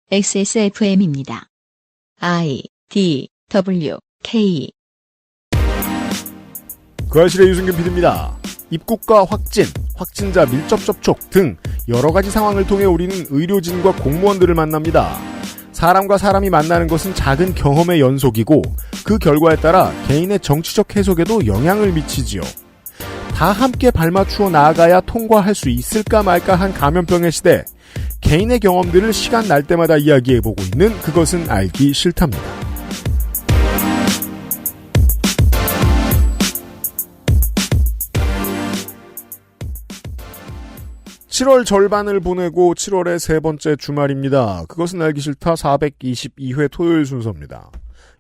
XSFM입니다. I, D, W, K. 그 아실의 유승균 PD입니다. 입국과 확진, 확진자 밀접 접촉 등 여러 가지 상황을 통해 우리는 의료진과 공무원들을 만납니다. 사람과 사람이 만나는 것은 작은 경험의 연속이고 그 결과에 따라 개인의 정치적 해석에도 영향을 미치지요. 다 함께 발맞추어 나아가야 통과할 수 있을까 말까 한 감염병의 시대. 개인의 경험들을 시간 날 때마다 이야기해보고 있는 그것은 알기 싫답니다. (7월) 절반을 보내고 7월의 세 번째 주말입니다. 그것은 알기 싫다 422회 토요일 순서입니다.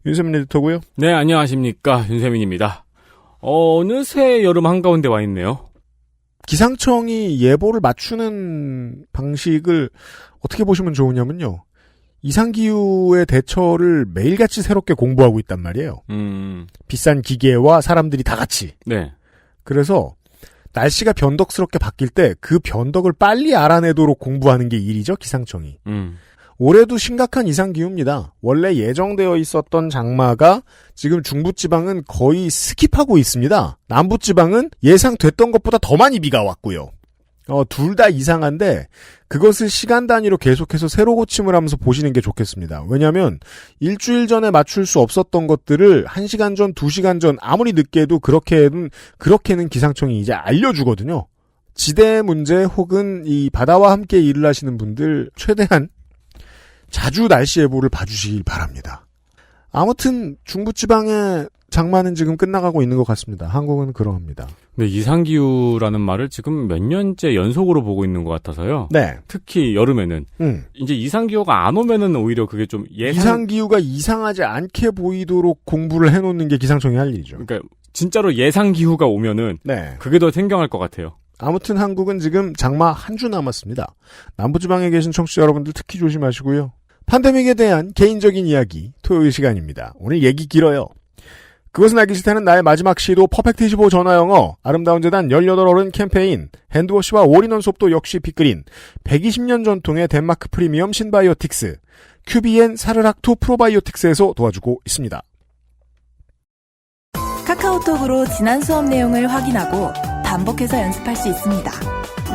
윤세민 에디터고요. 네, 안녕하십니까. 윤세민입니다. 어느새 여름 한가운데 와 있네요. 기상청이 예보를 맞추는 방식을 어떻게 보시면 좋으냐면요. 이상기후의 대처를 매일같이 새롭게 공부하고 있단 말이에요. 비싼 기계와 사람들이 다 같이. 네. 그래서 날씨가 변덕스럽게 바뀔 때 그 변덕을 빨리 알아내도록 공부하는 게 일이죠, 기상청이. 올해도 심각한 이상기후입니다. 원래 예정되어 있었던 장마가 지금 중부지방은 거의 스킵하고 있습니다. 남부지방은 예상됐던 것보다 더 많이 비가 왔고요. 둘 다 이상한데 그것을 시간 단위로 계속해서 새로 고침을 하면서 보시는 게 좋겠습니다. 왜냐하면 일주일 전에 맞출 수 없었던 것들을 1시간 전, 2시간 전 아무리 늦게 해도 그렇게는 기상청이 이제 알려주거든요. 지대 문제 혹은 이 바다와 함께 일을 하시는 분들 최대한 자주 날씨 예보를 봐주시길 바랍니다. 아무튼 중부지방의 장마는 지금 끝나가고 있는 것 같습니다. 한국은 그러합니다. 네, 이상기후라는 말을 지금 몇 년째 연속으로 보고 있는 것 같아서요. 네. 특히 여름에는. 이제 이상기후가 안 오면은 오히려 그게 좀 이상기후가 이상하지 않게 보이도록 공부를 해놓는 게 기상청이 할 일이죠. 그러니까 진짜로 예상기후가 오면은 네. 그게 더 생경할 것 같아요. 아무튼 한국은 지금 장마 한 주 남았습니다. 남부지방에 계신 청취자 여러분들 특히 조심하시고요. 팬데믹에 대한 개인적인 이야기 토요일 시간입니다. 오늘 얘기 길어요. 그것은 알기 싫다는 나의 마지막 시도 퍼펙트25 전화영어 아름다운 재단 18어른 캠페인 핸드워시와 올인원 수업도 역시 빅그린 120년 전통의 덴마크 프리미엄 신바이오틱스 큐비엔 사르락토 프로바이오틱스에서 도와주고 있습니다. 카카오톡으로 지난 수업 내용을 확인하고 반복해서 연습할 수 있습니다.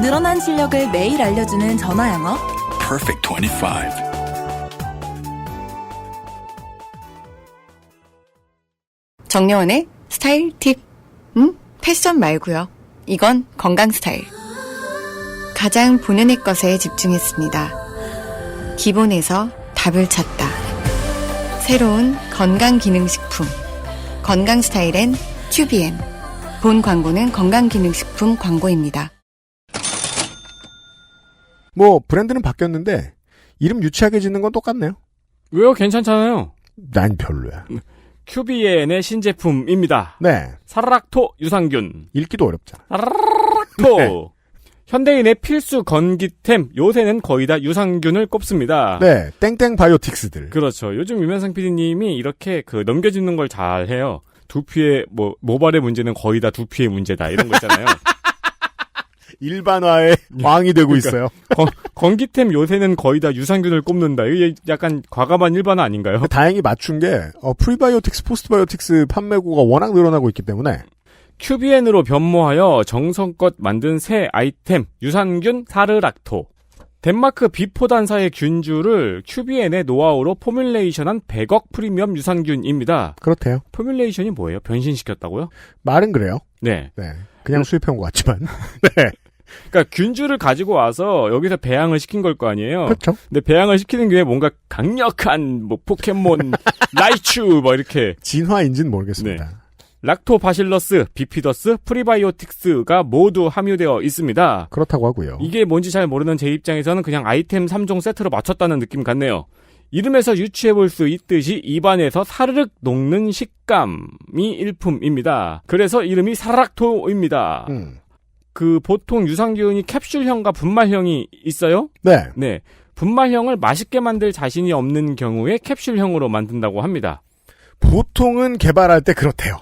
늘어난 실력을 매일 알려주는 전화영어 Perfect 25. 정려원의 스타일 팁. 패션 말고요. 이건 건강 스타일. 가장 본연의 것에 집중했습니다. 기본에서 답을 찾다. 새로운 건강기능식품. 건강 스타일엔 큐비엔. 본 광고는 건강기능식품 광고입니다. 브랜드는 바뀌었는데 이름 유치하게 짓는 건 똑같네요. 왜요? 괜찮잖아요. 난 별로야. 큐비엔의 신제품입니다. 네. 사르락토 유산균. 읽기도 어렵잖아. 사르락토. 네. 현대인의 필수 건기템. 요새는 거의 다 유산균을 꼽습니다. 네. 땡땡 바이오틱스들. 그렇죠. 요즘 유면상 PD님이 이렇게 넘겨짚는 걸 잘해요. 두피의 모발의 문제는 거의 다 두피의 문제다. 이런 거 있잖아요. 일반화의 왕이 되고 있어요. 건기템 요새는 거의 다 유산균을 꼽는다. 이게 약간 과감한 일반화 아닌가요? 다행히 맞춘 게 프리바이오틱스, 포스트바이오틱스 판매고가 워낙 늘어나고 있기 때문에 큐비엔으로 변모하여 정성껏 만든 새 아이템 유산균 사르락토. 덴마크 비포단사의 균주를 큐비엔의 노하우로 포뮬레이션한 100억 프리미엄 유산균입니다. 그렇대요. 포뮬레이션이 뭐예요? 변신시켰다고요? 말은 그래요. 네. 네. 그냥 수입해온 것 같지만. 네. 그러니까 균주를 가지고 와서 여기서 배양을 시킨 걸 거 아니에요. 그렇죠. 근데 배양을 시키는 게 뭔가 강력한 포켓몬 라이츄 이렇게 진화인지는 모르겠습니다. 네. 락토바실러스, 비피더스, 프리바이오틱스가 모두 함유되어 있습니다. 그렇다고 하고요. 이게 뭔지 잘 모르는 제 입장에서는 그냥 아이템 3종 세트로 맞췄다는 느낌 같네요. 이름에서 유추해볼 수 있듯이 입안에서 사르륵 녹는 식감이 일품입니다. 그래서 이름이 사르락토입니다. 보통 유산균이 캡슐형과 분말형이 있어요? 네. 네. 분말형을 맛있게 만들 자신이 없는 경우에 캡슐형으로 만든다고 합니다. 보통은 개발할 때 그렇대요.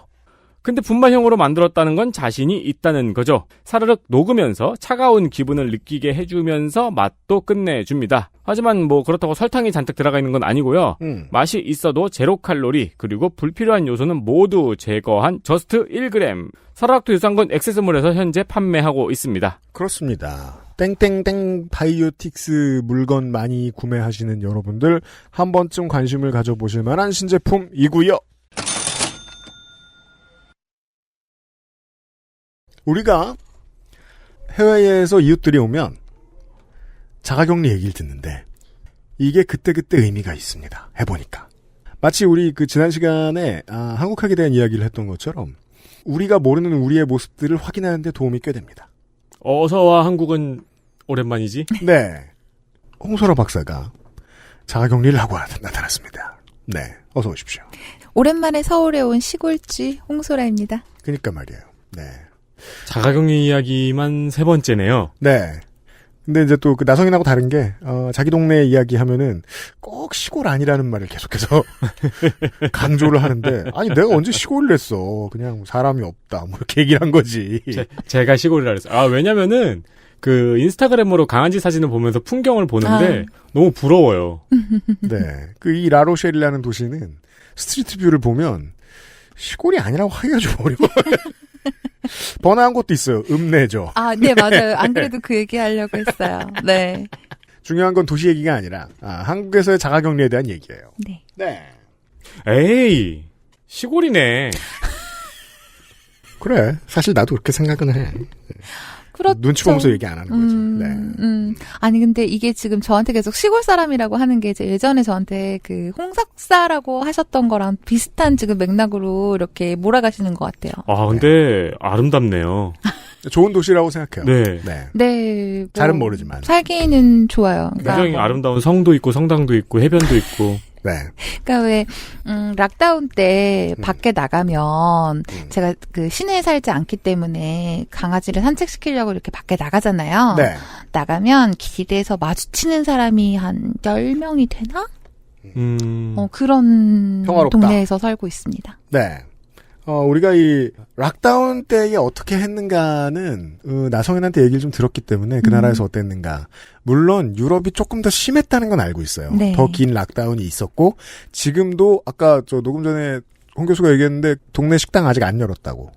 근데 분말형으로 만들었다는 건 자신이 있다는 거죠. 사르륵 녹으면서 차가운 기분을 느끼게 해주면서 맛도 끝내줍니다. 하지만 뭐 그렇다고 설탕이 잔뜩 들어가 있는 건 아니고요. 맛이 있어도 제로 칼로리 그리고 불필요한 요소는 모두 제거한 저스트 1g. 사르락토 유산균 액세스몰에서 현재 판매하고 있습니다. 그렇습니다. 땡땡땡 바이오틱스 물건 많이 구매하시는 여러분들 한 번쯤 관심을 가져보실 만한 신제품이고요. 우리가 해외에서 이웃들이 오면 자가격리 얘기를 듣는데 이게 그때그때 의미가 있습니다. 해보니까. 마치 우리 그 지난 시간에 한국학에 대한 이야기를 했던 것처럼 우리가 모르는 우리의 모습들을 확인하는 데 도움이 꽤 됩니다. 어서와 한국은 오랜만이지? 네. 홍소라 박사가 자가격리를 하고 나타났습니다. 네. 어서 오십시오. 오랜만에 서울에 온 시골쥐 홍소라입니다. 그러니까 말이에요. 네. 자가격리 이야기만 3번째네요. 네. 근데 이제 또 그 나성인하고 다른 게 자기 동네 이야기 하면은 꼭 시골 아니라는 말을 계속해서 강조를 하는데 아니 내가 언제 시골을 했어. 그냥 사람이 없다. 뭐 이렇게 얘기를 한 거지. 제가 시골이라 그랬어요. 왜냐면은 그 인스타그램으로 강아지 사진을 보면서 풍경을 보는데 너무 부러워요. 네. 그 이 라로쉘이라는 도시는 스트리트 뷰를 보면 시골이 아니라고 하기가 좀 어려워요. 번화한 곳도 있어요. 읍내죠. 네, 맞아요. 안 그래도 그 얘기 하려고 했어요. 네. 중요한 건 도시 얘기가 아니라 한국에서의 자가격리에 대한 얘기예요. 네. 네. 에이, 시골이네. 그래. 사실 나도 그렇게 생각은 해. 그렇죠. 눈치 보면서 얘기 안 하는 거지. 네. 아니 근데 이게 지금 저한테 계속 시골 사람이라고 하는 게 이제 예전에 저한테 그 홍석사라고 하셨던 거랑 비슷한 지금 맥락으로 이렇게 몰아가시는 것 같아요. 근데 아름답네요. 좋은 도시라고 생각해요. 네. 네. 네. 뭐 잘은 모르지만. 살기는 좋아요. 굉장히 아름다운 성도 있고 성당도 있고 해변도 있고. 네. 그러니까 왜 락다운 때 밖에 나가면 제가 그 시내에 살지 않기 때문에 강아지를 산책시키려고 이렇게 밖에 나가잖아요. 네. 나가면 길에서 마주치는 사람이 한 10명이 되나? 그런 평화롭다. 동네에서 살고 있습니다. 네. 우리가 이 락다운 때에 어떻게 했는가는 나성인한테 얘기를 좀 들었기 때문에 그 나라에서 어땠는가. 물론 유럽이 조금 더 심했다는 건 알고 있어요. 네. 더 긴 락다운이 있었고 지금도 아까 저 녹음 전에 홍 교수가 얘기했는데 동네 식당 아직 안 열었다고.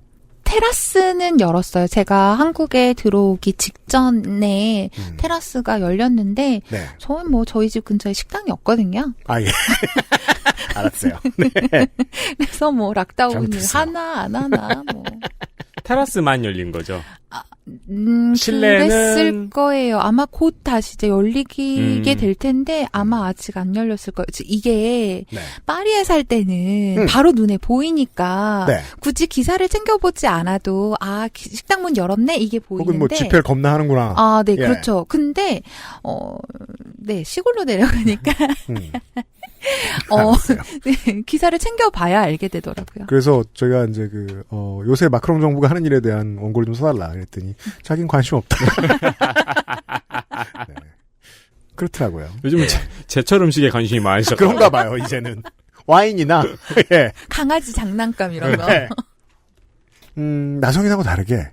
테라스는 열었어요. 제가 한국에 들어오기 직전에 테라스가 열렸는데 네. 저는 뭐 저희 집 근처에 식당이 없거든요. 예. 알았어요. 네. 그래서 뭐 락다운을 잘못했어요. 하나 안 하나 뭐 테라스만 열린 거죠. 실내는 그랬을 실내는 거예요. 아마 곧 다시 이제 열리게 될 텐데 아마 아직 안 열렸을 거예요. 이게 네. 파리에 살 때는 바로 눈에 보이니까 네. 굳이 기사를 챙겨보지 않아도 식당 문 열었네 이게 보이는데 혹은 뭐 집회를 겁나 하는구나. 네, 예. 그렇죠. 근데 네, 시골로 내려가니까 네, 기사를 챙겨봐야 알게 되더라고요. 그래서 제가 이제 요새 마크롱 정부가 하는 일에 대한 원고를 좀 써달라 그랬더니 자긴 관심 없다. 네. 그렇더라고요. 요즘은 제철 음식에 관심이 많으셔서 그런가 봐요, 이제는. 와인이나, 예. 강아지 장난감 이런 거. 네. 나성인하고 다르게,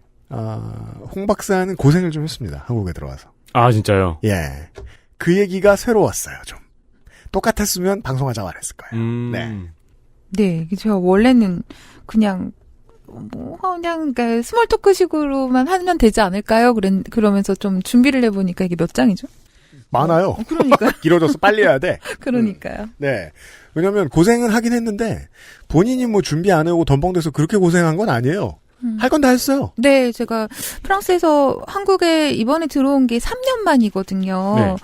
홍 박사는 고생을 좀 했습니다. 한국에 들어와서. 진짜요? 예. 그 얘기가 새로웠어요, 좀. 똑같았으면 방송하자고 안 했을 거예요. 네. 네, 제가 원래는 그냥 그러니까 스몰 토크식으로만 하면 되지 않을까요? 그러면서 좀 준비를 해보니까 이게 몇 장이죠? 많아요. 그러니까요. 길어져서 빨리 해야 돼. 그러니까요. 네. 왜냐면 고생은 하긴 했는데 본인이 뭐 준비 안 해오고 덤벙대서 그렇게 고생한 건 아니에요. 할 건 다 했어요. 네, 제가 프랑스에서 한국에 이번에 들어온 게 3년 만이거든요. 네.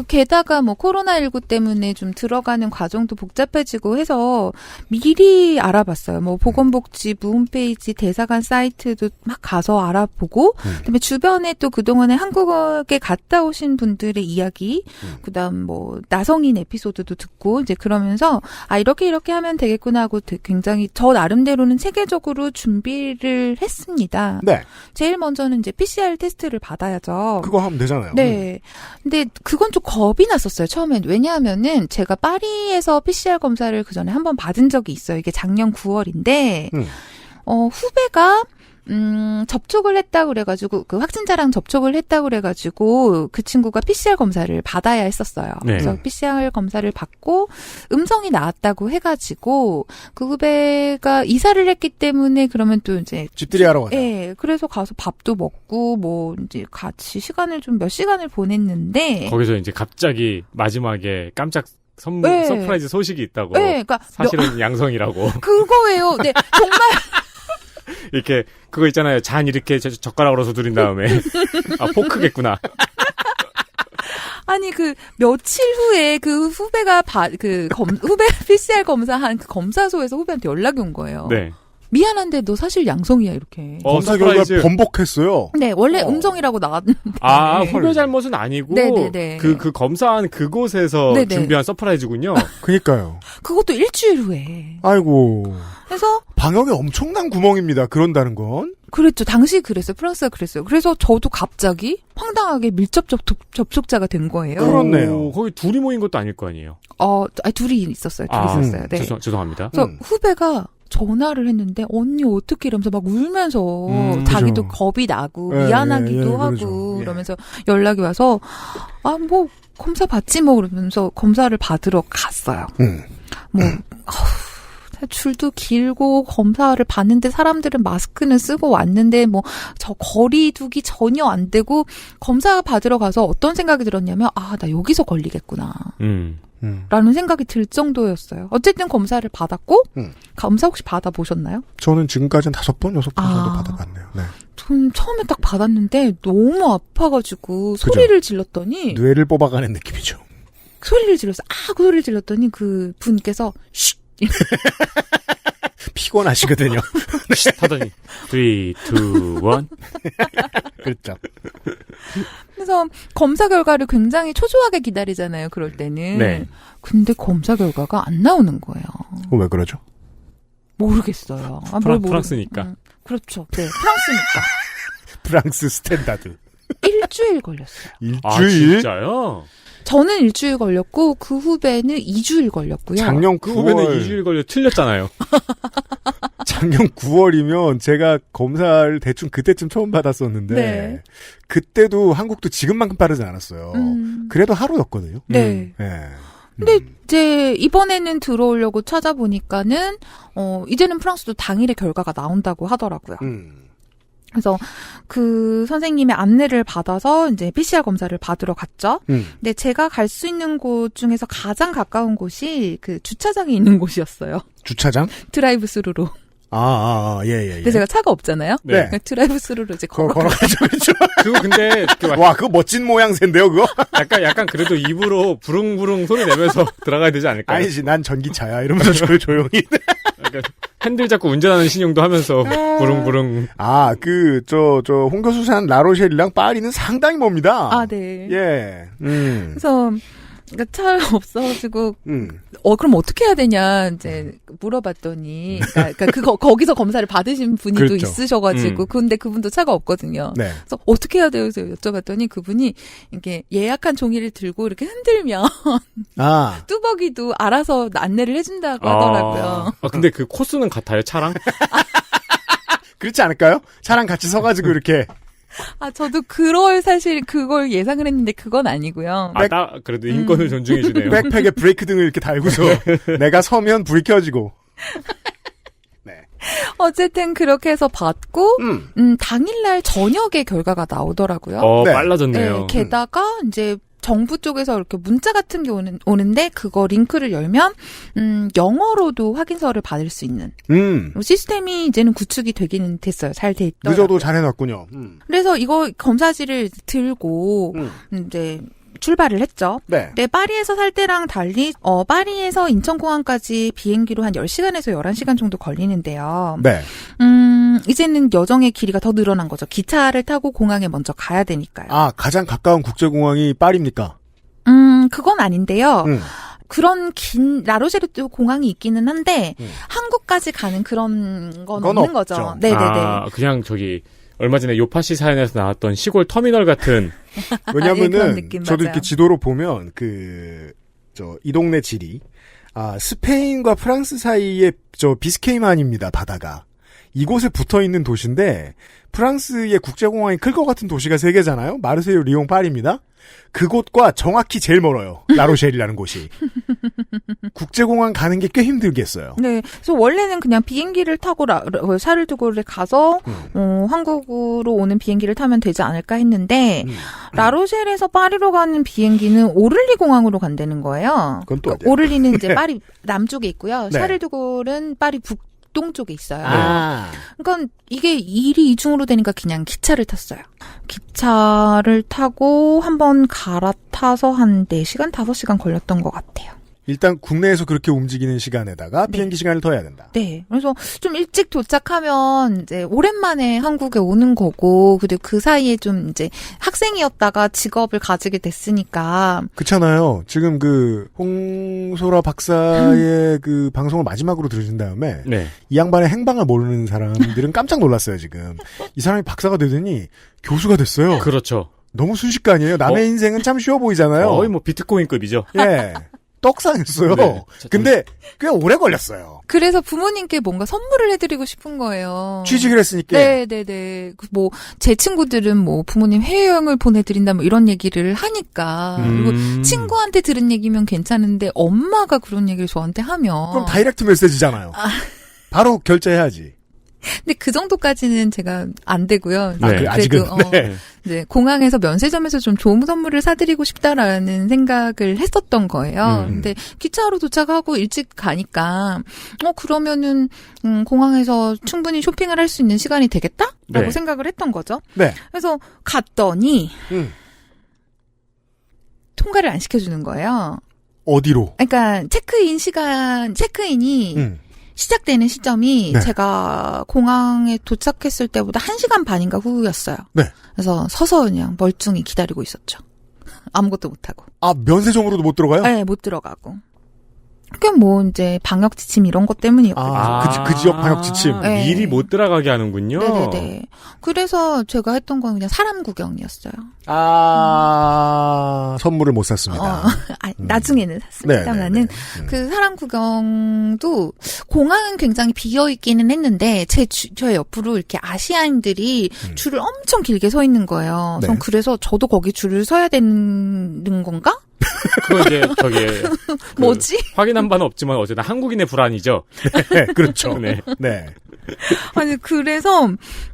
게다가 뭐 코로나19 때문에 좀 들어가는 과정도 복잡해지고 해서 미리 알아봤어요. 뭐 보건복지부 홈페이지 대사관 사이트도 막 가서 알아보고 그다음에 주변에 또 그동안에 한국에 갔다 오신 분들의 이야기 그다음 뭐 나성인 에피소드도 듣고 이제 그러면서 이렇게 하면 되겠구나 하고 굉장히 저 나름대로는 체계적으로 준비를 했습니다. 네. 제일 먼저는 이제 PCR 테스트를 받아야죠. 그거 하면 되잖아요. 네. 근데 그건 좀 겁이 났었어요, 처음엔. 왜냐하면은 제가 파리에서 PCR 검사를 그 전에 한번 받은 적이 있어요. 이게 작년 9월인데, 후배가 접촉을 했다고 그래가지고, 그 확진자랑 접촉을 했다고 그래가지고, 그 친구가 PCR 검사를 받아야 했었어요. 네. 그래서 PCR 검사를 받고, 음성이 나왔다고 해가지고, 그 후배가 이사를 했기 때문에 그러면 또 이제. 집들이 하러 가자. 예, 그래서 가서 밥도 먹고, 뭐, 이제 같이 몇 시간을 보냈는데. 거기서 이제 갑자기 마지막에 깜짝 선물, 네. 서프라이즈 소식이 있다고. 네, 그러니까. 사실은 양성이라고. 그거예요. 네, 정말. 이렇게, 그거 있잖아요. 잔 이렇게 젓가락으로 두드린 다음에. 아, 포크겠구나. 아니, 며칠 후에 그 후배가 후배 PCR 검사한 그 검사소에서 후배한테 연락이 온 거예요. 네. 미안한데 너 사실 양성이야, 이렇게. 검사 결과 번복했어요. 네, 원래 음성이라고 나왔는데. 아, 후배 잘못은 아니고. 네네네. 그 검사한 그곳에서 네네. 준비한 서프라이즈군요. 그니까요. 그것도 일주일 후에. 아이고. 그래서. 방역에 엄청난 구멍입니다. 그런다는 건. 그랬죠. 당시 그랬어요. 프랑스가 그랬어요. 그래서 저도 갑자기 황당하게 밀접 접촉자가 된 거예요. 그렇네요. 거기 둘이 모인 것도 아닐 거 아니에요. 둘이 있었어요. 네. 죄송합니다. 그래서 후배가 전화를 했는데 언니 어떻게 이러면서 막 울면서 자기도 그죠. 겁이 나고 예, 미안하기도 예, 하고 그러죠. 예. 이러면서 연락이 와서 뭐 검사 받지 뭐 그러면서 검사를 받으러 갔어요. 줄도 길고 검사를 받는데 사람들은 마스크는 쓰고 왔는데 뭐 저 거리 두기 전혀 안 되고 검사 받으러 가서 어떤 생각이 들었냐면 나 여기서 걸리겠구나. 라는 생각이 들 정도였어요. 어쨌든 검사를 받았고 검사 혹시 받아보셨나요? 저는 지금까지는 5번, 6번 정도 받아봤네요. 네. 전 처음에 딱 받았는데 너무 아파가지고 소리를 질렀더니 뇌를 뽑아가는 느낌이죠. 소리를 질렀어요. 그 소리를 질렀더니 그 분께서 쉿 피곤하시거든요. 하더니 3, 2, 1 그렇죠. 그래서 검사 결과를 굉장히 초조하게 기다리잖아요. 그럴 때는. 네. 근데 검사 결과가 안 나오는 거예요. 왜 그러죠? 모르겠어요. 프랑스니까. 그렇죠. 네, 프랑스니까. 프랑스 스탠다드. 일주일 걸렸어요. 일주일? 진짜요? 저는 일주일 걸렸고 그 후배는 2주일 걸렸고요. 작년 9월. 그 후배는 2주일 걸려 틀렸잖아요. 작년 9월이면 제가 검사를 대충 그때쯤 처음 받았었는데 네. 그때도 한국도 지금만큼 빠르지 않았어요. 그래도 하루였거든요. 네. 근데 이제 이번에는 들어오려고 찾아보니까는 이제는 프랑스도 당일에 결과가 나온다고 하더라고요. 그래서 그 선생님의 안내를 받아서 이제 PCR 검사를 받으러 갔죠. 근데 제가 갈 수 있는 곳 중에서 가장 가까운 곳이 그 주차장에 있는 곳이었어요. 주차장? 드라이브 스루로. 예. 근데 제가 차가 없잖아요. 네. 드라이브 스루로 이제 걸어가죠. 그거 근데 와, 그거 멋진 모양새인데요, 그거? 약간 그래도 입으로 부릉부릉 소리 내면서 들어가야 되지 않을까요? 아니지, 난 전기차야. 이러면서 조용히. 약간 핸들 잡고 운전하는 신용도 하면서 부릉부릉. 홍 교수산 라로셸이랑 파리는 상당히 멉니다. 네. 예. 그래서 그러니까 차가 없어가지고 그럼 어떻게 해야 되냐 이제 물어봤더니 그러니까 거기서 검사를 받으신 분이 또 그렇죠. 있으셔가지고 근데 그분도 차가 없거든요. 네. 그래서 어떻게 해야 돼요? 그래서 여쭤봤더니 그분이 이렇게 예약한 종이를 들고 이렇게 흔들면 뚜벅이도 알아서 안내를 해준다고 하더라고요. 근데 그 코스는 같아요, 차랑? 그렇지 않을까요? 차랑 같이 서가지고 이렇게. 저도 사실 그걸 예상을 했는데 그건 아니고요. 그래도 인권을 존중해주네요. 백팩에 브레이크 등을 이렇게 달고서 내가 서면 불이 켜지고. 네. 어쨌든 그렇게 해서 받고 당일날 저녁에 결과가 나오더라고요. 네. 빨라졌네요. 네, 게다가 이제 정부 쪽에서 이렇게 문자 같은 게 오는데 그거 링크를 열면 영어로도 확인서를 받을 수 있는 시스템이 이제는 구축이 되기는 됐어요. 잘 돼 있더라고요. 늦어도 잘 해놨군요. 그래서 이거 검사지를 들고 이제 출발을 했죠. 네. 네, 파리에서 살 때랑 달리 파리에서 인천공항까지 비행기로 한 10시간에서 11시간 정도 걸리는데요. 네. 이제는 여정의 길이가 더 늘어난 거죠. 기차를 타고 공항에 먼저 가야 되니까요. 가장 가까운 국제공항이 파리입니까? 그건 아닌데요. 그런 긴 라로쉐르 공항이 있기는 한데 한국까지 가는 그런 건 없는 거죠. 네네네. 그냥 얼마 전에 요파시 사연에서 나왔던 시골 터미널 같은. 왜냐면은 느낌, 저도 맞아요. 이렇게 지도로 보면 이 동네 지리 스페인과 프랑스 사이에 비스케이만입니다. 바다가 이곳에 붙어있는 도시인데 프랑스의 국제공항이 클 것 같은 도시가 3개잖아요. 마르세유, 리옹, 파리입니다. 그곳과 정확히 제일 멀어요. 라로셸이라는 곳이. 국제공항 가는 게 꽤 힘들겠어요. 네. 그래서 원래는 그냥 비행기를 타고 샤를드골에 가서 한국으로 오는 비행기를 타면 되지 않을까 했는데 라로셸에서 파리로 가는 비행기는 오를리 공항으로 간다는 거예요. 그건 또 그러니까 오를리는 이제 파리 남쪽에 있고요. 네. 샤를드골은 파리 북동쪽에 있어요. 아. 그러니까 이게 일이 이중으로 되니까 그냥 기차를 탔어요. 기차를 타고 한번 갈아타서 한 4시간, 5시간 걸렸던 것 같아요. 일단 국내에서 그렇게 움직이는 시간에다가 비행기 시간을 더 해야 된다. 네. 그래서 좀 일찍 도착하면 이제 오랜만에 한국에 오는 거고, 그리고 그 사이에 좀 이제 학생이었다가 직업을 가지게 됐으니까. 그렇잖아요. 지금 그 홍소라 박사의 그 방송을 마지막으로 들으신 다음에 네. 이 양반의 행방을 모르는 사람들은 깜짝 놀랐어요, 지금. 이 사람이 박사가 되더니 교수가 됐어요. 그렇죠. 너무 순식간이에요. 남의 인생은 참 쉬워 보이잖아요. 거의 뭐 비트코인급이죠. 예. 떡상했어요. 네. 근데 꽤 오래 걸렸어요. 그래서 부모님께 뭔가 선물을 해드리고 싶은 거예요. 취직을 했으니까. 네네네. 뭐, 제 친구들은 뭐, 부모님 해외여행을 보내드린다 뭐 이런 얘기를 하니까. 그리고 친구한테 들은 얘기면 괜찮은데, 엄마가 그런 얘기를 저한테 하면. 그럼 다이렉트 메시지잖아요. 바로 결제해야지. 근데 그 정도까지는 제가 안 되고요. 아, 네. 아직은. 그래도, 네, 공항에서 면세점에서 좀 좋은 선물을 사드리고 싶다라는 생각을 했었던 거예요. 근데 기차로 도착하고 일찍 가니까, 그러면은, 공항에서 충분히 쇼핑을 할 수 있는 시간이 되겠다라고 네. 생각을 했던 거죠. 네. 그래서 갔더니, 통과를 안 시켜주는 거예요. 어디로? 그러니까 체크인이 시작되는 시점이 네. 제가 공항에 도착했을 때보다 1시간 반인가 후였어요. 네. 그래서 서서 그냥 멀뚱히 기다리고 있었죠. 아무것도 못하고. 아, 면세점으로도 못 들어가요? 네, 못 들어가고. 그게 뭐 이제 방역 지침 이런 것 때문이었거든요. 그 지역 방역 지침. 네. 미리 못 들어가게 하는군요. 네네네. 그래서 제가 했던 건 그냥 사람 구경이었어요. 선물을 못 샀습니다. 나중에는 샀습니다만은 그 사람 구경도 공항은 굉장히 비어 있기는 했는데 저 옆으로 이렇게 아시아인들이 줄을 엄청 길게 서 있는 거예요. 네. 전 그래서 저도 거기 줄을 서야 되는 건가? 그거 이제 뭐지? 확인한 바는 없지만 어쨌든 한국인의 불안이죠. 네, 그렇죠. 네. 네. 아니 그래서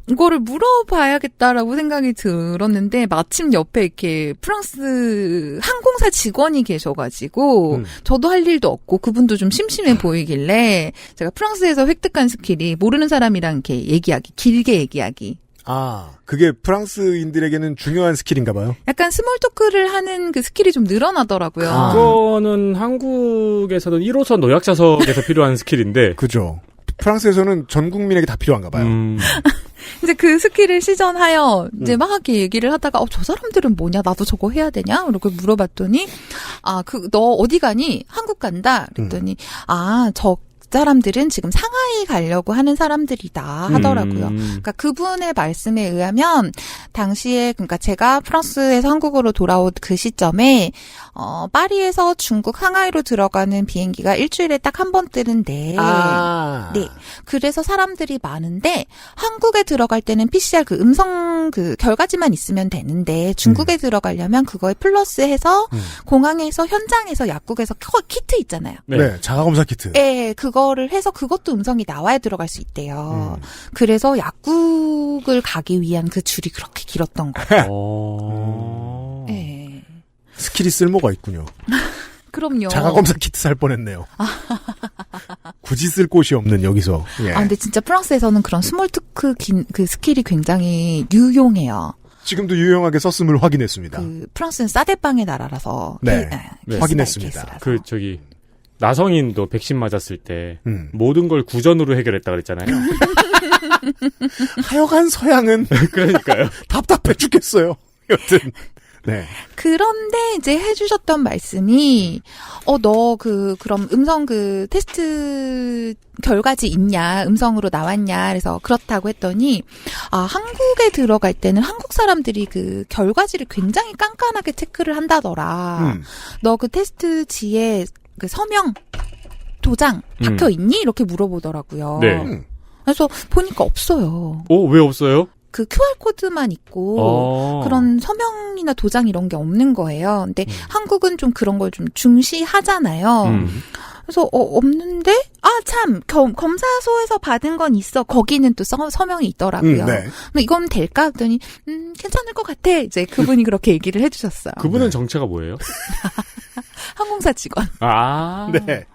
이거를 물어봐야겠다라고 생각이 들었는데 마침 옆에 이렇게 프랑스 항공사 직원이 계셔가지고 저도 할 일도 없고 그분도 좀 심심해 보이길래 제가 프랑스에서 획득한 스킬이 모르는 사람이랑 이렇게 길게 얘기하기. 그게 프랑스인들에게는 중요한 스킬인가 봐요. 약간 스몰 토크를 하는 그 스킬이 좀 늘어나더라고요. 그거는 한국에서는 1호선 노약자석에서 필요한 스킬인데. 그죠. 프랑스에서는 전 국민에게 다 필요한가 봐요. 이제 그 스킬을 시전하여 이제 막 이렇게 얘기를 하다가 저 사람들은 뭐냐? 나도 저거 해야 되냐? 이렇게 물어봤더니 너 어디 가니? 한국 간다. 그랬더니 저 사람들은 지금 상하이 가려고 하는 사람들이다 하더라고요. 그러니까 그분의 말씀에 의하면 당시에 그러니까 제가 프랑스에서 한국으로 돌아온 그 시점에 파리에서 중국 상하이로 들어가는 비행기가 일주일에 딱 한 번 뜨는데 네. 그래서 사람들이 많은데 한국에 들어갈 때는 PCR 그 음성 그 결과지만 있으면 되는데 중국에 들어가려면 그거에 플러스해서 공항에서 현장에서 약국에서 키트 있잖아요. 네, 자가검사 키트. 네, 그거를 해서 그것도 음성이 나와야 들어갈 수 있대요. 그래서 약국을 가기 위한 그 줄이 그렇게 길었던 거예요. 네. 스킬이 쓸모가 있군요. 그럼요. 자가검사 키트 살 뻔했네요. 굳이 쓸 곳이 없는 여기서. 예. 근데 진짜 프랑스에서는 그런 스몰 토크 그 스킬이 굉장히 유용해요. 지금도 유용하게 썼음을 확인했습니다. 그 프랑스는 싸대빵의 나라라서. 네. 확인했습니다. 나성인도 백신 맞았을 때 모든 걸 구전으로 해결했다 그랬잖아요. 하여간 서양은 그러니까요. 답답해 죽겠어요. 여튼. 네. 그런데 이제 해주셨던 말씀이, 그럼 음성 테스트 결과지 있냐, 음성으로 나왔냐, 그래서 그렇다고 했더니, 한국에 들어갈 때는 한국 사람들이 그 결과지를 굉장히 깐깐하게 체크를 한다더라. 너 그 테스트지에 그 서명, 도장 박혀 있니? 이렇게 물어보더라고요. 네. 그래서 보니까 없어요. 왜 없어요? 그 QR코드만 있고 그런 서명이나 도장 이런 게 없는 거예요. 근데 한국은 좀 그런 걸 좀 중시하잖아요. 그래서 없는데 참 검사소에서 받은 건 있어. 거기는 또 서명이 있더라고요. 네. 근데 이건 될까? 했더니 괜찮을 것 같아. 이제 그분이 그렇게 얘기를 해주셨어요. 그분은 정체가 뭐예요? 항공사 직원. 네.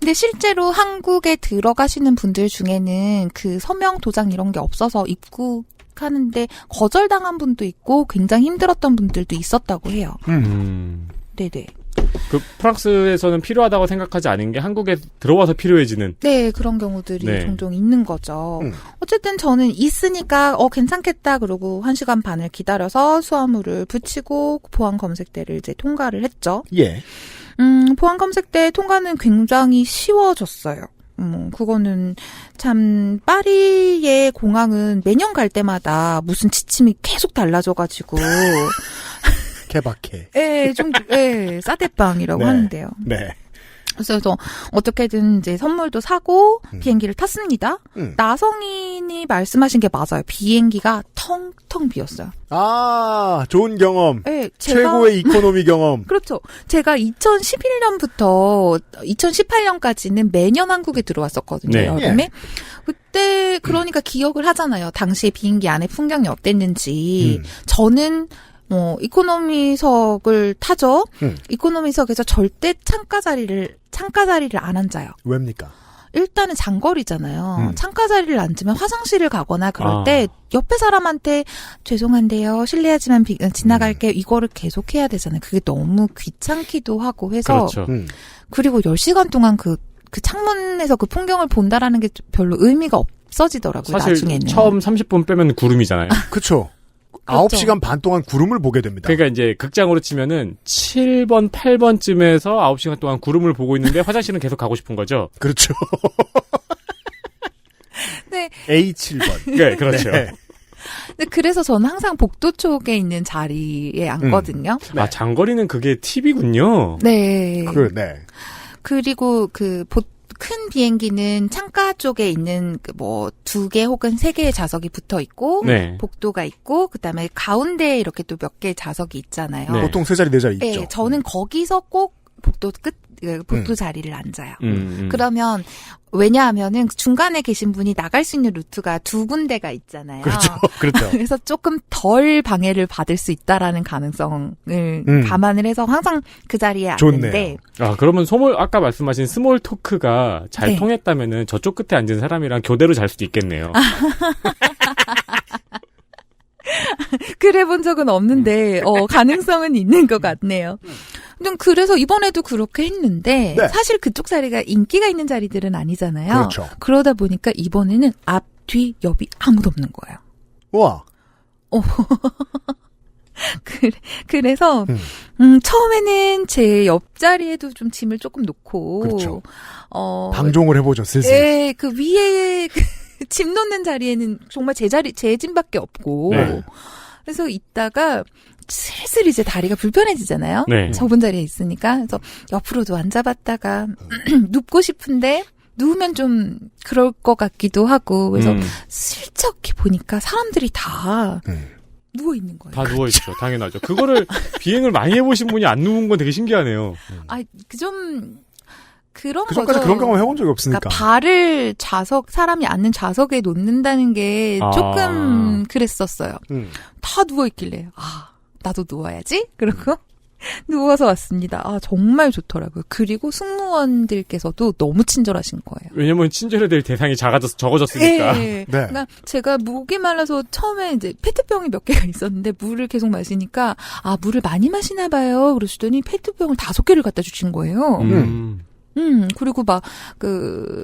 근데 실제로 한국에 들어가시는 분들 중에는 그 서명 도장 이런 게 없어서 입국하는데 거절당한 분도 있고 굉장히 힘들었던 분들도 있었다고 해요. 네네. 그 프랑스에서는 필요하다고 생각하지 않은 게 한국에 들어와서 필요해지는. 네, 그런 경우들이 종종 있는 거죠. 어쨌든 저는 있으니까 괜찮겠다 그러고 1시간 반을 기다려서 수화물을 붙이고 보안 검색대를 이제 통과를 했죠. 예. 보안 검색대 통과는 굉장히 쉬워졌어요. 그거는 참 파리의 공항은 매년 갈 때마다 무슨 지침이 계속 달라져가지고 케바케. 싸대빵이라고 하는데요. 네. 그래서 어떻게든 이제 선물도 사고 비행기를 탔습니다. 나성인이 말씀하신 게 맞아요. 비행기가 텅텅 비었어요. 좋은 경험. 네, 최고의 이코노미 경험. 그렇죠. 제가 2011년부터 2018년까지는 매년 한국에 들어왔었거든요. 네. 여름에. 예. 그때 그러니까 기억을 하잖아요. 당시에 비행기 안에 풍경이 어땠는지. 저는 이코노미석을 타죠. 이코노미석에서 절대 창가 자리를 안 앉아요. 왜입니까? 일단은 장거리잖아요. 창가 자리를 앉으면 화장실을 가거나 그럴 때 옆에 사람한테 죄송한데요. 실례하지만 지나갈게요. 이거를 계속 해야 되잖아요. 그게 너무 귀찮기도 하고 해서. 그렇죠. 그리고 10시간 동안 그 창문에서 그 풍경을 본다라는 게 별로 의미가 없어지더라고요. 사실 나중에는. 처음 30분 빼면 구름이잖아요. 그렇죠. 그렇죠. 9시간 반 동안 구름을 보게 됩니다. 그러니까 이제 극장으로 치면은 7번, 8번쯤에서 9시간 동안 구름을 보고 있는데 화장실은 계속 가고 싶은 거죠. 그렇죠. 네. A7번. 네, 그렇죠. 네. 그래서 저는 항상 복도 쪽에 있는 자리에 앉거든요. 네. 장거리는 그게 팁이군요. 네. 네. 그리고 큰 비행기는 창가 쪽에 있는 2개 혹은 3개의 좌석이 붙어 있고 복도가 있고 그다음에 가운데에 이렇게 또 몇 개의 좌석이 있잖아요. 네. 보통 3자리 4자리 있죠. 네, 저는 거기서 꼭 복도 자리를 앉아요. 그러면 왜냐하면은 중간에 계신 분이 나갈 수 있는 루트가 2군데가 있잖아요. 그렇죠. 그래서 조금 덜 방해를 받을 수 있다라는 가능성을 감안을 해서 항상 그 자리에 앉는데. 그러면 아까 말씀하신 스몰 토크가 잘 통했다면은 저쪽 끝에 앉은 사람이랑 교대로 잘 수도 있겠네요. 그래 본 적은 없는데 가능성은 있는 것 같네요. 그래서 이번에도 그렇게 했는데 사실 그쪽 자리가 인기가 있는 자리들은 아니잖아요. 그렇죠. 그러다 보니까 이번에는 앞, 뒤, 옆이 아무도 없는 거예요. 우와. 그래서 처음에는 제 옆자리에도 좀 짐을 조금 놓고 그렇죠. 방종을 해보죠 슬슬. 네, 그 위에 짐 놓는 자리에는 정말 제 짐밖에 없고 그래서 있다가 슬슬 이제 다리가 불편해지잖아요. 좁은 자리에 있으니까. 그래서 옆으로도 앉아봤다가 눕고 싶은데 누우면 좀 그럴 것 같기도 하고 그래서 슬쩍 보니까 사람들이 다 누워 있는 거예요. 다 누워 있죠. 당연하죠. 그거를 비행을 많이 해보신 분이 안 누운 건 되게 신기하네요. 그런 그 전까지 거죠. 그런 경험 해본 적이 없으니까. 그러니까 발을 사람이 앉는 좌석에 놓는다는 게 조금 그랬었어요. 다 누워 있길래 나도 누워야지. 그리고 누워서 왔습니다. 정말 좋더라고요. 그리고 승무원들께서도 너무 친절하신 거예요. 왜냐면 친절해야 될 대상이 적어졌으니까. 네. 그러니까 제가 목이 말라서 처음에 이제 페트병이 몇 개가 있었는데 물을 계속 마시니까 물을 많이 마시나 봐요. 그러시더니 페트병을 5개를 갖다 주신 거예요. 그리고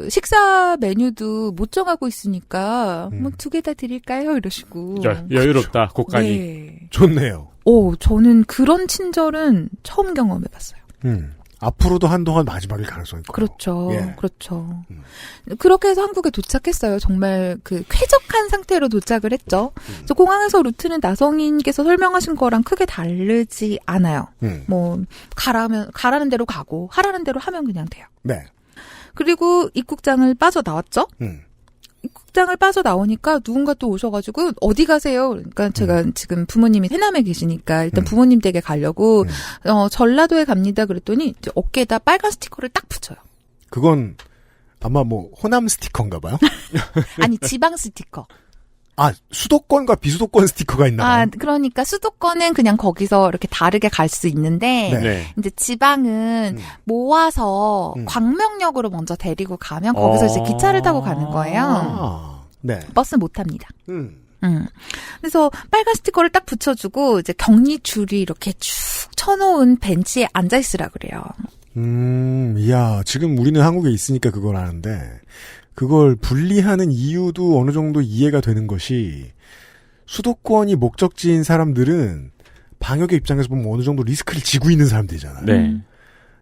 식사 메뉴도 못 정하고 있으니까, 2개 다 드릴까요? 이러시고. 여유롭다, 곳간이. 네. 좋네요. 저는 그런 친절은 처음 경험해봤어요. 앞으로도 한동안 마지막일 가능성이 커요. 그렇죠. 그렇죠. 그렇게 해서 한국에 도착했어요. 정말 쾌적한 상태로 도착을 했죠. 그래서 공항에서 루트는 나성인께서 설명하신 거랑 크게 다르지 않아요. 가라는 대로 가고 하라는 대로 하면 그냥 돼요. 네. 그리고 입국장을 빠져나왔죠. 입국장을 빠져나오니까 누군가 또 오셔가지고 어디 가세요? 그러니까 제가 지금 부모님이 해남에 계시니까 일단 부모님 댁에 가려고 전라도에 갑니다. 그랬더니 이제 어깨에다 빨간 스티커를 딱 붙여요. 그건 아마 뭐 호남 스티커인가 봐요? 아니 지방 스티커. 아, 수도권과 비수도권 스티커가 있나 봐요. 아, 그러니까 수도권은 그냥 거기서 이렇게 다르게 갈 수 있는데 네. 이제 지방은 모아서 광명역으로 먼저 데리고 가면 거기서 이제 기차를 타고 가는 거예요. 아, 네. 버스 못 탑니다. 그래서 빨간 스티커를 딱 붙여주고 이제 격리 줄이 이렇게 쭉 쳐놓은 벤치에 앉아 있으라 그래요. 이야, 지금 우리는 한국에 있으니까 그걸 아는데, 그걸 분리하는 이유도 어느 정도 이해가 되는 것이, 수도권이 목적지인 사람들은 방역의 입장에서 보면 어느 정도 리스크를 지고 있는 사람들이잖아요. 네.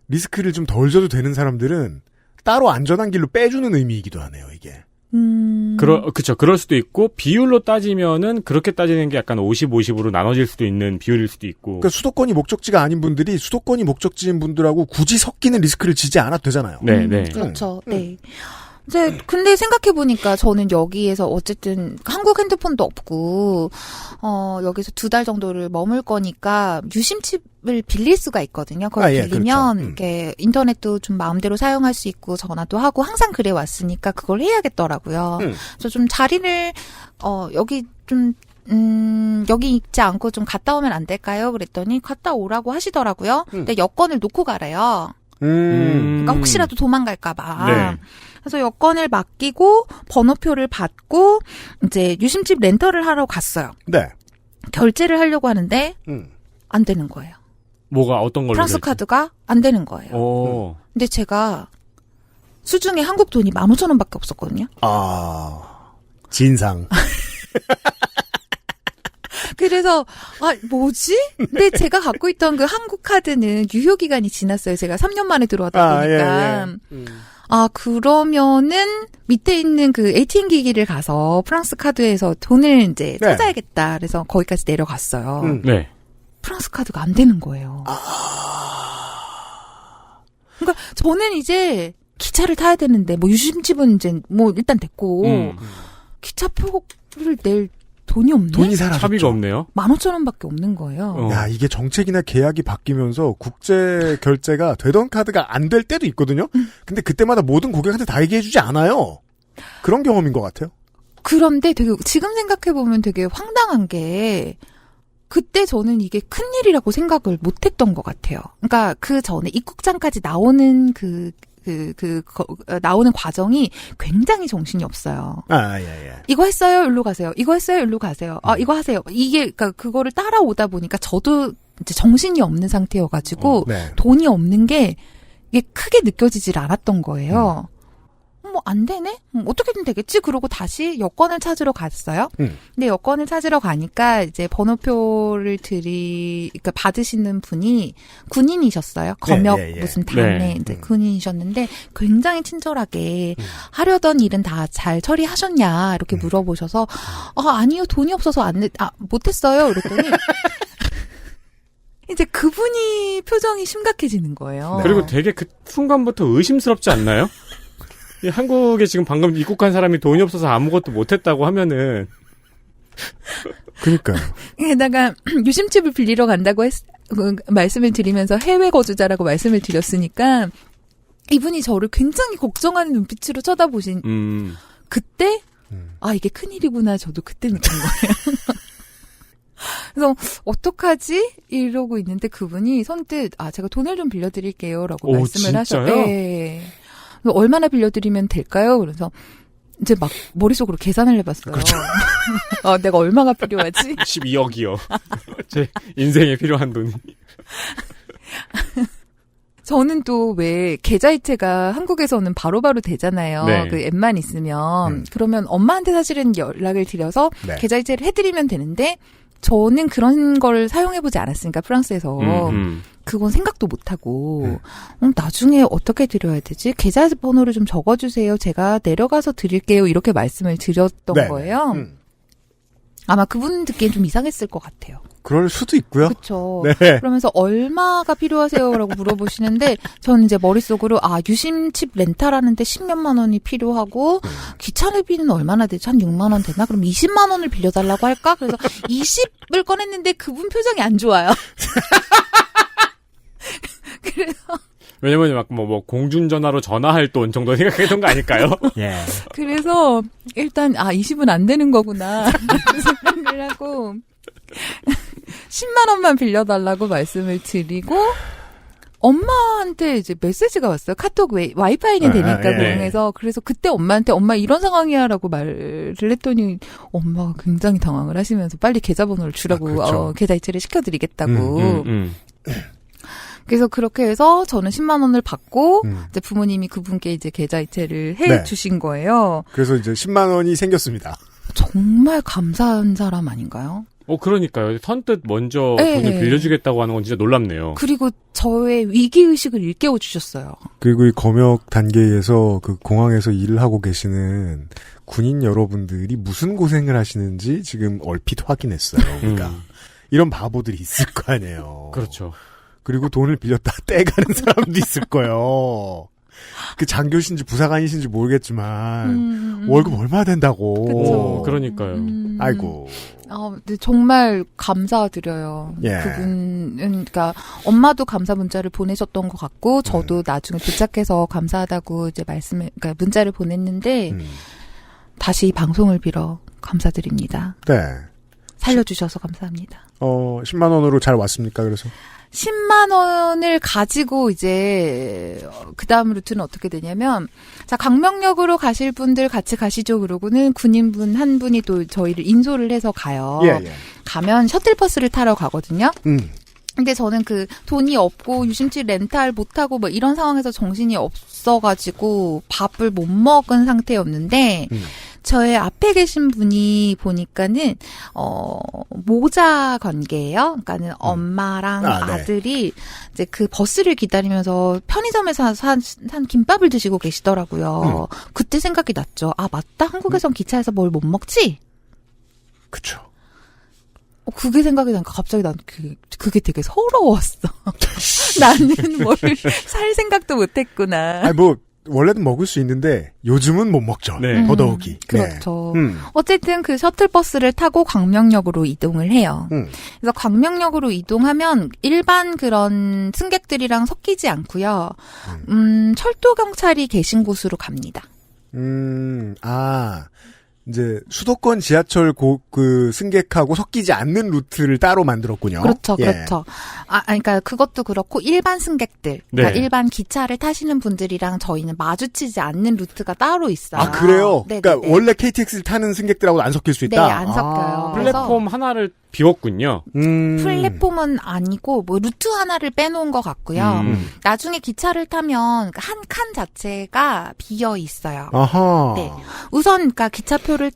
리스크를 좀 덜 져도 되는 사람들은 따로 안전한 길로 빼주는 의미이기도 하네요, 이게. 그쵸. 그럴 수도 있고, 비율로 따지면은, 그렇게 따지는 게 약간 50-50으로 나눠질 수도 있는 비율일 수도 있고. 그러니까 수도권이 목적지가 아닌 분들이 수도권이 목적지인 분들하고 굳이 섞이는 리스크를 지지 않아도 되잖아요. 네. 그렇죠. 네. 이제 근데 생각해 보니까 저는 여기에서 어쨌든 한국 핸드폰도 없고 여기서 2달 정도를 머물 거니까 유심칩을 빌릴 수가 있거든요. 그걸 빌리면 그렇죠. 이렇게 인터넷도 좀 마음대로 사용할 수 있고 전화도 하고 항상 그래 왔으니까 그걸 해야겠더라고요. 그래서 좀 자리를 여기 좀 여기 있지 않고 좀 갔다 오면 안 될까요? 그랬더니 갔다 오라고 하시더라고요. 근데 여권을 놓고 가래요. 그러니까 혹시라도 도망갈까봐. 네. 그래서 여권을 맡기고 번호표를 받고 이제 유심칩 렌터를 하러 갔어요. 네. 결제를 하려고 하는데 안 되는 거예요. 뭐가 어떤 걸로? 프랑스 카드가 안 되는 거예요. 근데 제가 수중에 한국 돈이 15,000원밖에 없었거든요. 아, 진상. 그래서 뭐지? 근데 제가 갖고 있던 그 한국 카드는 유효 기간이 지났어요. 제가 3년 만에 들어왔다 보니까. 그러면은 밑에 있는 그 ATM 기기를 가서 프랑스 카드에서 돈을 이제 찾아야겠다. 그래서 거기까지 내려갔어요. 네. 프랑스 카드가 안 되는 거예요. 그러니까 저는 이제 기차를 타야 되는데 뭐 유심칩은 이제 뭐 일단 됐고 기차표를 낼 돈이 없네? 돈이 사라졌죠. 차비가 없네요. 15,000원밖에 없는 거예요. 야, 이게 정책이나 계약이 바뀌면서 국제 결제가 되던 카드가 안 될 때도 있거든요. 근데 그때마다 모든 고객한테 다 얘기해주지 않아요. 그런 경험인 것 같아요. 그런데 되게 지금 생각해보면 되게 황당한 게 그때 저는 이게 큰일이라고 생각을 못했던 것 같아요. 그러니까 그 전에 입국장까지 나오는 나오는 과정이 굉장히 정신이 없어요. 이거 했어요? 일로 가세요. 이거 했어요? 일로 가세요. 이거 하세요. 이게, 그러니까 그거를 따라오다 보니까 저도 이제 정신이 없는 상태여가지고 돈이 없는 게 이게 크게 느껴지질 않았던 거예요. 뭐 안 되네? 어떻게든 되겠지? 그러고 다시 여권을 찾으러 갔어요. 근데 여권을 찾으러 가니까 이제 번호표를 그러니까 받으시는 분이 군인이셨어요. 검역 무슨 단에 이제 군인이셨는데 굉장히 친절하게 하려던 일은 다 잘 처리하셨냐 이렇게 물어보셔서 아니요 돈이 없어서 못했어요. 그랬더니 이제 그분이 표정이 심각해지는 거예요. 그리고 되게 그 순간부터 의심스럽지 않나요? 한국에 지금 방금 입국한 사람이 돈이 없어서 아무것도 못했다고 하면은. 그니까요. 게다가 유심칩을 빌리러 간다고 말씀을 드리면서 해외 거주자라고 말씀을 드렸으니까 이분이 저를 굉장히 걱정하는 눈빛으로 쳐다보신 그때 이게 큰일이구나 저도 그때 느낀 거예요. 그래서 어떡하지? 이러고 있는데 그분이 선뜻 제가 돈을 좀 빌려드릴게요라고 말씀을 하셨어요. 네. 얼마나 빌려드리면 될까요? 그래서 이제 막 머릿속으로 계산을 해봤어요. 그렇죠. 내가 얼마가 필요하지? 12억이요. 제 인생에 필요한 돈이. 저는 또 왜 계좌이체가 한국에서는 바로바로 되잖아요. 네. 그 앱만 있으면. 그러면 엄마한테 사실은 연락을 드려서 계좌이체를 해드리면 되는데 저는 그런 걸 사용해보지 않았으니까 프랑스에서. 그건 생각도 못하고 나중에 어떻게 드려야 되지? 계좌번호를 좀 적어주세요. 제가 내려가서 드릴게요. 이렇게 말씀을 드렸던 거예요. 아마 그분 듣기엔 좀 이상했을 것 같아요. 그럴 수도 있고요. 그렇죠. 네. 그러면서 얼마가 필요하세요라고 물어보시는데 저는 이제 머릿속으로 유심칩 렌탈하는데 10몇만 원이 필요하고 기차료비는 얼마나 되지? 한 6만 원 되나? 그럼 20만 원을 빌려달라고 할까? 그래서 20을 꺼냈는데 그분 표정이 안 좋아요. 그래서 왜냐면 막 공중전화로 전화할 돈 정도 생각했던 거 아닐까요? 예. 그래서 일단 20은 안 되는 거구나 생각을 하고 10만 원만 빌려달라고 말씀을 드리고 엄마한테 이제 메시지가 왔어요. 카톡 와이파이는 되니까 공항에서. 그래서 그때 엄마한테 엄마 이런 상황이야라고 말을 했더니 엄마가 굉장히 당황을 하시면서 빨리 계좌번호를 주라고 그렇죠. 계좌 이체를 시켜드리겠다고. 그래서 그렇게 해서 저는 10만 원을 받고 이제 부모님이 그분께 이제 계좌 이체를 해 주신 거예요. 그래서 이제 10만 원이 생겼습니다. 정말 감사한 사람 아닌가요? 그러니까요. 선뜻 먼저 돈을 빌려주겠다고 하는 건 진짜 놀랍네요. 그리고 저의 위기의식을 일깨워 주셨어요. 그리고 이 검역 단계에서 그 공항에서 일을 하고 계시는 군인 여러분들이 무슨 고생을 하시는지 지금 얼핏 확인했어요. 그러니까 이런 바보들이 있을 거 아니에요. 그렇죠. 그리고 돈을 빌렸다 떼가는 사람도 있을 거예요. 그 장교신지 부사관이신지 모르겠지만 월급 얼마 된다고. 그러니까요. 아이고. 근데 정말 감사드려요. 그분은 그러니까 엄마도 감사 문자를 보내셨던 것 같고 저도 나중에 도착해서 감사하다고 이제 그러니까 문자를 보냈는데 다시 방송을 빌어 감사드립니다. 네. 살려주셔서 감사합니다. 10만 원으로 잘 왔습니까? 그래서 10만 원을 가지고 이제 그 다음 루트는 어떻게 되냐면 자 강명역으로 가실 분들 같이 가시죠. 그러고는 군인분 한 분이 또 저희를 인솔을 해서 가요. 가면 셔틀버스를 타러 가거든요. 근데 저는 그 돈이 없고 유심칩 렌탈 못하고 뭐 이런 상황에서 정신이 없어가지고 밥을 못 먹은 상태였는데 저의 앞에 계신 분이 보니까는 모자 관계예요. 그러니까는 엄마랑 아들이 이제 그 버스를 기다리면서 편의점에서 산 김밥을 드시고 계시더라고요. 그때 생각이 났죠. 맞다. 한국에선 기차에서 뭘 못 먹지? 그쵸. 그게 생각이 나니까 갑자기 난 그게 되게 서러웠어. 나는 뭘 살 생각도 못했구나. 원래도 먹을 수 있는데 요즘은 못 먹죠. 더더욱이. 그렇죠. 어쨌든 그 셔틀버스를 타고 광명역으로 이동을 해요. 그래서 광명역으로 이동하면 일반 그런 승객들이랑 섞이지 않고요. 철도 경찰이 계신 곳으로 갑니다. 이제 수도권 지하철 그 승객하고 섞이지 않는 루트를 따로 만들었군요. 그렇죠, 그렇죠. 그러니까 그것도 그렇고 일반 승객들, 그러니까 일반 기차를 타시는 분들이랑 저희는 마주치지 않는 루트가 따로 있어요. 그래요? 그러니까 원래 KTX를 타는 승객들하고는 안 섞일 수 있다. 네, 안 섞여요. 플랫폼 하나를 비웠군요. 플랫폼은 아니고 뭐 루트 하나를 빼놓은 것 같고요. 나중에 기차를 타면 한 칸 자체가 비어 있어요. 네, 우선 그러니까 기차표를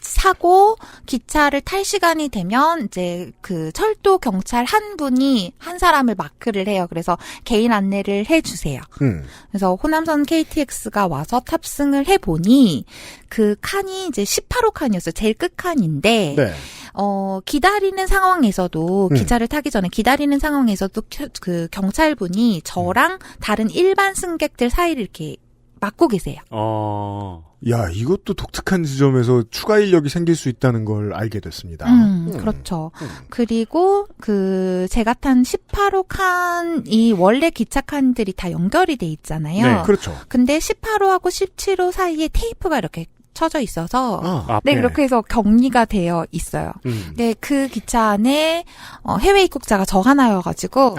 사고 기차를 탈 시간이 되면 이제 그 철도 경찰 한 분이 한 사람을 마크를 해요. 그래서 개인 안내를 해주세요. 그래서 호남선 KTX가 와서 탑승을 해보니 그 칸이 이제 18호 칸이었어요. 제일 끝 칸인데. 기다리는 상황에서도 기차를 타기 전에 기다리는 상황에서도 그 경찰분이 저랑 다른 일반 승객들 사이를 이렇게 막고 계세요. 야, 이것도 독특한 지점에서 추가 인력이 생길 수 있다는 걸 알게 됐습니다. 그렇죠. 그리고 제가 탄 18호 칸이 원래 기차 칸들이 다 연결이 돼 있잖아요. 네, 그렇죠. 근데 18호하고 17호 사이에 테이프가 이렇게 쳐져 있어서 네, 그렇게 해서 격리가 되어 있어요. 근데 그 기차 안에 해외 입국자가 저 하나여가지고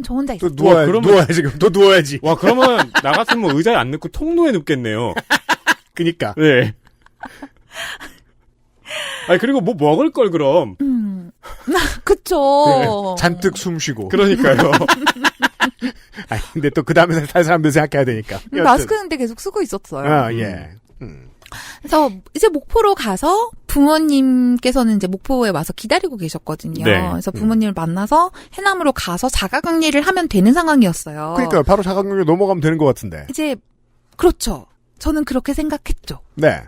저 혼자 있어요. 또 누워야지. 또 누워야지. 와, 그러면 나 같으면 의자에 안 눕고 통로에 눕겠네요. 그니까. 네. 그리고 뭐 먹을 걸 그럼. 그쵸. 네, 잔뜩 숨 쉬고. 그러니까요. 근데 또 그 다음에 살 사람들 생각해야 되니까. 마스크는 근데 계속 쓰고 있었어요. 그래서 이제 목포로 가서 부모님께서는 이제 목포에 와서 기다리고 계셨거든요. 네. 그래서 부모님을 만나서 해남으로 가서 자가격리를 하면 되는 상황이었어요. 그러니까 바로 자가격리 넘어가면 되는 것 같은데. 이제 그렇죠. 저는 그렇게 생각했죠. 네.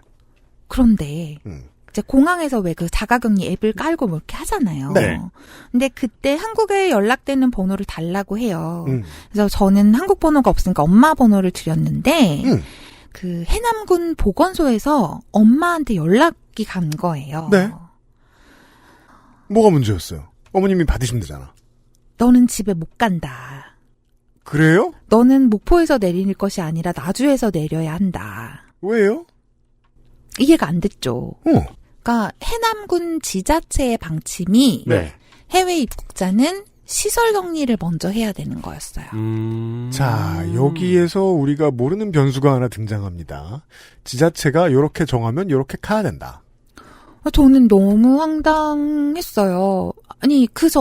그런데 이제 공항에서 왜 그 자가격리 앱을 깔고 뭐 이렇게 하잖아요. 네. 근데 그때 한국에 연락되는 번호를 달라고 해요. 그래서 저는 한국 번호가 없으니까 엄마 번호를 드렸는데 그 해남군 보건소에서 엄마한테 연락이 간 거예요. 네. 뭐가 문제였어요? 어머님이 받으시면 되잖아. 너는 집에 못 간다. 그래요? 너는 목포에서 내릴 것이 아니라 나주에서 내려야 한다. 왜요? 이해가 안 됐죠. 그러니까 해남군 지자체의 방침이 네. 해외 입국자는 시설 격리를 먼저 해야 되는 거였어요. 자, 여기에서 우리가 모르는 변수가 하나 등장합니다. 지자체가 요렇게 정하면 요렇게 가야 된다. 저는 너무 황당했어요. 아니, 프랑스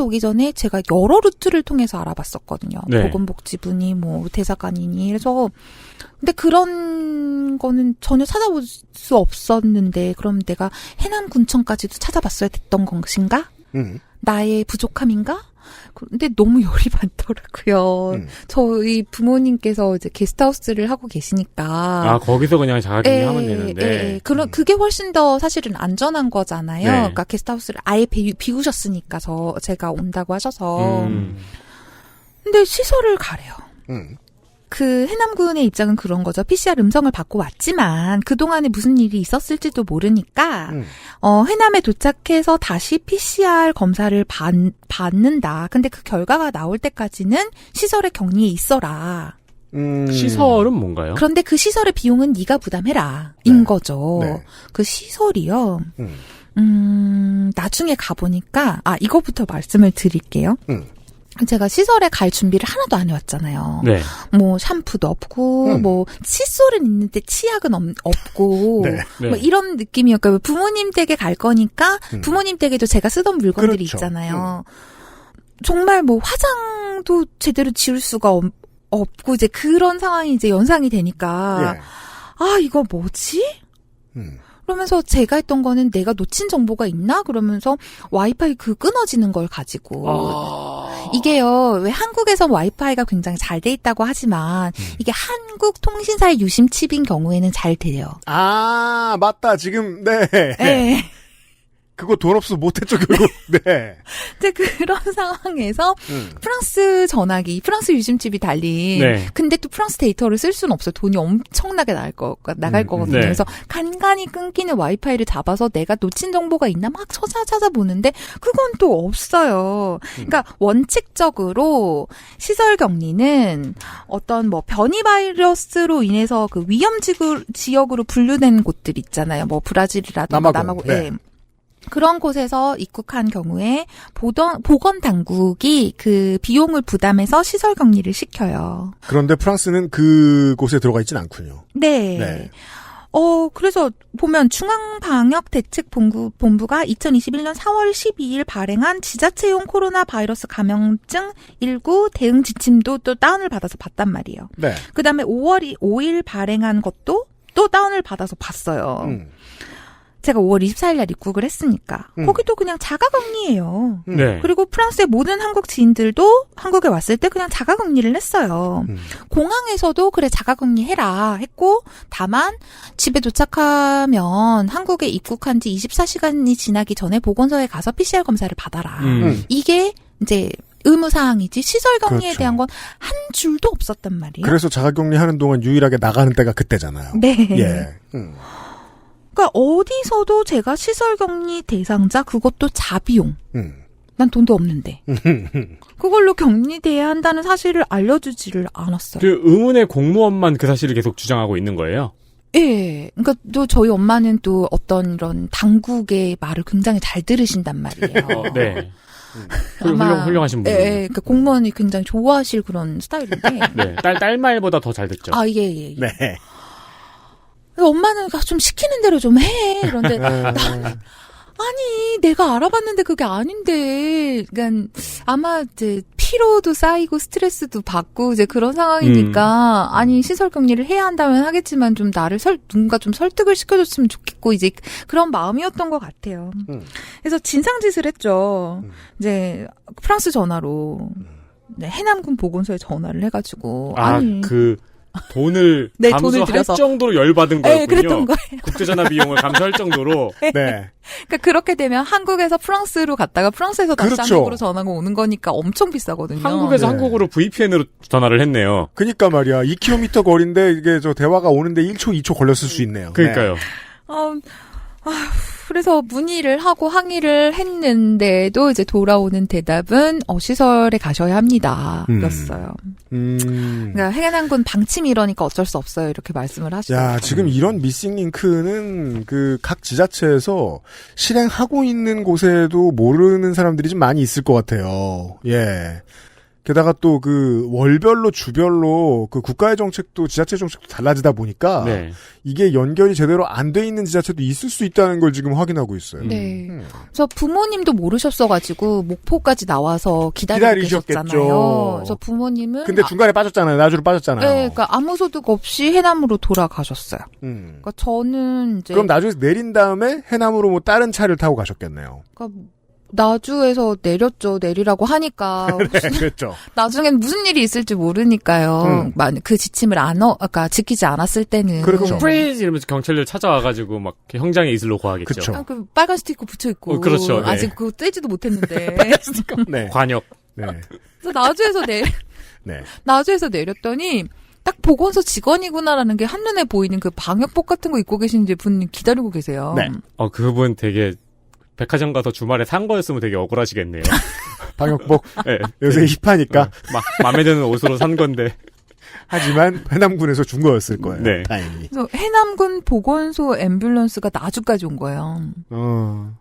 오기 전에 제가 여러 루트를 통해서 알아봤었거든요. 네. 보건복지부니, 대사관이니. 그래서, 근데 그런 거는 전혀 찾아볼 수 없었는데, 그럼 내가 해남군청까지도 찾아봤어야 됐던 것인가? 나의 부족함인가? 근데 너무 열이 많더라고요. 저희 부모님께서 이제 게스트하우스를 하고 계시니까. 아, 거기서 그냥 자가격리 하면 되는데. 그게 훨씬 더 사실은 안전한 거잖아요. 네. 그러니까 게스트하우스를 아예 비우셨으니까 제가 온다고 하셔서. 근데 시설을 가래요. 그 해남군의 입장은 그런 거죠. PCR 음성을 받고 왔지만 그동안에 무슨 일이 있었을지도 모르니까 해남에 도착해서 다시 PCR 검사를 받는다. 근데 그 결과가 나올 때까지는 시설에 격리에 있어라. 시설은 뭔가요? 그런데 그 시설의 비용은 네가 부담해라. 인 거죠. 네. 그 시설이요. 나중에 가보니까 이거부터 말씀을 드릴게요. 제가 시설에 갈 준비를 하나도 안 해왔잖아요. 네. 샴푸도 없고, 칫솔은 있는데 치약은 없고, 네. 이런 느낌이었고요. 부모님 댁에 갈 거니까, 부모님 댁에도 제가 쓰던 물건들이 그렇죠. 있잖아요. 정말 화장도 제대로 지울 수가 없고, 이제 그런 상황이 이제 연상이 되니까, 이거 뭐지? 그러면서 제가 했던 거는 내가 놓친 정보가 있나? 그러면서 와이파이 끊어지는 걸 가지고. 이게요, 왜 한국에서 와이파이가 굉장히 잘 돼 있다고 하지만, 이게 한국 통신사의 유심 칩인 경우에는 잘 돼요. 아, 맞다. 지금, 네. 네. 그거 돈 없어 못했죠, 결국. 네. 근데 그런 상황에서 프랑스 전화기, 프랑스 유심칩이 달린. 네. 근데 또 프랑스 데이터를 쓸 수는 없어요. 돈이 엄청나게 나갈 거거든요. 네. 그래서 간간히 끊기는 와이파이를 잡아서 내가 놓친 정보가 있나 막 찾아보는데 그건 또 없어요. 그러니까 원칙적으로 시설 격리는 어떤 변이 바이러스로 인해서 그 위험 지역으로 분류된 곳들 있잖아요. 브라질이라든가 남아공. 네. 그런 곳에서 입국한 경우에 보건 당국이 그 비용을 부담해서 시설 격리를 시켜요. 그런데 프랑스는 그곳에 들어가 있진 않군요. 네. 네. 그래서 보면 중앙방역대책본부가 2021년 4월 12일 발행한 지자체용 코로나 바이러스 감염증 19 대응 지침도 또 다운을 받아서 봤단 말이에요. 네. 그다음에 5월 5일 발행한 것도 또 다운을 받아서 봤어요. 제가 5월 24일 날 입국을 했으니까. 거기도 그냥 자가격리예요. 네. 그리고 프랑스의 모든 한국 지인들도 한국에 왔을 때 그냥 자가격리를 했어요. 공항에서도 그래 자가격리 해라 했고 다만 집에 도착하면 한국에 입국한 지 24시간이 지나기 전에 보건소에 가서 PCR 검사를 받아라. 이게 이제 의무사항이지 시설격리에 그렇죠. 대한 건 한 줄도 없었단 말이에요. 그래서 자가격리 하는 동안 유일하게 나가는 때가 그때잖아요. 네. 예. 그러니까 어디서도 제가 시설격리 대상자 그것도 자비용. 난 돈도 없는데. 그걸로 격리돼야 한다는 사실을 알려주지를 않았어요. 그 의문의 공무원만 그 사실을 계속 주장하고 있는 거예요? 예. 그러니까 또 저희 엄마는 또 어떤 이런 당국의 말을 굉장히 잘 들으신단 말이에요. 네. 아마 훌륭하신 분이에요. 예, 그러니까 공무원이 굉장히 좋아하실 그런 스타일인데. 네. 딸 말보다 더 잘 듣죠. 예. 네. 엄마는 좀 시키는 대로 좀 해. 그런데 나는 아니 내가 알아봤는데 그게 아닌데. 그러니까 아마 이제 피로도 쌓이고 스트레스도 받고 이제 그런 상황이니까 아니 시설 격리를 해야 한다면 하겠지만 좀 나를 누군가 좀 설득을 시켜줬으면 좋겠고 이제 그런 마음이었던 것 같아요. 그래서 진상짓을 했죠. 이제 프랑스 전화로 해남군 보건소에 전화를 해가지고 돈을 네, 감수할 돈을 들여서. 정도로 열받은 거였군요. 네, 그랬던 거예요. 국제전화 비용을 감수할 정도로. 네. 그러니까 그렇게 되면 한국에서 프랑스로 갔다가 프랑스에서 다시 그렇죠. 한국으로 전화가 오는 거니까 엄청 비싸거든요. 한국에서 네. 한국으로 VPN으로 전화를 했네요. 그니까 말이야. 2km 거리인데 이게 저 대화가 오는데 1초, 2초 걸렸을 수 있네요. 그러니까요. 그래서 문의를 하고 항의를 했는데도 이제 돌아오는 대답은 시설에 가셔야 합니다. 였어요. 그러니까 해난군 방침 이러니까 어쩔 수 없어요. 이렇게 말씀을 하시더라고요. 야, 지금 이런 미싱 링크는 그 각 지자체에서 실행하고 있는 곳에도 모르는 사람들이 좀 많이 있을 것 같아요. 예. 게다가 또 그 월별로 주별로 그 국가의 정책도 지자체 정책도 달라지다 보니까 네. 이게 연결이 제대로 안 돼 있는 지자체도 있을 수 있다는 걸 지금 확인하고 있어요. 네. 그래서 부모님도 모르셨어가지고 목포까지 나와서 기다리셨잖아요. 기다리셨겠죠. 그래서 부모님은 근데 중간에 빠졌잖아요. 나주로 빠졌잖아요. 네, 그러니까 아무 소득 없이 해남으로 돌아가셨어요. 그러니까 저는 이제 그럼 나주에서 내린 다음에 해남으로 뭐 다른 차를 타고 가셨겠네요. 그러니까 나주에서 내리라고 하니까 네, 그랬죠. 나중엔 무슨 일이 있을지 모르니까요. 그 지침을 그러니까 지키지 않았을 때는 그렇죠. 프리즈 이러면서 경찰들 찾아와가지고 막 형장의 이슬로 고하겠죠. 그쵸. 그 빨간 스티커 붙여 있고 그렇죠. 네. 아직 그거 떼지도 못했는데 네. 관역. 네. 그래서 나주에서 네. 나주에서 내렸더니 딱 보건소 직원이구나라는 게 한눈에 보이는 그 방역복 같은 거 입고 계신 분이 기다리고 계세요. 네. 그분 되게 백화점 가서 주말에 산 거였으면 되게 억울하시겠네요. 방역복. 네. 요새 힙하니까. 마음에 드는 옷으로 산 건데. 하지만 해남군에서 준 거였을 거예요. 네. 다행히. 그래서 해남군 보건소 앰뷸런스가 나주까지 온 거예요.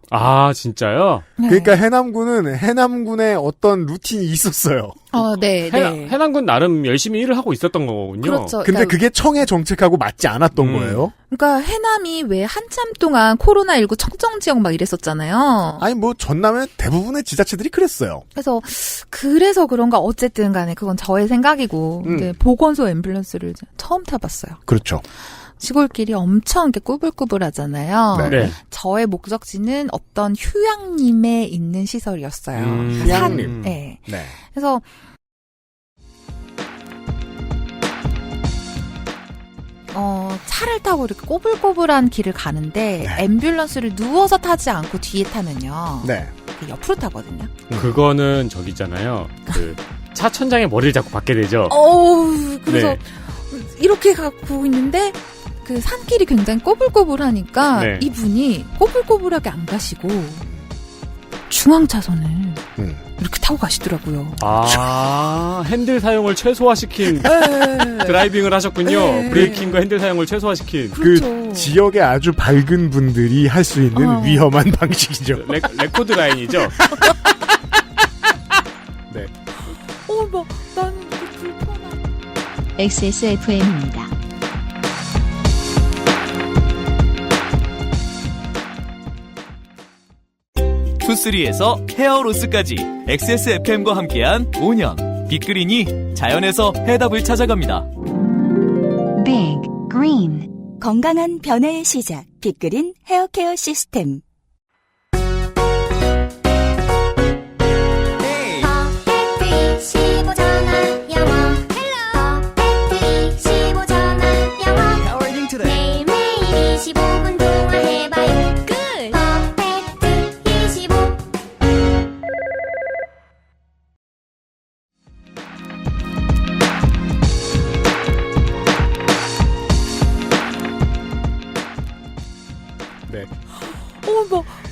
아, 진짜요? 네. 그러니까 해남군은 해남군의 어떤 루틴이 있었어요. 네. 해남군 나름 열심히 일을 하고 있었던 거군요. 그렇죠. 근데 그러니까, 그게 청해 정책하고 맞지 않았던 거예요. 그러니까 해남이 왜 한참 동안 코로나19 청정지역 막 이랬었잖아요. 아니 뭐 전남의 대부분의 지자체들이 그랬어요. 그래서 그런가 어쨌든 간에 그건 저의 생각이고 근데 보건소 앰뷸런스를 처음 타봤어요. 그렇죠. 시골길이 엄청 이렇게 꾸불꾸불하잖아요. 네. 저의 목적지는 어떤 휴양림에 있는 시설이었어요. 휴양림. 네. 네. 그래서 차를 타고 이렇게 꼬불꼬불한 길을 가는데 네. 앰뷸런스를 누워서 타지 않고 뒤에 타면요. 네. 옆으로 타거든요. 그거는 저기 있잖아요. 그 차 천장에 머리를 자꾸 박게 되죠. 그래서 네. 이렇게 가고 있는데 그 산길이 굉장히 꼬불꼬불하니까 네. 이분이 꼬불꼬불하게 안 가시고 중앙 차선을 이렇게 타고 가시더라고요. 핸들 사용을 최소화시킨 드라이빙을 하셨군요. 네. 브레이킹과 핸들 사용을 최소화시킨. 그렇죠. 그 지역에 아주 밝은 분들이 할 수 있는 위험한 방식이죠. 레코드 라인이죠. 네. 나는 불편한. XSFM입니다. 투쓰리에서 헤어로스까지 XSFM과 함께한 5년 빅그린이 자연에서 해답을 찾아갑니다. Big Green 건강한 변화의 시작 빅그린 헤어케어 시스템. 매일매일 25분 동안 해봐요. 퍼펙트 25. 네.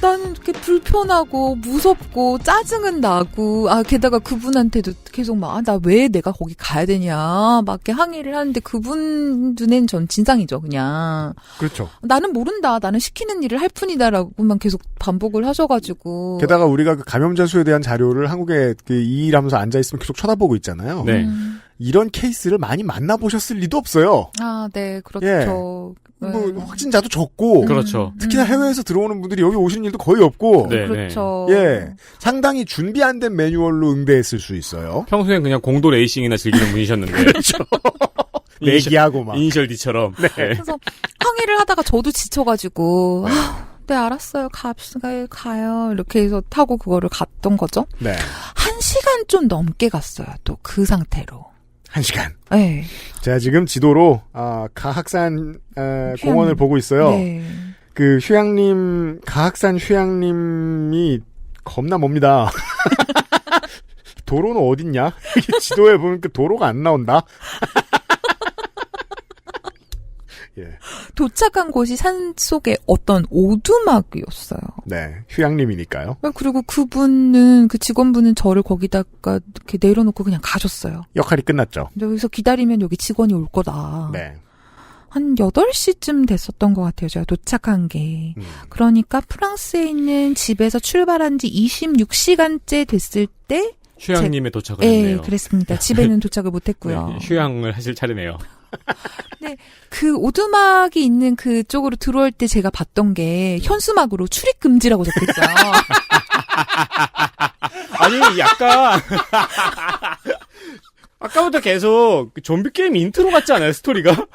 나는 이렇게 불편하고 무섭고 짜증은 나고 게다가 그분한테도 계속 나 왜 내가 거기 가야 되냐 막 이렇게 항의를 하는데 그분 눈엔 전 진상이죠 그냥. 그렇죠. 나는 모른다. 나는 시키는 일을 할 뿐이다라고만 계속 반복을 하셔가지고. 게다가 우리가 그 감염자 수에 대한 자료를 한국에 이 일하면서 앉아 있으면 계속 쳐다보고 있잖아요. 네. 이런 케이스를 많이 만나보셨을 리도 없어요. 네, 그렇죠. 뭐 확진자도 적고, 그렇죠. 특히나 해외에서 들어오는 분들이 여기 오시는 일도 거의 없고, 네, 그렇죠. 예, 상당히 준비 안 된 매뉴얼로 응대했을 수 있어요. 평소엔 그냥 공도 레이싱이나 즐기는 분이셨는데. 그렇죠. 내기하고 막. 이니셜 D처럼. 네. 그래서 항의를 하다가 저도 지쳐가지고 네 알았어요 가요 이렇게 해서 타고 그거를 갔던 거죠. 네. 1시간 좀 넘게 갔어요. 또 그 상태로. 1시간. 네. 제가 지금 지도로 가학산 공원을 보고 있어요. 네. 그 휴양림 가학산 휴양림이 겁나 멉니다. 도로는 어딨냐? 지도에 보면 그 도로가 안 나온다. 예. 도착한 곳이 산속의 어떤 오두막이었어요. 네, 휴양림이니까요. 그리고 그 직원분은 저를 거기다가 이렇게 내려놓고 그냥 가셨어요. 역할이 끝났죠. 여기서 기다리면 여기 직원이 올 거다. 네. 한 8시쯤 됐었던 것 같아요. 제가 도착한 게. 그러니까 프랑스에 있는 집에서 출발한 지 26시간째 됐을 때 휴양림에 도착을 했네요. 네, 그랬습니다. 집에는 도착을 못했고요. 네, 휴양을 하실 차례네요. 네, 그 오두막이 있는 그쪽으로 들어올 때 제가 봤던 게 현수막으로 출입 금지라고 적혀있어요. 아니 약간 아까부터 계속 좀비 게임 인트로 같지 않아요? 스토리가?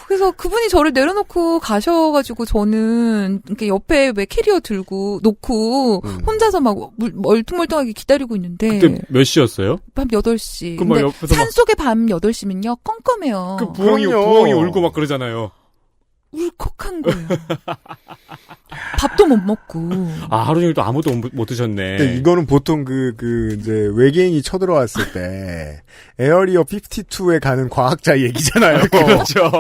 그래서 그분이 저를 내려놓고 가셔가지고 저는 이렇게 옆에 왜 캐리어 들고 놓고 혼자서 막 멀뚱멀뚱하게 기다리고 있는데 그때 몇 시였어요? 밤 8시. 그럼 막 근데 옆에서 산속에 밤 8시면요 껌껌해요. 그 부엉이 울고 막 그러잖아요. 울컥한 거예요. 밥도 못 먹고. 하루 종일 또 아무도 못 드셨네. 근데 이거는 보통 이제 외계인이 쳐들어왔을 때 에어리어 52에 가는 과학자 얘기잖아요. 그렇죠.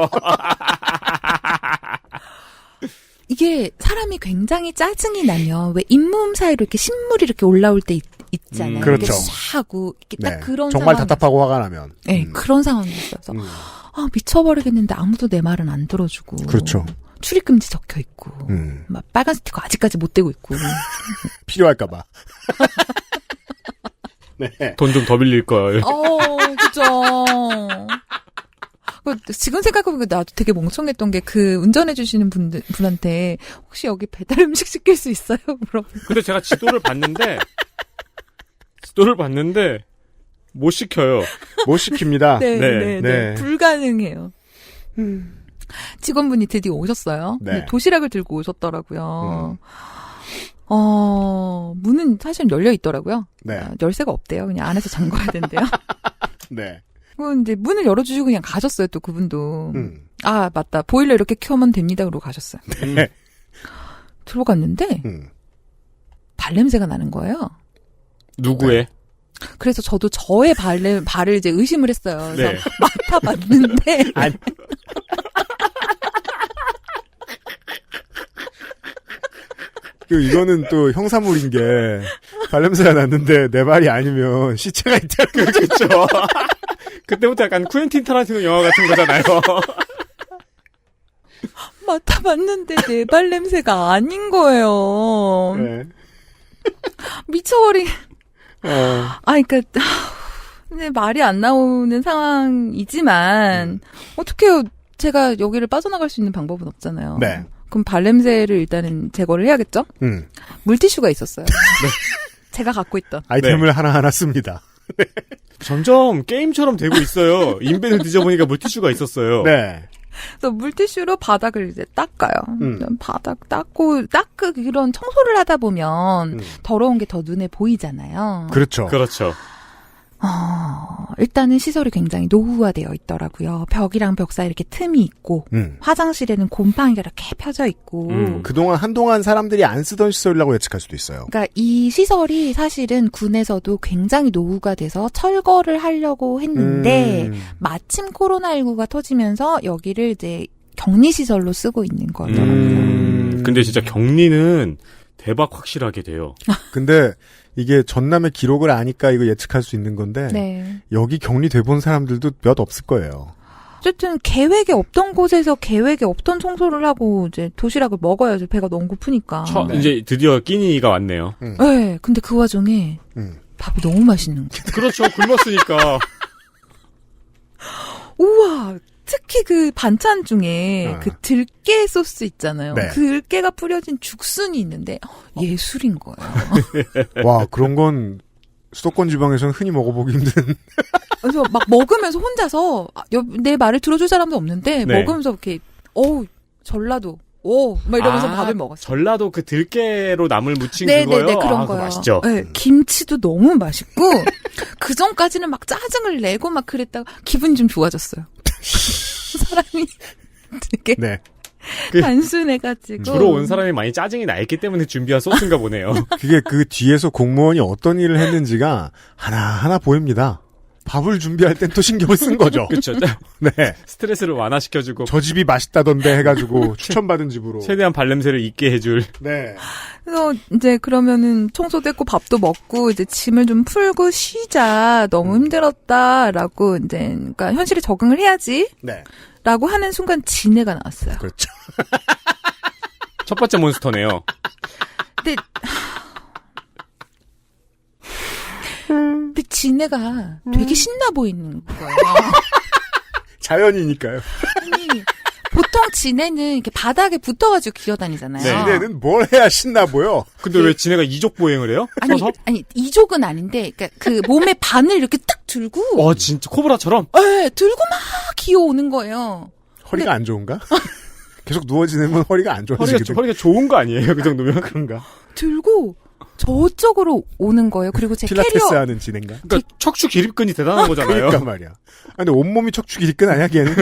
이게 사람이 굉장히 짜증이 나면 왜 잇몸 사이로 이렇게 신물이 이렇게 올라올 때 있잖아요. 그렇죠. 하고 이렇게 딱 네. 그런 정말 상황. 답답하고 화가 나면. 네, 그런 상황이었어서 미쳐버리겠는데 아무도 내 말은 안 들어주고. 그렇죠. 출입금지 적혀 있고, 막 빨간 스티커 아직까지 못 떼고 있고. 필요할까봐. 네. 돈 좀 더 빌릴 걸. 그죠. 지금 생각해보니까 나도 되게 멍청했던 게 그 운전해주시는 분한테 혹시 여기 배달 음식 시킬 수 있어요? 물어보고. 근데 제가 지도를 봤는데 못 시켜요. 못 시킵니다. 네. 불가능해요. 직원분이 드디어 오셨어요. 네. 도시락을 들고 오셨더라고요. 문은 사실 열려 있더라고요. 네. 열쇠가 없대요. 그냥 안에서 잠궈야 된대요. 네. 그리고 이제 문을 열어주시고 그냥 가셨어요. 또 그분도. 맞다. 보일러 이렇게 켜면 됩니다. 그러고 가셨어요. 네. 들어갔는데 발냄새가 나는 거예요. 누구의? 그래서 저도 저의 발을 이제 의심을 했어요. 그래서 네. 맡아봤는데. 아니. 이거는 또 형사물인 게 발냄새가 났는데 내 발이 아니면 시체가 있다는 거 그렇죠. 그때부터 약간 쿠엔틴 타란티노 영화 같은 거잖아요. 맡아봤는데 내 발냄새가 아닌 거예요. 네. 미쳐버리. 그러니까 근데 말이 안 나오는 상황이지만 어떡해요. 제가 여기를 빠져나갈 수 있는 방법은 없잖아요. 네. 그럼 발냄새를 일단은 제거를 해야겠죠? 물티슈가 있었어요. 네. 제가 갖고 있던. 아이템을 하나하나 씁니다. 네. 점점 게임처럼 되고 있어요. 인벤을 뒤져보니까 물티슈가 있었어요. 네. 그래서 물티슈로 바닥을 이제 닦아요. 바닥 닦고, 그런 청소를 하다 보면 더러운 게 더 눈에 보이잖아요. 그렇죠. 그렇죠. 일단은 시설이 굉장히 노후화되어 있더라고요. 벽이랑 벽 사이 이렇게 틈이 있고, 화장실에는 곰팡이가 이렇게 펴져 있고. 한동안 사람들이 안 쓰던 시설이라고 예측할 수도 있어요. 그러니까 이 시설이 사실은 군에서도 굉장히 노후가 돼서 철거를 하려고 했는데, 마침 코로나19가 터지면서 여기를 이제 격리시설로 쓰고 있는 거더라고요. 근데 진짜 격리는 대박 확실하게 돼요. 근데 이게 전남의 기록을 아니까 이거 예측할 수 있는 건데 네. 여기 격리돼 본 사람들도 몇 없을 거예요. 어쨌든 계획에 없던 곳에서 계획에 없던 청소를 하고 이제 도시락을 먹어야죠. 배가 너무 고프니까. 이제 드디어 끼니가 왔네요. 네. 근데 그 와중에 밥이 너무 맛있는 거예요. 그렇죠. 굶었으니까. 우와. 특히 그 반찬 중에 그 들깨 소스 있잖아요. 네. 그 들깨가 뿌려진 죽순이 있는데 예술인 거예요. 와, 그런 건 수도권 지방에서는 흔히 먹어보기 힘든. 그래서 막 먹으면서 혼자서 내 말을 들어줄 사람도 없는데 네. 먹으면서 이렇게 전라도 오, 막 이러면서 밥을 먹었어요. 전라도 그 들깨로 나물 무친 네네네, 그거요? 그런 그거 거요. 맛있죠? 네, 김치도 너무 맛있고, 그 전까지는 막 짜증을 내고 막 그랬다가 기분이 좀 좋아졌어요. 사람이 되게 네. 단순해가지고. 주로 온 사람이 많이 짜증이 나 있기 때문에 준비한 소스인가 보네요. 그게 그 뒤에서 공무원이 어떤 일을 했는지가 하나하나 보입니다. 밥을 준비할 땐 또 신경을 쓴 거죠. 그렇죠. 네. 스트레스를 완화시켜주고 저 집이 맛있다던데 해가지고 추천받은 집으로. 최대한 발냄새를 잊게 해줄. 네. 그래서 이제 그러면은 청소도 했고 밥도 먹고 이제 짐을 좀 풀고 쉬자. 너무 힘들었다라고 이제 그러니까 현실에 적응을 해야지. 네. 라고 하는 순간 진해가 나왔어요. 그렇죠. 첫 번째 몬스터네요. 근데 진해가 되게 신나 보이는 거예요. 자연이니까요. 아니, 보통 진해는 이렇게 바닥에 붙어가지고 기어다니잖아요. 네. 진해는 뭘 해야 신나 보여? 근데 왜 지네가 이족 보행을 해요? 아니, 이족은 아닌데, 그러니까 그 몸에 바늘 이렇게 딱 들고. 와, 진짜 코브라처럼? 네, 들고 막 기어오는 거예요. 허리가 안 좋은가? 계속 누워 지내면 허리가 안 좋아지거든. 허리가 좋은 거 아니에요? 그 정도면? 그런가? 들고 저쪽으로 오는 거예요. 그리고 제 필라테스 캐리어. 하는 진행가? 그러니까 척추 기립근이 대단한 거잖아요. 그러니까 말이야. 근데 온몸이 척추 기립근 아니야, 걔는?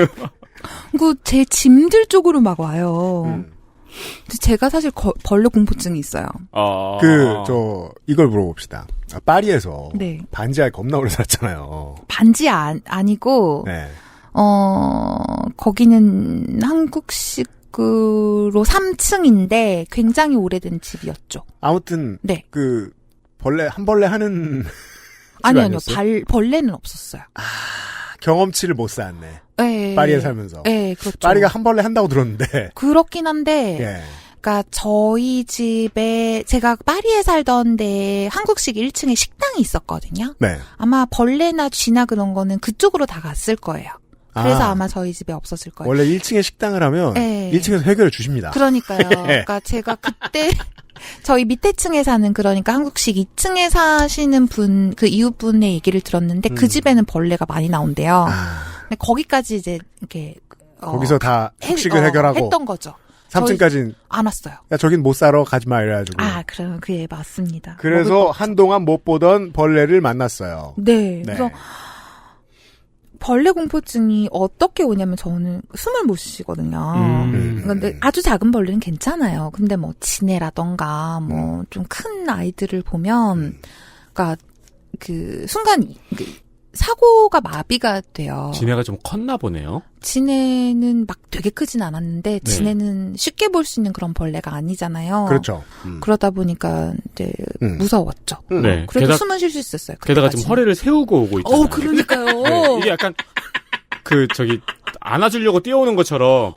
그 제 짐들 쪽으로 막 와요. 근데 제가 사실 벌레 공포증이 있어요. 이걸 물어봅시다. 파리에서. 네. 반지하에 겁나 오래 살았잖아요. 반지 아니고. 네. 거기는 한국식으로 3층인데 굉장히 오래된 집이었죠. 아무튼. 네. 한 벌레 하는. 아니요. 벌레는 없었어요. 경험치를 못 쌓았네. 네. 파리에 살면서. 네, 그렇죠. 파리가 한 벌레 한다고 들었는데. 그렇긴 한데. 예. 그러니까 저희 집에 제가 파리에 살던데 한국식 1층에 식당이 있었거든요. 네. 아마 벌레나 쥐나 그런 거는 그쪽으로 다 갔을 거예요. 그래서 아마 저희 집에 없었을 거예요. 원래 1층에 식당을 하면 네. 1층에서 해결해 주십니다. 그러니까요. 그러니까 제가 그때 저희 밑에 층에 사는 그러니까 한국식 2층에 사시는 분, 그 이웃분의 얘기를 들었는데 그 집에는 벌레가 많이 나온대요. 근데 거기까지 이제 이렇게 거기서 다 숙식을 해결하고 했던 거죠. 3층까지는 안 왔어요. 야, 저긴 못 살아 가지 마 이래가지고. 그럼 그게 맞습니다. 그래서 한동안 못 보던 벌레를 만났어요. 네. 그래서 벌레 공포증이 어떻게 오냐면 저는 숨을 못 쉬거든요. 근데 아주 작은 벌레는 괜찮아요. 근데 뭐 지네라던가 뭐 좀 큰 아이들을 보면 그러니까 그 순간 사고가 마비가 돼요. 지네가 좀 컸나 보네요. 지네는 막 되게 크진 않았는데 네. 지네는 쉽게 볼 수 있는 그런 벌레가 아니잖아요. 그렇죠. 그러다 보니까 이제 무서웠죠. 네. 그래도 숨은 쉴 수 있었어요. 게다가 지금 허리를 세우고 오고 있잖아요. 그러니까요. 네, 이게 약간 안아주려고 뛰어오는 것처럼.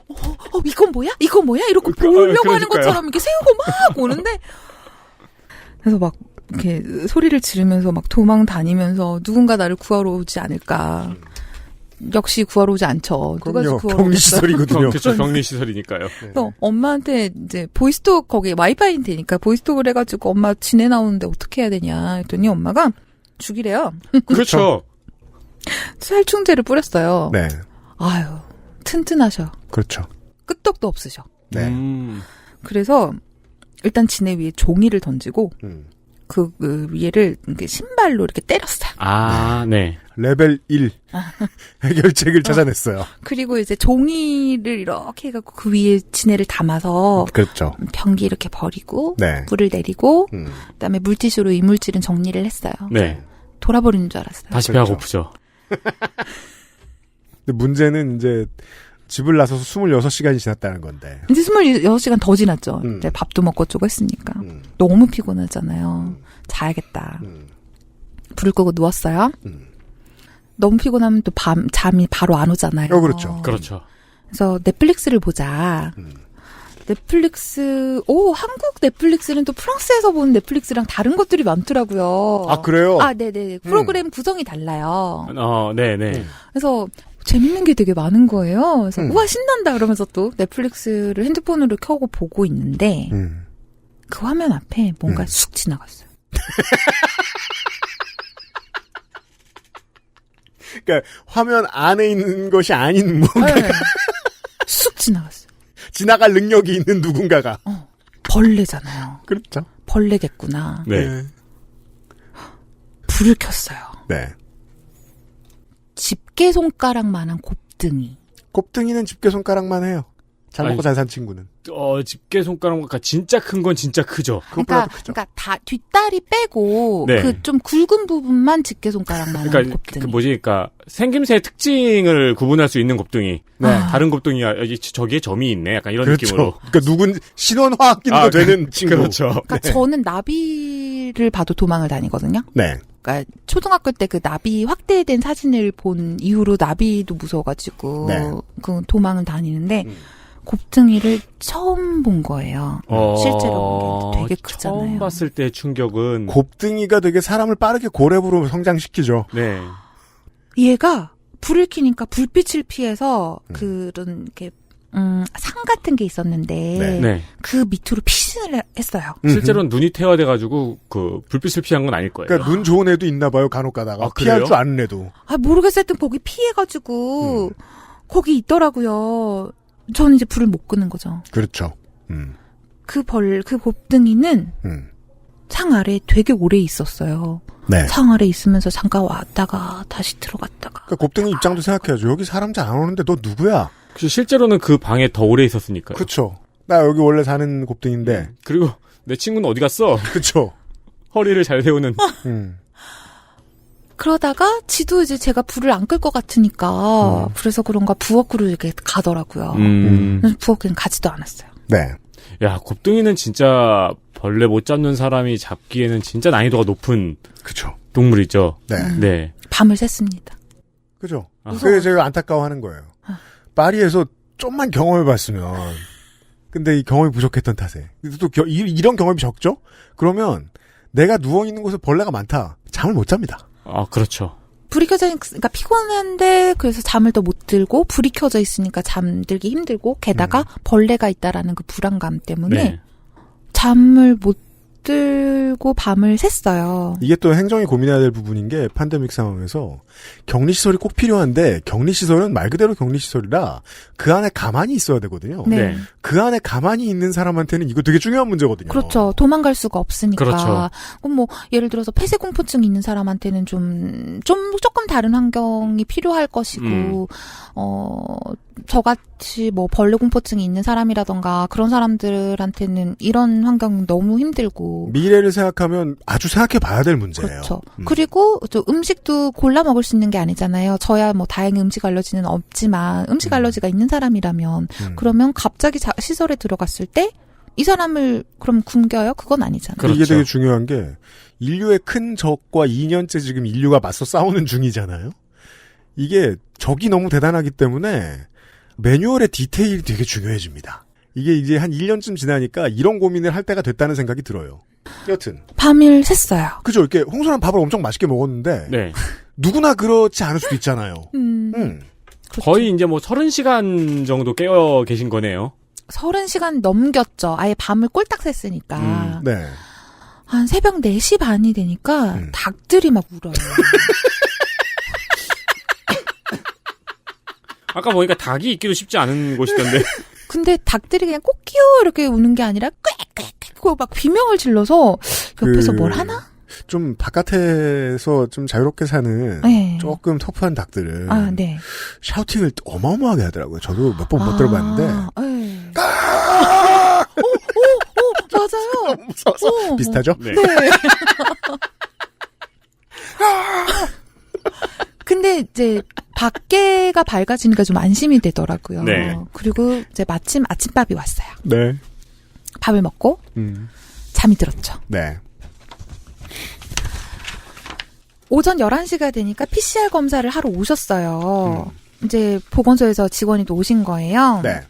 이건 뭐야? 이건 뭐야? 이러고 보려고 하는 것처럼 이렇게 세우고 막 오는데. 그래서 막 이렇게 소리를 지르면서 막 도망 다니면서 누군가 나를 구하러 오지 않을까. 역시 구하러 오지 않죠. 누가 구하러 격리시설이거든요. 그렇죠. 격리시설이니까요. 그래서 엄마한테 이제 보이스톡 거기 와이파이 되니까 보이스톡을 해가지고 엄마 지내 나오는데 어떻게 해야 되냐 했더니 엄마가 죽이래요. 그렇죠. 살충제를 뿌렸어요. 네. 아유 튼튼하셔. 그렇죠. 끄떡도 없으셔. 네. 그래서 일단 지네 위에 종이를 던지고 그 위에를 이렇게 신발로 이렇게 때렸어요. 네. 레벨 1 해결책을 찾아냈어요. 그리고 이제 종이를 이렇게 해갖고 그 위에 지네를 담아서 그렇죠. 변기 이렇게 버리고 네. 물을 내리고 그다음에 물티슈로 이물질은 정리를 했어요. 네. 돌아버리는 줄 알았어요. 다시 그렇죠. 배가 고프죠. 근데 문제는 이제 집을 나서서 26시간이 지났다는 건데. 이제 26시간 더 지났죠. 이제 밥도 먹고 어쩌고 했으니까. 너무 피곤하잖아요. 자야겠다. 불을 끄고 누웠어요. 너무 피곤하면 또 잠이 바로 안 오잖아요. 그렇죠. 그렇죠. 그래서 넷플릭스를 보자. 한국 넷플릭스는 또 프랑스에서 보는 넷플릭스랑 다른 것들이 많더라고요. 아, 그래요? 네네. 프로그램 구성이 달라요. 네네. 그래서 재밌는 게 되게 많은 거예요. 그래서 우와 신난다 그러면서 또 넷플릭스를 핸드폰으로 켜고 보고 있는데 그 화면 앞에 뭔가 쑥 지나갔어요. 그러니까 화면 안에 있는 것이 아닌 뭔가 네. 쑥 지나갔어요. 지나갈 능력이 있는 누군가가. 벌레잖아요. 그렇죠. 벌레겠구나. 네. 불을 켰어요. 네. 집게 손가락만한 곱등이. 곱등이는 집게 손가락만 해요. 잘 먹고 아니, 잘 산 친구는. 집게 손가락만큼 진짜 큰 건 진짜 크죠. 그것보다도 크죠. 그러니까 다 뒷다리 빼고 네. 그 좀 굵은 부분만 집게 손가락만한 그러니까 곱등이. 그러니까 생김새의 특징을 구분할 수 있는 곱등이. 네. 다른 곱등이가 저기에 점이 있네. 약간 이런 그렇죠. 느낌으로. 그러니까 누군 신원화학기도 되는 친구. 그렇죠. 그러니까 저는 나비를 봐도 도망을 다니거든요. 네. 그러니까 초등학교 때 그 나비 확대된 사진을 본 이후로 나비도 무서워가지고 네. 그 도망을 다니는데 곱등이를 처음 본 거예요. 실제로 본 게 되게 크잖아요. 처음 봤을 때 충격은 곱등이가 되게 사람을 빠르게 고렙으로 성장시키죠. 네. 얘가 불을 켜니까 불빛을 피해서 그런 이렇게 상 같은 게 있었는데 네. 그 밑으로 피신을 했어요. 실제로는 눈이 퇴화돼가지고 그 불빛을 피한 건 아닐 거예요. 그러니까 눈 좋은 애도 있나 봐요. 간혹 가다가. 아, 피할 그래요? 줄 아는 애도. 모르겠어요. 하여튼 거기 피해가지고 거기 있더라고요. 저는 이제 불을 못 끄는 거죠. 그렇죠. 그 곱등이는 상 아래에 되게 오래 있었어요. 네. 상 아래에 있으면서 잠깐 왔다가 다시 들어갔다가. 그러니까 곱등이 입장도 생각해야죠. 여기 사람 잘 안 오는데 너 누구야? 실제로는 그 방에 더 오래 있었으니까요. 그렇죠. 나 여기 원래 사는 곱등인데. 그리고 내 친구는 어디 갔어? 그렇죠. 허리를 잘 세우는. 그러다가 지도 이제 제가 불을 안 끌 것 같으니까 그래서 그런가 부엌으로 이렇게 가더라고요. 그래서 부엌에는 가지도 않았어요. 네. 야, 곱등이는 진짜 벌레 못 잡는 사람이 잡기에는 진짜 난이도가 높은 그렇죠. 동물이죠. 네. 네. 밤을 샜습니다. 그죠. 그게 제가 안타까워하는 거예요. 파리에서 좀만 경험해봤으면. 근데 이 경험이 부족했던 탓에. 또 이런 경험이 적죠? 그러면 내가 누워있는 곳에 벌레가 많다. 잠을 못 잡니다. 아, 그렇죠. 불이 켜져 있으니까 피곤한데 그래서 잠을 더 못 들고 불이 켜져 있으니까 잠들기 힘들고 게다가 벌레가 있다라는 그 불안감 때문에 네. 잠을 못 들고 밤을 샜어요. 이게 또 행정이 고민해야 될 부분인 게 팬데믹 상황에서 격리시설이 꼭 필요한데 격리시설은 말 그대로 격리시설이라 그 안에 가만히 있어야 되거든요. 네. 그 안에 가만히 있는 사람한테는 이거 되게 중요한 문제거든요. 그렇죠. 도망갈 수가 없으니까. 그렇죠. 그럼 뭐 예를 들어서 폐쇄공포증이 있는 사람한테는 조금 다른 환경이 필요할 것이고 저같이 뭐 벌레 공포증이 있는 사람이라던가 그런 사람들한테는 이런 환경 너무 힘들고 미래를 생각하면 아주 생각해 봐야 될 문제예요. 그렇죠. 그리고 또 음식도 골라 먹을 수 있는 게 아니잖아요. 저야 뭐 다행히 음식 알러지는 없지만 음식 알러지가 있는 사람이라면 그러면 갑자기 시설에 들어갔을 때 이 사람을 그럼 굶겨요? 그건 아니잖아요. 그렇죠. 이게 되게 중요한 게 인류의 큰 적과 2년째 지금 인류가 맞서 싸우는 중이잖아요. 이게 적이 너무 대단하기 때문에 매뉴얼의 디테일이 되게 중요해집니다. 이게 이제 한 1년쯤 지나니까 이런 고민을 할 때가 됐다는 생각이 들어요. 여튼 밤을 샜어요. 그죠. 이렇게 홍수랑 밥을 엄청 맛있게 먹었는데 네. 누구나 그렇지 않을 수도 있잖아요. 그렇죠. 거의 이제 뭐 30시간 정도 깨어 계신 거네요. 30시간 넘겼죠. 아예 밤을 꼴딱 샜으니까. 네. 한 새벽 4시 반이 되니까 닭들이 막 울어요. 아까 보니까 닭이 있기도 쉽지 않은 곳이던데. 근데 닭들이 그냥 꼬끼요 이렇게 우는 게 아니라 꽥꽥 막 비명을 질러서 옆에서 뭘 하나? 좀 바깥에서 좀 자유롭게 사는 네. 조금 터프한 닭들은 네. 샤우팅을 어마어마하게 하더라고요. 저도 몇 번 못 들어봤는데. 네. 맞아요. 무서워서 비슷하죠? 네. 네. 근데 이제 밖에가 밝아지니까 좀 안심이 되더라고요. 네. 그리고 이제 마침 아침밥이 왔어요. 네. 밥을 먹고 잠이 들었죠. 네. 오전 11시가 되니까 PCR 검사를 하러 오셨어요. 이제 보건소에서 직원이 또 오신 거예요. 네.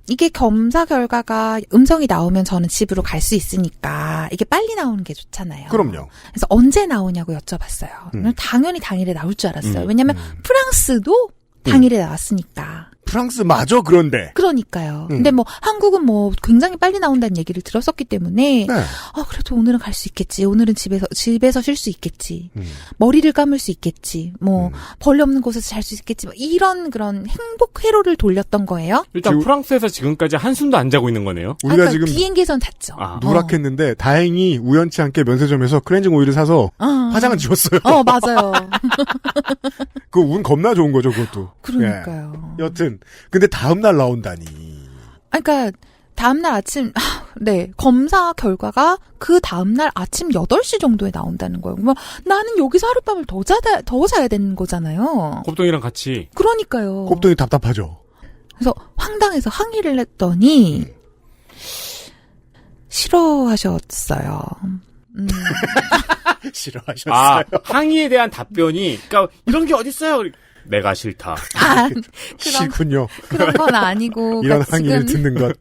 이게 검사 결과가 음성이 나오면 저는 집으로 갈 수 있으니까 이게 빨리 나오는 게 좋잖아요. 그럼요. 그래서 언제 나오냐고 여쭤봤어요. 당연히 당일에 나올 줄 알았어요. 왜냐하면 프랑스도 당일에 나왔으니까. 프랑스마저 그런데. 그러니까요. 근데 뭐 한국은 뭐 굉장히 빨리 나온다는 얘기를 들었었기 때문에 네. 그래도 오늘은 갈 수 있겠지. 오늘은 집에서 쉴 수 있겠지. 머리를 감을 수 있겠지. 뭐 벌레 없는 곳에서 잘 수 있겠지. 뭐 이런 그런 행복 회로를 돌렸던 거예요. 일단 프랑스에서 지금까지 한숨도 안 자고 있는 거네요. 우리가 그러니까 지금 비행기에선 잤죠. 누락했는데 다행히 우연치 않게 면세점에서 클렌징 오일을 사서 화장은 지웠어요. 맞아요. 그 운 겁나 좋은 거죠, 그것도. 그러니까요. 예. 여튼 근데 다음 날 나온다니. 그러니까 다음날 아침 검사 결과가 그 다음날 아침 8시 정도에 나온다는 거예요. 그러면 나는 여기서 하룻밤을 더 자야 되는 거잖아요. 곱동이랑 같이. 그러니까요. 곱동이 답답하죠. 그래서 황당해서 항의를 했더니 싫어하셨어요. 싫어하셨어요. 항의에 대한 답변이 그러니까 이런 게 어딨어요. 내가 싫다. 싫군요. 그런 건 아니고. 이런 그러니까 항의를 듣는 것.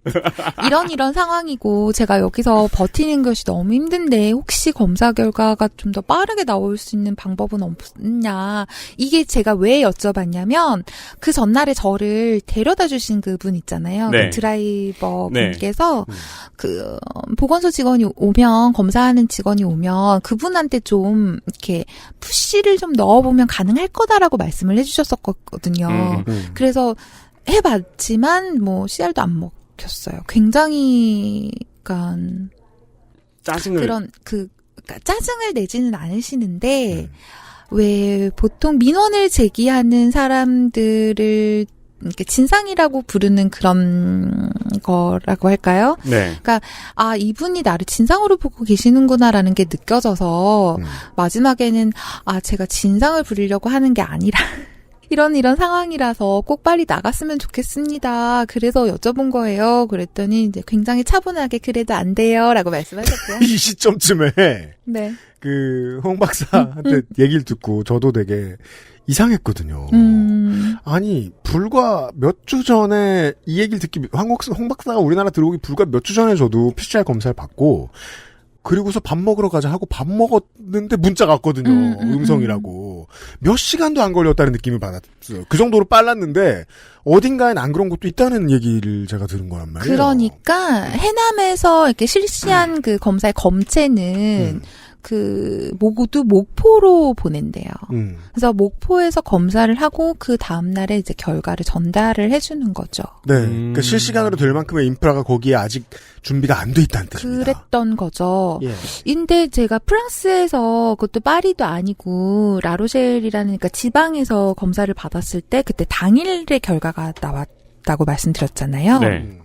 이런 상황이고 제가 여기서 버티는 것이 너무 힘든데 혹시 검사 결과가 좀 더 빠르게 나올 수 있는 방법은 없냐. 이게 제가 왜 여쭤봤냐면 그 전날에 저를 데려다 주신 그분 있잖아요. 네. 그 드라이버 네. 분께서 그 보건소 직원이 오면 검사하는 직원이 오면 그분한테 좀 이렇게 푸시를 좀 넣어보면 가능할 거다라고 말씀을 해주셨었거든요. 그래서 해봤지만 뭐 CR도 안 먹혔어요. 굉장히 그러니까 짜증을 그러니까 짜증을 내지는 않으시는데 왜 보통 민원을 제기하는 사람들을 이렇게 진상이라고 부르는 그런 거라고 할까요? 네. 그러니까 이분이 나를 진상으로 보고 계시는구나라는 게 느껴져서 마지막에는 제가 진상을 부리려고 하는 게 아니라 이런 상황이라서 꼭 빨리 나갔으면 좋겠습니다. 그래서 여쭤본 거예요. 그랬더니 이제 굉장히 차분하게 그래도 안 돼요라고 말씀하셨고요. 이 시점쯤에 네. 홍 박사한테 얘기를 듣고 저도 되게 이상했거든요. 아니 불과 몇 주 전에 이 얘기를 듣기 홍 박사가 우리나라 들어오기 불과 몇 주 전에 저도 PCR 검사를 받고 그리고서 밥 먹으러 가자 하고 밥 먹었는데 문자가 왔거든요. 음성이라고. 몇 시간도 안 걸렸다는 느낌을 받았어요. 그 정도로 빨랐는데 어딘가엔 안 그런 것도 있다는 얘기를 제가 들은 거란 말이에요. 그러니까 해남에서 이렇게 실시한 그 검사의 검체는 그 모두 목포로 보낸대요. 그래서 목포에서 검사를 하고 그 다음 날에 이제 결과를 전달을 해주는 거죠. 네, 그러니까 실시간으로 될 만큼의 인프라가 거기에 아직 준비가 안 돼 있다는 뜻입니다. 그랬던 거죠. 예. 근데 제가 프랑스에서 그것도 파리도 아니고 라로셸이라는 그러니까 지방에서 검사를 받았을 때 그때 당일의 결과가 나왔다고 말씀드렸잖아요. 네.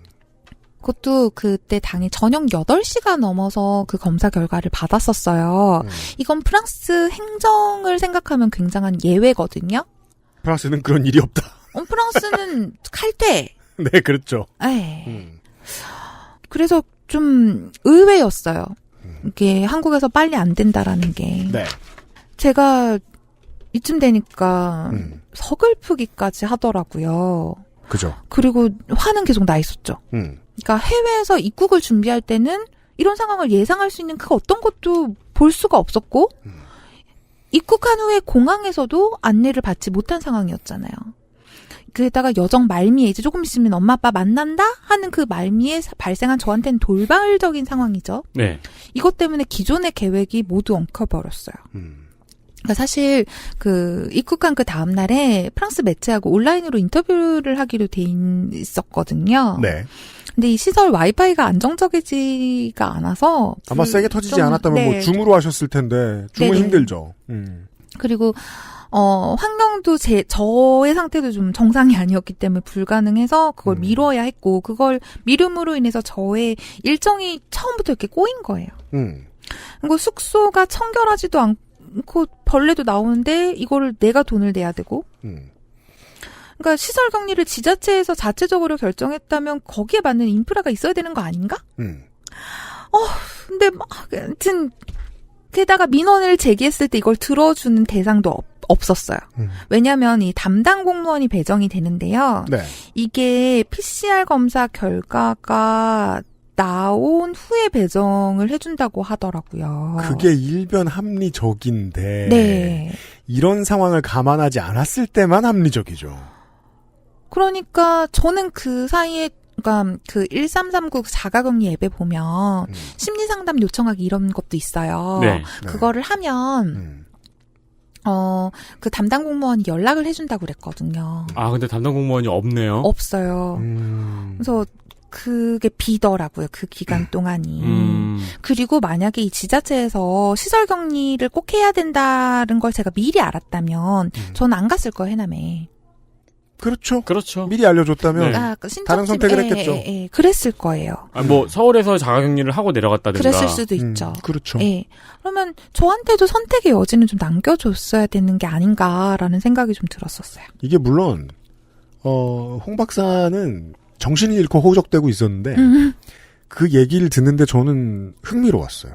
그것도 그때 당일 저녁 8시가 넘어서 그 검사 결과를 받았었어요. 이건 프랑스 행정을 생각하면 굉장한 예외거든요. 프랑스는 그런 일이 없다. 프랑스는 칼퇴. 네, 그렇죠. 네. 그래서 좀 의외였어요. 이게 한국에서 빨리 안 된다라는 게. 네. 제가 이쯤 되니까 서글프기까지 하더라고요. 그죠. 그리고 화는 계속 나 있었죠. 그러니까 해외에서 입국을 준비할 때는 이런 상황을 예상할 수 있는 그 어떤 것도 볼 수가 없었고 입국한 후에 공항에서도 안내를 받지 못한 상황이었잖아요. 게다가 여정 말미에 이제 조금 있으면 엄마 아빠 만난다 하는 그 말미에 발생한 저한테는 돌발적인 상황이죠. 네. 이것 때문에 기존의 계획이 모두 엉켜버렸어요. 그러니까 사실 그 입국한 그 다음 날에 프랑스 매체하고 온라인으로 인터뷰를 하기로 돼 있었거든요. 네. 근데 이 시설 와이파이가 안정적이지가 않아서 아마 세게 터지지 않았다면 뭐 줌으로 하셨을 텐데 줌은 네네. 힘들죠. 그리고 환경도 저의 상태도 좀 정상이 아니었기 때문에 불가능해서 그걸 미뤄야 했고 그걸 미룸으로 인해서 저의 일정이 처음부터 이렇게 꼬인 거예요. 그리고 숙소가 청결하지도 않고 벌레도 나오는데 이거를 내가 돈을 내야 되고 그러니까 시설 격리를 지자체에서 자체적으로 결정했다면 거기에 맞는 인프라가 있어야 되는 거 아닌가? 근데 하여튼 게다가 민원을 제기했을 때 이걸 들어주는 대상도 없었어요. 왜냐하면 이 담당 공무원이 배정이 되는데요. 네. 이게 PCR 검사 결과가 나온 후에 배정을 해준다고 하더라고요. 그게 일변 합리적인데 네. 이런 상황을 감안하지 않았을 때만 합리적이죠. 그러니까 저는 그 사이에 그러니까 그 1339 자가격리 앱에 보면 심리상담 요청하기 이런 것도 있어요. 네. 그거를 하면 그 담당 공무원이 연락을 해준다고 그랬거든요. 아, 근데 담당 공무원이 없네요. 없어요. 그래서 그게 비더라고요. 그 기간 동안이. 그리고 만약에 이 지자체에서 시설 격리를 꼭 해야 된다는 걸 제가 미리 알았다면 저는 안 갔을 거예요, 해남에. 그렇죠. 그렇죠. 미리 알려줬다면 네. 다른 선택을 했겠죠. 그랬을 거예요. 아, 뭐 서울에서 자가격리를 하고 내려갔다든가. 그랬을 수도 있죠. 그렇죠. 예. 그러면 저한테도 선택의 여지는 좀 남겨줬어야 되는 게 아닌가라는 생각이 좀 들었었어요. 이게 물론 홍 박사는 정신을 잃고 호적되고 있었는데 그 얘기를 듣는데 저는 흥미로웠어요.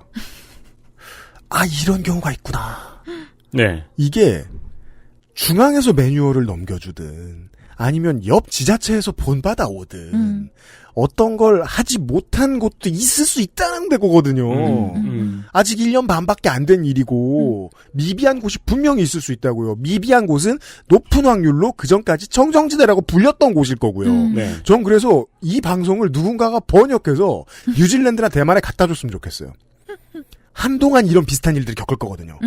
아, 이런 경우가 있구나. 네. 이게 중앙에서 매뉴얼을 넘겨주든 아니면 옆 지자체에서 본받아 오든 어떤 걸 하지 못한 곳도 있을 수 있다는 데거든요. 아직 1년 반밖에 안 된 일이고 미비한 곳이 분명히 있을 수 있다고요. 미비한 곳은 높은 확률로 그전까지 청정지대라고 불렸던 곳일 거고요. 네. 전 그래서 이 방송을 누군가가 번역해서 뉴질랜드나 대만에 갖다 줬으면 좋겠어요. 한동안 이런 비슷한 일들을 겪을 거거든요.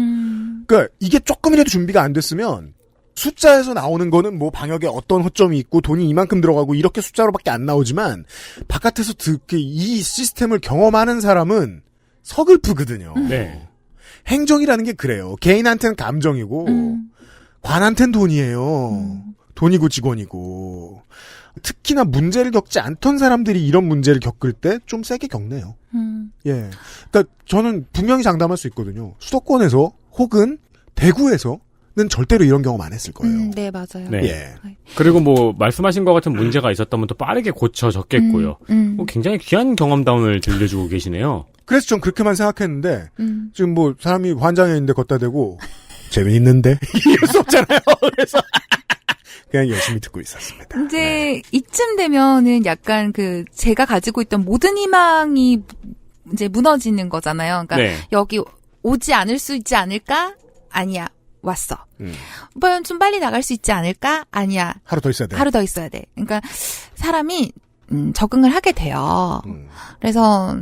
그러니까 이게 조금이라도 준비가 안 됐으면 숫자에서 나오는 거는 뭐 방역에 어떤 허점이 있고 돈이 이만큼 들어가고 이렇게 숫자로밖에 안 나오지만 바깥에서 이 시스템을 경험하는 사람은 서글프거든요. 네. 행정이라는 게 그래요. 개인한테는 감정이고 관한테는 돈이에요. 돈이고 직원이고. 특히나 문제를 겪지 않던 사람들이 이런 문제를 겪을 때 좀 세게 겪네요. 예. 그러니까 저는 분명히 장담할 수 있거든요. 수도권에서 혹은 대구에서는 절대로 이런 경험 안 했을 거예요. 네, 맞아요. 네. 예. 그리고 뭐 말씀하신 것 같은 문제가 있었다면 또 빠르게 고쳐졌겠고요. 뭐 굉장히 귀한 경험담을 들려주고 계시네요. 그래서 전 그렇게만 생각했는데 지금 뭐 사람이 환장해 있는데 걷다 대고 재미있는데 이럴 수 없잖아요. 그래서 그냥 열심히 듣고 있었습니다. 이제 네. 이쯤 되면은 약간 그 제가 가지고 있던 모든 희망이 이제 무너지는 거잖아요. 그러니까 네. 여기 오지 않을 수 있지 않을까? 아니야. 왔어. 뭐 좀 빨리 나갈 수 있지 않을까? 아니야. 하루 더 있어야 돼. 하루 더 있어야 돼. 그러니까 사람이 적응을 하게 돼요. 그래서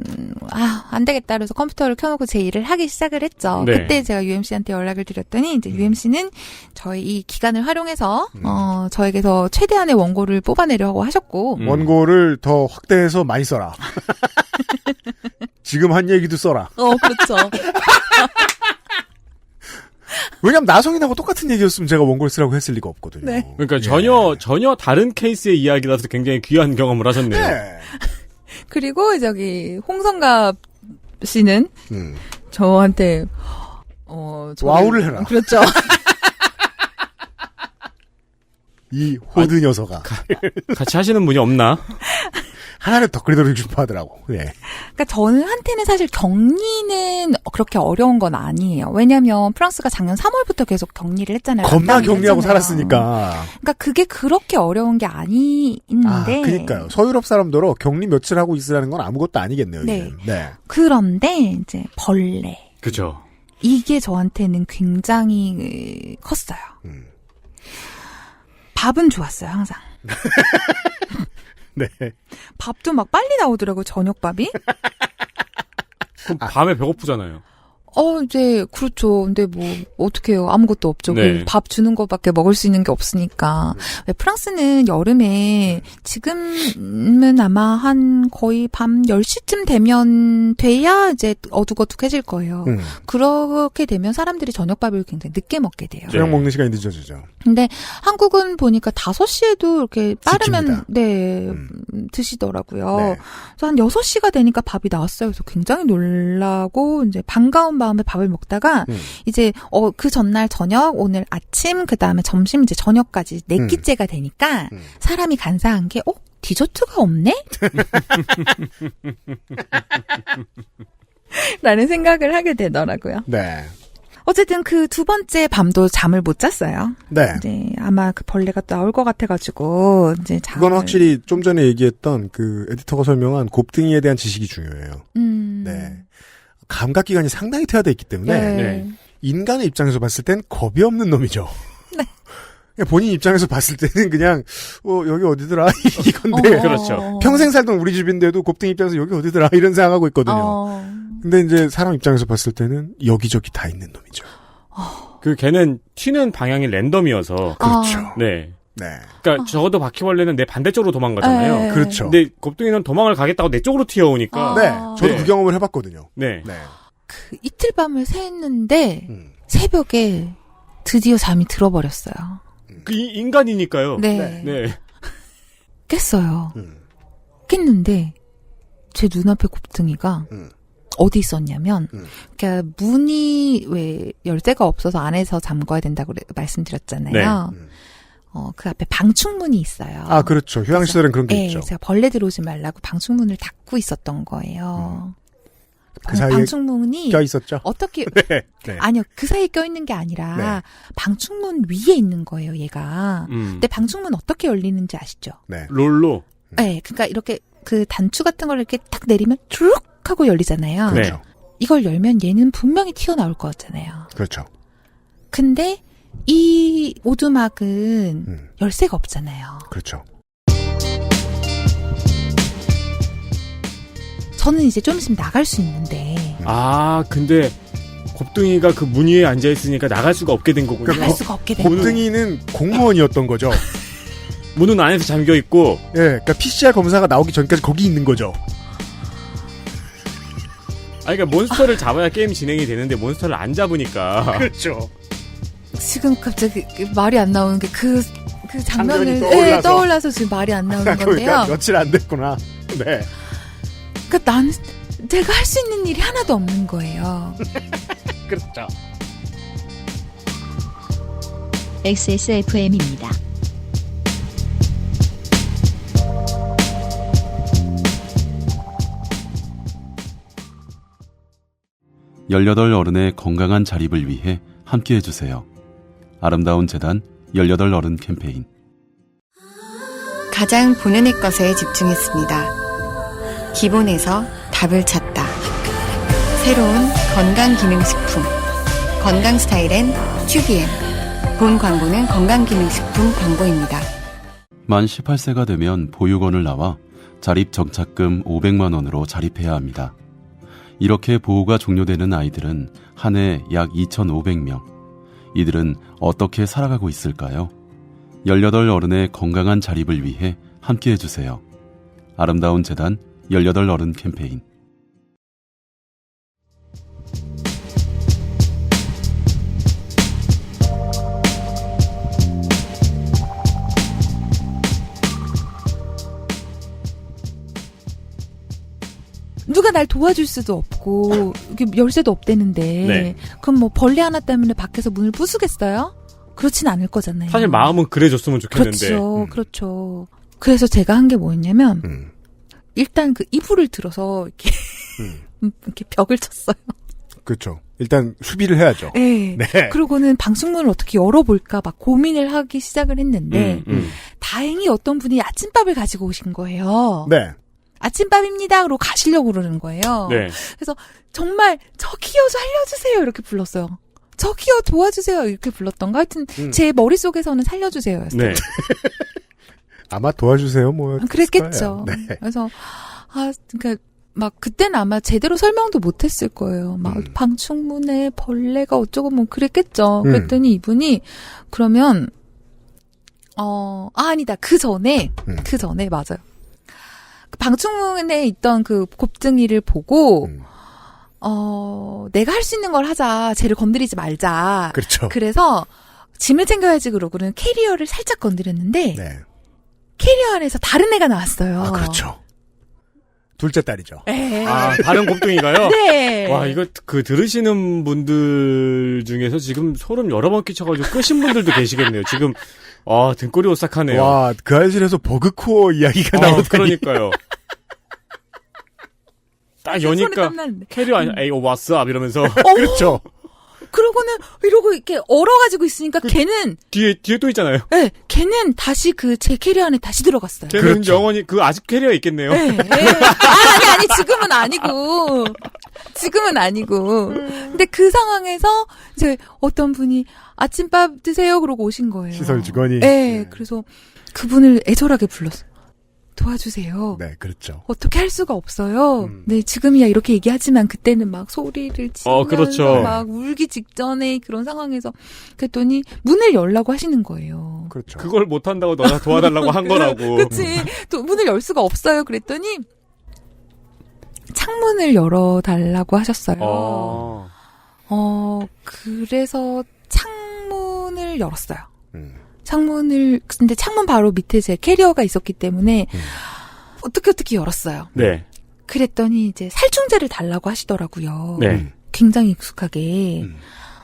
안 되겠다. 그래서 컴퓨터를 켜놓고 제 일을 하기 시작을 했죠. 네. 그때 제가 UMC한테 연락을 드렸더니 이제 UMC는 저희 이 기간을 활용해서 저에게서 최대한의 원고를 뽑아내려고 하셨고 원고를 더 확대해서 많이 써라. 지금 한 얘기도 써라. 그렇죠. 왜냐면 나성인하고 똑같은 얘기였으면 제가 원고를 쓰라고 했을 리가 없거든요. 네. 그러니까 전혀 다른 케이스의 이야기라서 굉장히 귀한 경험을 하셨네요. 네. 그리고 저기 홍성갑 씨는 저한테 와우를 해라. 그렇죠. 이 호드 녀석아. 같이 하시는 분이 없나? 하나를 더 그리도록 싶어하더라고. 예. 그러니까 저한테는 사실 격리는 그렇게 어려운 건 아니에요. 왜냐하면 프랑스가 작년 3월부터 계속 격리를 했잖아요. 겁나 격리하고 했잖아요. 살았으니까. 그러니까 그게 그렇게 어려운 게 아닌데. 그러니까요. 서유럽 사람들어 격리 며칠 하고 있으라는 건 아무것도 아니겠네요. 네. 이제는. 네. 그런데 이제 벌레. 그죠. 이게 저한테는 굉장히 컸어요. 밥은 좋았어요, 항상. 네. 밥도 막 빨리 나오더라고요, 저녁밥이. 그럼 밤에 배고프잖아요. 이제, 그렇죠. 근데 뭐, 어떡해요. 아무것도 없죠. 네. 밥 주는 것밖에 먹을 수 있는 게 없으니까. 왜 프랑스는 여름에, 지금은 아마 한 거의 밤 10시쯤 되면, 돼야 이제 어둑어둑해질 거예요. 그렇게 되면 사람들이 저녁밥을 굉장히 늦게 먹게 돼요. 저녁 먹는 시간이 늦어지죠. 근데 한국은 보니까 5시에도 이렇게 빠르면, 지킵니다. 네, 드시더라고요. 네. 그래서 한 6시가 되니까 밥이 나왔어요. 그래서 굉장히 놀라고, 이제 반가운 마음에 밥을 먹다가, 이제, 그 전날 저녁, 오늘 아침, 그 다음에 점심, 이제 저녁까지 4끼째가 되니까, 사람이 간사한 게, 디저트가 없네? 라는 생각을 하게 되더라고요. 네. 어쨌든 그 두 번째 밤도 잠을 못 잤어요. 네. 이제 아마 그 벌레가 또 나올 것 같아가지고 이제 잠을. 그건 확실히 좀 전에 얘기했던 그 에디터가 설명한 곱등이에 대한 지식이 중요해요. 네. 감각 기관이 상당히 퇴화되어 있기 때문에 네. 인간의 입장에서 봤을 땐 겁이 없는 놈이죠. 네. 본인 입장에서 봤을 때는 그냥 여기 어디더라 이건데 그렇죠. 평생 살던 우리 집인데도 곱등이 입장에서 여기 어디더라 이런 생각하고 있거든요. 근데 이제 사람 입장에서 봤을 때는 여기저기 다 있는 놈이죠. 그 걔는 튀는 방향이 랜덤이어서 그렇죠. 네. 네. 그러니까 적어도 바퀴벌레는 내 반대쪽으로 도망가잖아요. 네. 그렇죠. 근데 곱등이는 도망을 가겠다고 내 쪽으로 튀어오니까. 네. 저도 네. 그 경험을 해봤거든요. 네. 네. 그 이틀 밤을 샜는데 새벽에 드디어 잠이 들어버렸어요. 그 인간이니까요. 네. 네. 깼어요. 깼는데 제 눈앞에 곱등이가 어디 있었냐면 그러니까 문이 왜 열쇠가 없어서 안에서 잠궈야 된다고 말씀드렸잖아요. 네. 그 앞에 방충문이 있어요. 아, 그렇죠. 휴양시설은 그런 게 네, 있죠. 제가 벌레 들어오지 말라고 방충문을 닫고 있었던 거예요. 그 사이에 방충문이 껴 있었죠. 어떻게 네. 네. 아니요, 그 사이에 껴 있는 게 아니라 네. 방충문 위에 있는 거예요, 얘가. 근데 방충문 어떻게 열리는지 아시죠? 네. 롤로. 네, 그러니까 이렇게 그 단추 같은 걸 이렇게 딱 내리면 쭉 하고 열리잖아요. 그렇죠. 네. 이걸 열면 얘는 분명히 튀어나올 거잖아요. 그렇죠. 근데 이 오두막은 열쇠가 없잖아요. 그렇죠. 저는 이제 좀 있으면 나갈 수 있는데. 아, 근데 곱등이가 그 문 위에 앉아 있으니까 나갈 수가 없게 된 거군요. 나갈 수가 없게 된 거예요. 곱등이는 공무원이었던 거죠. 문은 안에서 잠겨 있고. 예, 그러니까 PCR 검사가 나오기 전까지 거기 있는 거죠. 아, 그러니까 몬스터를 잡아야 게임 진행이 되는데 몬스터를 안 잡으니까. 그렇죠. 지금 갑자기 말이 안 나오는 게 그 장면을 장면이 떠올라서 지금 말이 안 나오는 건데요. 그러니까 며칠 안 됐구나. 네. 그러니까 나는 내가 할 수 있는 일이 하나도 없는 거예요. 그렇죠. XSFM입니다. 어른의 건강한 자립을 위해 함께해 주세요. 아름다운 재단 18 어른 캠페인. 가장 본연의 것에 집중했습니다. 기본에서 답을 찾다. 새로운 건강기능식품. 건강스타일엔 튜비엔. 본 광고는 건강기능식품 광고입니다. 만 18세가 되면 보육원을 나와 자립정착금 500만 원으로 자립해야 합니다. 이렇게 보호가 종료되는 아이들은 한 해 약 2,500명. 이들은 어떻게 살아가고 있을까요? 18 어른의 건강한 자립을 위해 함께해 주세요. 아름다운 재단 18 어른 캠페인. 누가 날 도와줄 수도 없고 이게 열쇠도 없대는데 네. 그럼 뭐 벌레 하나 때문에 밖에서 문을 부수겠어요? 그렇진 않을 거잖아요. 사실 마음은 그래줬으면 좋겠는데. 그렇죠. 그렇죠. 그래서 제가 한 게 뭐였냐면 일단 그 이불을 들어서 이렇게 이렇게 벽을 쳤어요. 그렇죠. 일단 수비를 해야죠. 네. 네. 그러고는 방충문을 어떻게 열어볼까 막 고민을 하기 시작을 했는데 다행히 어떤 분이 아침밥을 가지고 오신 거예요. 네. 아침밥입니다. 그러고 가시려고 그러는 거예요. 네. 그래서 정말 저기요 살려주세요 이렇게 불렀어요. 저기요 도와주세요 이렇게 불렀던가 하여튼 제 머릿속에서는 살려주세요였어요. 네. 아마 도와주세요 뭐 그랬겠죠. 네. 그래서 그러니까 막 그때는 아마 제대로 설명도 못했을 거예요. 막 방충문에 벌레가 어쩌고 뭐 그랬겠죠. 그랬더니 이분이 그러면 아니다 그 전에 맞아요. 그 방충문에 있던 그 곱등이를 보고 내가 할 수 있는 걸 하자. 쟤를 건드리지 말자. 그렇죠. 그래서 짐을 챙겨야지 그러고는 캐리어를 살짝 건드렸는데 네. 캐리어 안에서 다른 애가 나왔어요. 아, 그렇죠. 둘째 딸이죠. 네. 아, 다른 곱등이가요? 네. 와, 이거 그 들으시는 분들 중에서 지금 소름 여러 번 끼쳐가지고 끄신 분들도 계시겠네요. 지금 등골이 오싹하네요. 와, 그 알실에서 버그코어 이야기가 나오다니. 그러니까요. 딱 여니까 캐리어 아니, 에이, 왓츠업 이러면서. 그렇죠. 그러고는 이러고 이렇게 얼어가지고 있으니까 걔는 뒤에 또 있잖아요. 네, 걔는 다시 그 제 캐리어 안에 다시 들어갔어요. 걔는 그렇죠. 영원히 아직 캐리어 있겠네요. 네, 네. 아니 지금은 아니고. 근데 그 상황에서 이제 어떤 분이 아침밥 드세요 그러고 오신 거예요. 시설 직원이. 네, 그래서 그분을 애절하게 불렀어요. 도와주세요. 네, 그렇죠. 어떻게 할 수가 없어요. 네, 지금이야 이렇게 얘기하지만 그때는 막 소리를 지르면서 그렇죠. 막 울기 직전에 그런 상황에서 그랬더니 문을 열라고 하시는 거예요. 그렇죠. 그걸 못한다고 너가 도와달라고 한 거라고. 그치. 또 문을 열 수가 없어요. 그랬더니 창문을 열어달라고 하셨어요. 그래서 창문을 열었어요. 근데 창문 바로 밑에 제 캐리어가 있었기 때문에 어떻게 열었어요. 네. 그랬더니 이제 살충제를 달라고 하시더라고요. 네. 굉장히 익숙하게.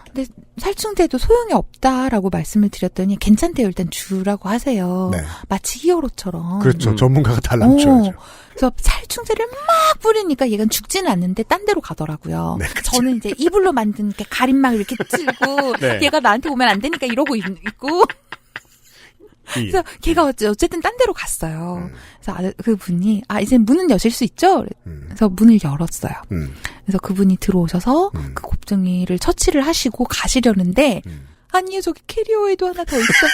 근데 살충제도 소용이 없다라고 말씀을 드렸더니 괜찮대요. 일단 주라고 하세요. 네. 마치 히어로처럼. 그렇죠. 전문가가 달라붙여야죠 그래서 살충제를 막 뿌리니까 얘가 죽지는 않는데 딴 데로 가더라고요. 네, 그렇죠. 저는 이제 이불로 만든 이렇게 가림막 이렇게 찔고 네. 얘가 나한테 오면 안 되니까 이러고 있고 그래서 걔가 어쨌든 딴 데로 갔어요. 그래서 그분이 이제 문은 여실 수 있죠? 그래서 문을 열었어요. 그래서 그분이 들어오셔서 그 곱등이를 처치를 하시고 가시려는데 아니요 저기 캐리어에도 하나 더 있어.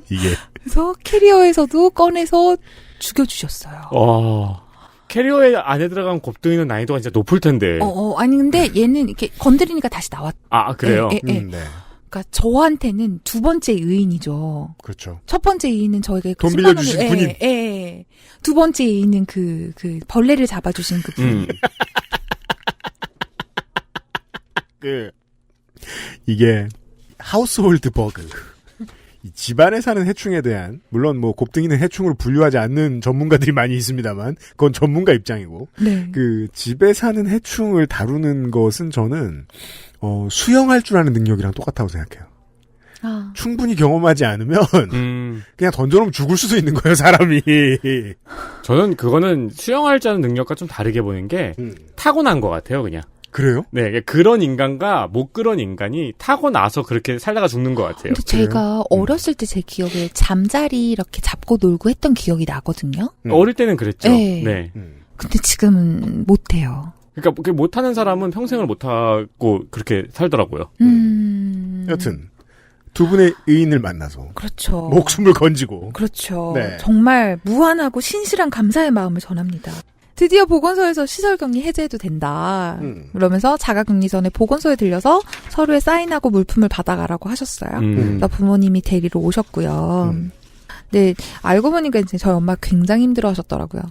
이게. 그래서 캐리어에서도 꺼내서 죽여주셨어요. 캐리어에 안에 들어간 곱등이는 난이도가 진짜 높을 텐데. 아니 근데 얘는 이렇게 건드리니까 다시 나왔. 그래요? 네. 그러니까 저한테는 두 번째 의인이죠. 그렇죠. 첫 번째 의인은 저에게 돈 10만 빌려주신 원을, 군인. 두 번째 의인은 그 벌레를 잡아주신 그 분. 이게 하우스홀드 버그. 이 집안에 사는 해충에 대한 물론 뭐 곱등이는 해충으로 분류하지 않는 전문가들이 많이 있습니다만 그건 전문가 입장이고 네. 그 집에 사는 해충을 다루는 것은 저는 수영할 줄 아는 능력이랑 똑같다고 생각해요. 충분히 경험하지 않으면 그냥 던져놓으면 죽을 수도 있는 거예요, 사람이. 저는 그거는 수영할 줄 아는 능력과 좀 다르게 보는 게 타고난 것 같아요, 그냥. 그래요? 네, 그런 인간과 못 그런 인간이 타고나서 그렇게 살다가 죽는 것 같아요. 근데 제가 어렸을 때 제 기억에 잠자리 이렇게 잡고 놀고 했던 기억이 나거든요. 어릴 때는 그랬죠. 네. 근데 지금은 못해요. 그러니까 못하는 사람은 평생을 못하고 그렇게 살더라고요. 여튼 두 분의 의인을 만나서 그렇죠. 목숨을 건지고 그렇죠. 네. 정말 무한하고 신실한 감사의 마음을 전합니다. 드디어 보건소에서 시설격리 해제해도 된다. 그러면서 자가격리 전에 보건소에 들려서 서류에 사인하고 물품을 받아가라고 하셨어요. 그래서 부모님이 데리러 오셨고요. 근데 알고 보니까 이제 저희 엄마 굉장히 힘들어하셨더라고요.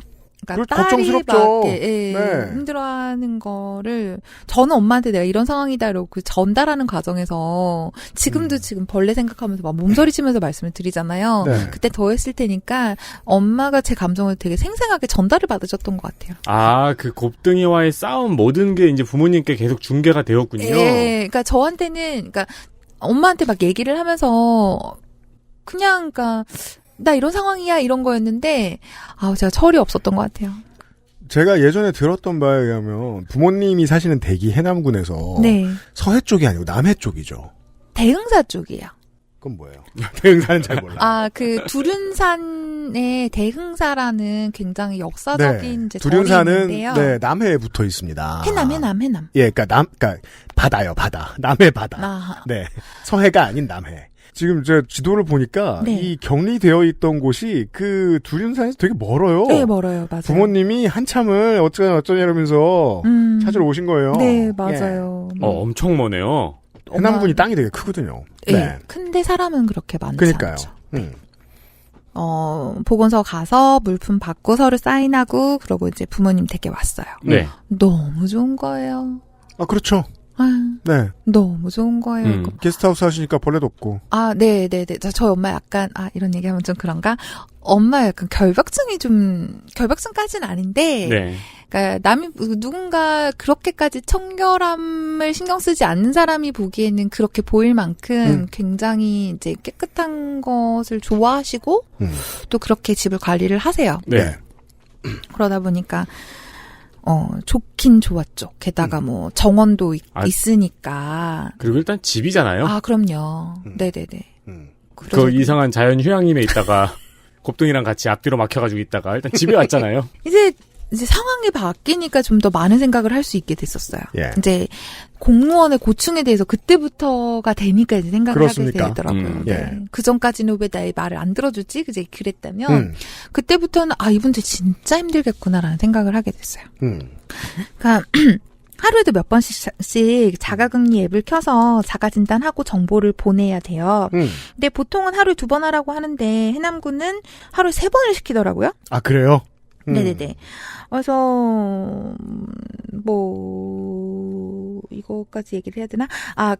그러니까 딸이 걱정스럽죠. 막 네. 힘들어하는 거를 저는 엄마한테 내가 이런 상황이다 이러고 그 전달하는 과정에서 지금도 지금 벌레 생각하면서 막 몸서리치면서 말씀을 드리잖아요. 네. 그때 더 했을 테니까 엄마가 제 감정을 되게 생생하게 전달을 받으셨던 것 같아요. 그 곱등이와의 싸움 모든 게 이제 부모님께 계속 중계가 되었군요. 그러니까 저한테는 그러니까 엄마한테 막 얘기를 하면서 그냥 그러니까 나 이런 상황이야 이런 거였는데 제가 철이 없었던 것 같아요. 제가 예전에 들었던 바에 의하면 부모님이 사시는 대기 해남군에서 네. 서해 쪽이 아니고 남해 쪽이죠. 대흥사 쪽이에요. 그건 뭐예요? 대흥사는 잘 몰라. 그 두륜산의 대흥사라는 굉장히 역사적인 이제 절이 두륜산은 있는데요. 네, 남해에 붙어 있습니다. 해남. 예, 그러니까 바다요, 바다. 남해 바다. 네. 서해가 아닌 남해. 지금 제가 지도를 보니까 네. 이 격리되어 있던 곳이 그 두륜산에서 되게 멀어요. 네, 멀어요. 맞아요. 부모님이 한참을 어쩌냐 이러면서 찾으러 오신 거예요. 네, 맞아요. 엄청 머네요. 해남군이 땅이 되게 크거든요. 네. 근데 사람은 그렇게 많지 그러니까요. 않죠. 보건소 가서 물품 받고 서류 사인하고 그러고 이제 부모님 댁에 왔어요. 네. 너무 좋은 거예요. 그렇죠. 네. 너무 좋은 거예요. 게스트하우스 하시니까 벌레도 없고. 네네네. 저희 엄마 약간, 이런 얘기하면 좀 그런가? 엄마 약간 결벽증까지는 아닌데, 네. 그러니까 누군가 그렇게까지 청결함을 신경 쓰지 않는 사람이 보기에는 그렇게 보일 만큼 굉장히 이제 깨끗한 것을 좋아하시고, 또 그렇게 집을 관리를 하세요. 네. 그러다 보니까, 좋긴 좋았죠. 게다가 뭐 정원도 있으니까. 그리고 일단 집이잖아요. 아, 그럼요. 네네네. 그 이상한 자연 휴양림에 있다가 곱등이랑 같이 앞뒤로 막혀가지고 있다가 일단 집에 왔잖아요. 이제 상황이 바뀌니까 좀 더 많은 생각을 할 수 있게 됐었어요. 예. 이제 공무원의 고충에 대해서 그때부터가 되니까 이제 생각을 그렇습니까? 하게 되더라고요. 예. 네. 그 전까지는 왜 나의 말을 안 들어주지? 그랬다면 그때부터는 이분들 진짜 힘들겠구나라는 생각을 하게 됐어요. 그러니까 하루에도 몇 번씩 자가격리 앱을 켜서 자가진단하고 정보를 보내야 돼요. 근데 보통은 하루에 2번 하라고 하는데 해남군은 하루에 3번을 시키더라고요. 아, 그래요? 네네네. 그래서 이거까지 얘기를 해야 되나?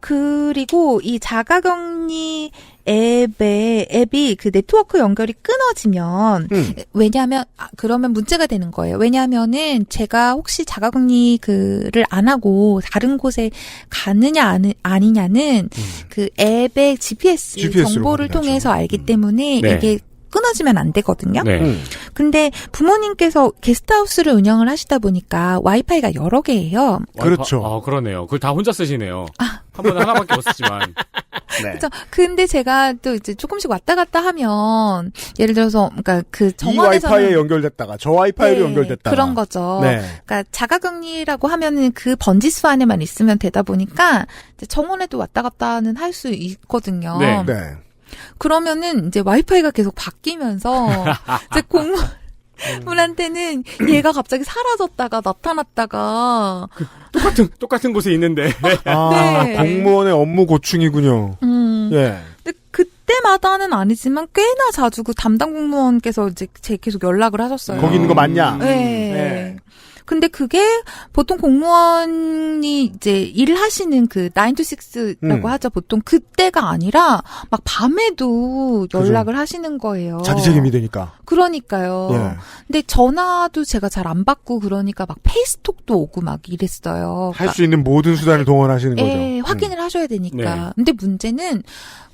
그리고 이 자가격리 앱이 그 네트워크 연결이 끊어지면 왜냐하면 그러면 문제가 되는 거예요. 왜냐하면은 제가 혹시 자가격리를 안 하고 다른 곳에 가느냐 아니냐는 그 앱의 GPS 정보를 통해서 알기 때문에 네. 이게 끊어지면 안 되거든요. 네. 근데 부모님께서 게스트하우스를 운영을 하시다 보니까 와이파이가 여러 개예요. 그렇죠. 그러네요. 그걸 다 혼자 쓰시네요. 한 번에 하나밖에 없었지만. 네. 그렇죠. 근데 제가 또 이제 조금씩 왔다 갔다 하면 예를 들어서 그러니까 그 이 정원에서는 와이파이에 연결됐다가 저 와이파이로 연결됐다가 그런 거죠. 네. 그러니까 자가격리라고 하면은 그 번지수 안에만 있으면 되다 보니까 이제 정원에도 왔다 갔다는 할 수 있거든요. 네. 네. 그러면은 이제 와이파이가 계속 바뀌면서 이제 공무원한테는 얘가 갑자기 사라졌다가 나타났다가 똑같은 곳에 있는데. 네. 공무원의 업무 고충이군요. 예. 근데 그때마다는 아니지만 꽤나 자주 그 담당 공무원께서 이제 계속 연락을 하셨어요. 거기 있는 거 맞냐? 네. 네. 근데 그게 보통 공무원이 이제 일을 하시는 그 9 to 6라고 하죠. 보통 그때가 아니라 막 밤에도 연락을 그죠. 하시는 거예요. 자기 책임이 되니까. 그러니까요. 예. 근데 전화도 제가 잘 안 받고 그러니까 막 페이스톡도 오고 막 이랬어요. 할 수 있는 모든 수단을 동원하시는 거죠. 예, 확인을 하셔야 되니까. 네. 근데 문제는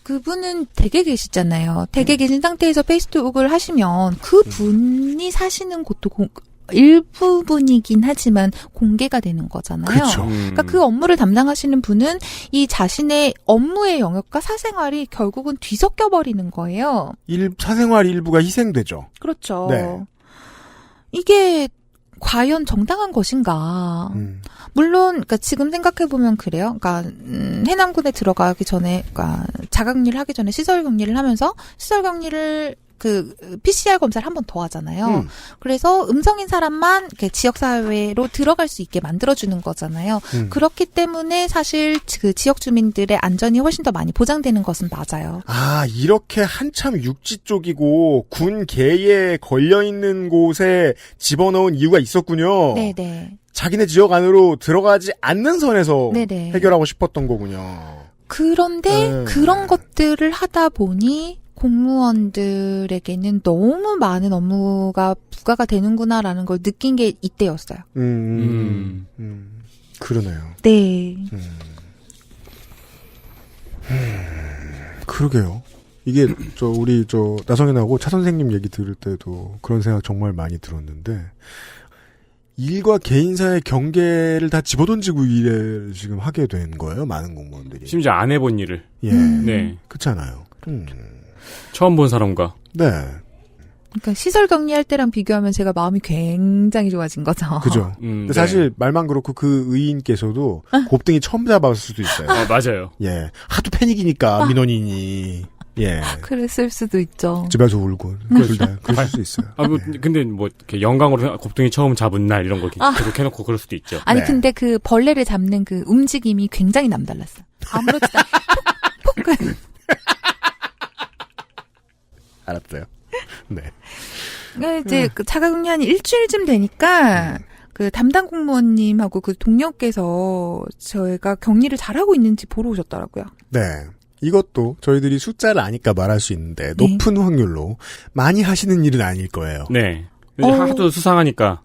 그분은 댁에 계시잖아요. 댁에 계신 상태에서 페이스톡을 하시면 그 분이 사시는 곳도 일부분이긴 하지만 공개가 되는 거잖아요. 그렇죠. 그러니까 그 업무를 담당하시는 분은 이 자신의 업무의 영역과 사생활이 결국은 뒤섞여 버리는 거예요. 사생활 일부가 희생되죠. 그렇죠. 네. 이게 과연 정당한 것인가? 물론, 그러니까 지금 생각해 보면 그래요. 그러니까 해남군에 들어가기 전에, 그러니까 자가격리를 하기 전에 시설격리를 하면서 시설격리를 그 PCR 검사를 한 번 더 하잖아요. 그래서 음성인 사람만 이렇게 지역사회로 들어갈 수 있게 만들어주는 거잖아요. 그렇기 때문에 사실 그 지역 주민들의 안전이 훨씬 더 많이 보장되는 것은 맞아요. 이렇게 한참 육지 쪽이고 군 계에 걸려있는 곳에 집어넣은 이유가 있었군요. 네네. 자기네 지역 안으로 들어가지 않는 선에서 네네. 해결하고 싶었던 거군요. 그런데 그런 것들을 하다 보니 공무원들에게는 너무 많은 업무가 부과가 되는구나라는 걸 느낀 게 이때였어요. 그러네요. 네. 그러게요. 이게 우리 나성현하고 차 선생님 얘기 들을 때도 그런 생각 정말 많이 들었는데 일과 개인사의 경계를 다 집어던지고 일을 지금 하게 된 거예요. 많은 공무원들이. 심지어 안 해본 일을. 예. 네. 그렇잖아요. 처음 본 사람과. 네. 그러니까 시설 격리할 때랑 비교하면 제가 마음이 굉장히 좋아진 거죠. 그죠. 근데 사실 말만 그렇고 그 의인께서도 곱등이 처음 잡았을 수도 있어요. 맞아요. 예. 하도 패닉이니까 민원인이. 예. 그랬을 수도 있죠. 집에서 울고. 그럴 수 있어요. 근데 이렇게 영광으로 곱등이 처음 잡은 날 이런 거 계속 해놓고 그럴 수도 있죠. 아니 네. 근데 그 벌레를 잡는 그 움직임이 굉장히 남달랐어요. 아무렇지도 않게 폭. 알았어요. 네. 이제 그 자가격리 한 일주일쯤 되니까 그 담당 공무원님하고 그 동료께서 저희가 격리를 잘하고 있는지 보러 오셨더라고요. 네. 이것도 저희들이 숫자를 아니까 말할 수 있는데 높은 확률로 많이 하시는 일은 아닐 거예요. 네. 하도 수상하니까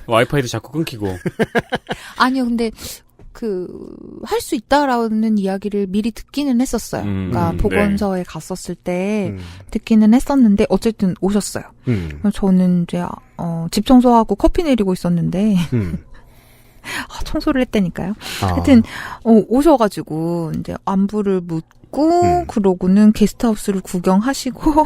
와이파이도 자꾸 끊기고. 아니요, 근데 할 수 있다라는 이야기를 미리 듣기는 했었어요. 그러니까 보건소에 갔었을 때 듣기는 했었는데 어쨌든 오셨어요. 저는 이제 집 청소하고 커피 내리고 있었는데 청소를 했다니까요. 하여튼 오셔가지고 이제 안부를 묻고 그러고는 게스트하우스를 구경하시고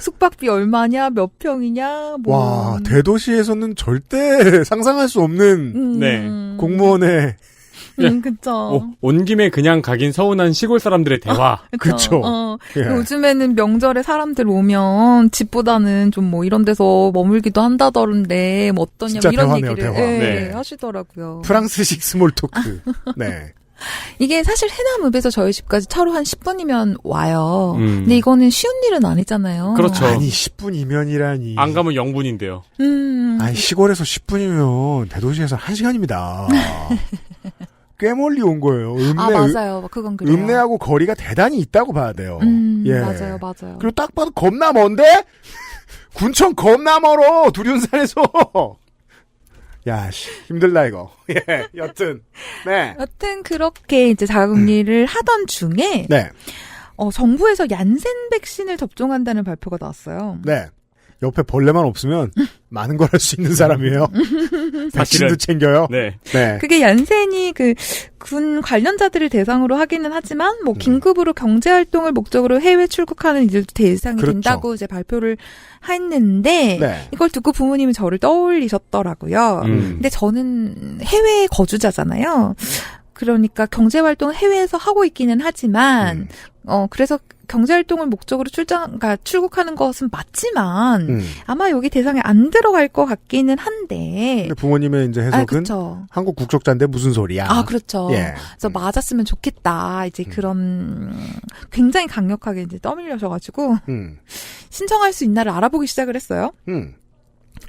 숙박비 얼마냐, 몇 평이냐, 뭐. 와, 대도시에서는 절대 상상할 수 없는 네. 공무원의 그쵸. 온 김에 그냥 가긴 서운한 시골 사람들의 대화. 그쵸. 예. 요즘에는 명절에 사람들 오면 집보다는 좀 뭐 이런 데서 머물기도 한다더런데 뭐 어떠냐 뭐 이런 대화네요, 얘기를 대화. 네. 하시더라고요. 프랑스식 스몰 토크. 네. 이게 사실 해남읍에서 저희 집까지 차로 한 10분이면 와요. 근데 이거는 쉬운 일은 아니잖아요. 그렇죠. 아니 10분이면이라니. 안 가면 0분인데요. 아니 시골에서 10분이면 대도시에서 1시간입니다. 꽤 멀리 온 거예요. 맞아요. 그건 그래요. 읍내하고 거리가 대단히 있다고 봐야 돼요. 예. 맞아요. 그리고 딱 봐도 겁나 먼데? 군청 겁나 멀어. 두륜산에서. 야, 힘들다, 이거. 예, 여튼. 네. 여튼, 그렇게 이제 자궁리를 하던 중에. 네. 정부에서 얀센 백신을 접종한다는 발표가 나왔어요. 네. 옆에 벌레만 없으면 많은 걸 할 수 있는 사람이에요. 백신도 챙겨요. 네. 네. 그게 얀센이 군 관련자들을 대상으로 하기는 하지만, 뭐, 긴급으로 경제활동을 목적으로 해외 출국하는 이들도 대상이 그렇죠. 된다고 이제 발표를 했는데, 네. 이걸 듣고 부모님이 저를 떠올리셨더라고요. 근데 저는 해외 거주자잖아요. 그러니까 경제활동을 해외에서 하고 있기는 하지만, 그래서 경제활동을 목적으로 출국하는 것은 맞지만, 아마 여기 대상에 안 들어갈 것 같기는 한데. 근데 부모님의 이제 해석은 그렇죠. 한국 국적자인데 무슨 소리야. 그렇죠. 예. 그래서 맞았으면 좋겠다. 이제 그런 굉장히 강력하게 이제 떠밀려셔가지고 신청할 수 있나를 알아보기 시작을 했어요.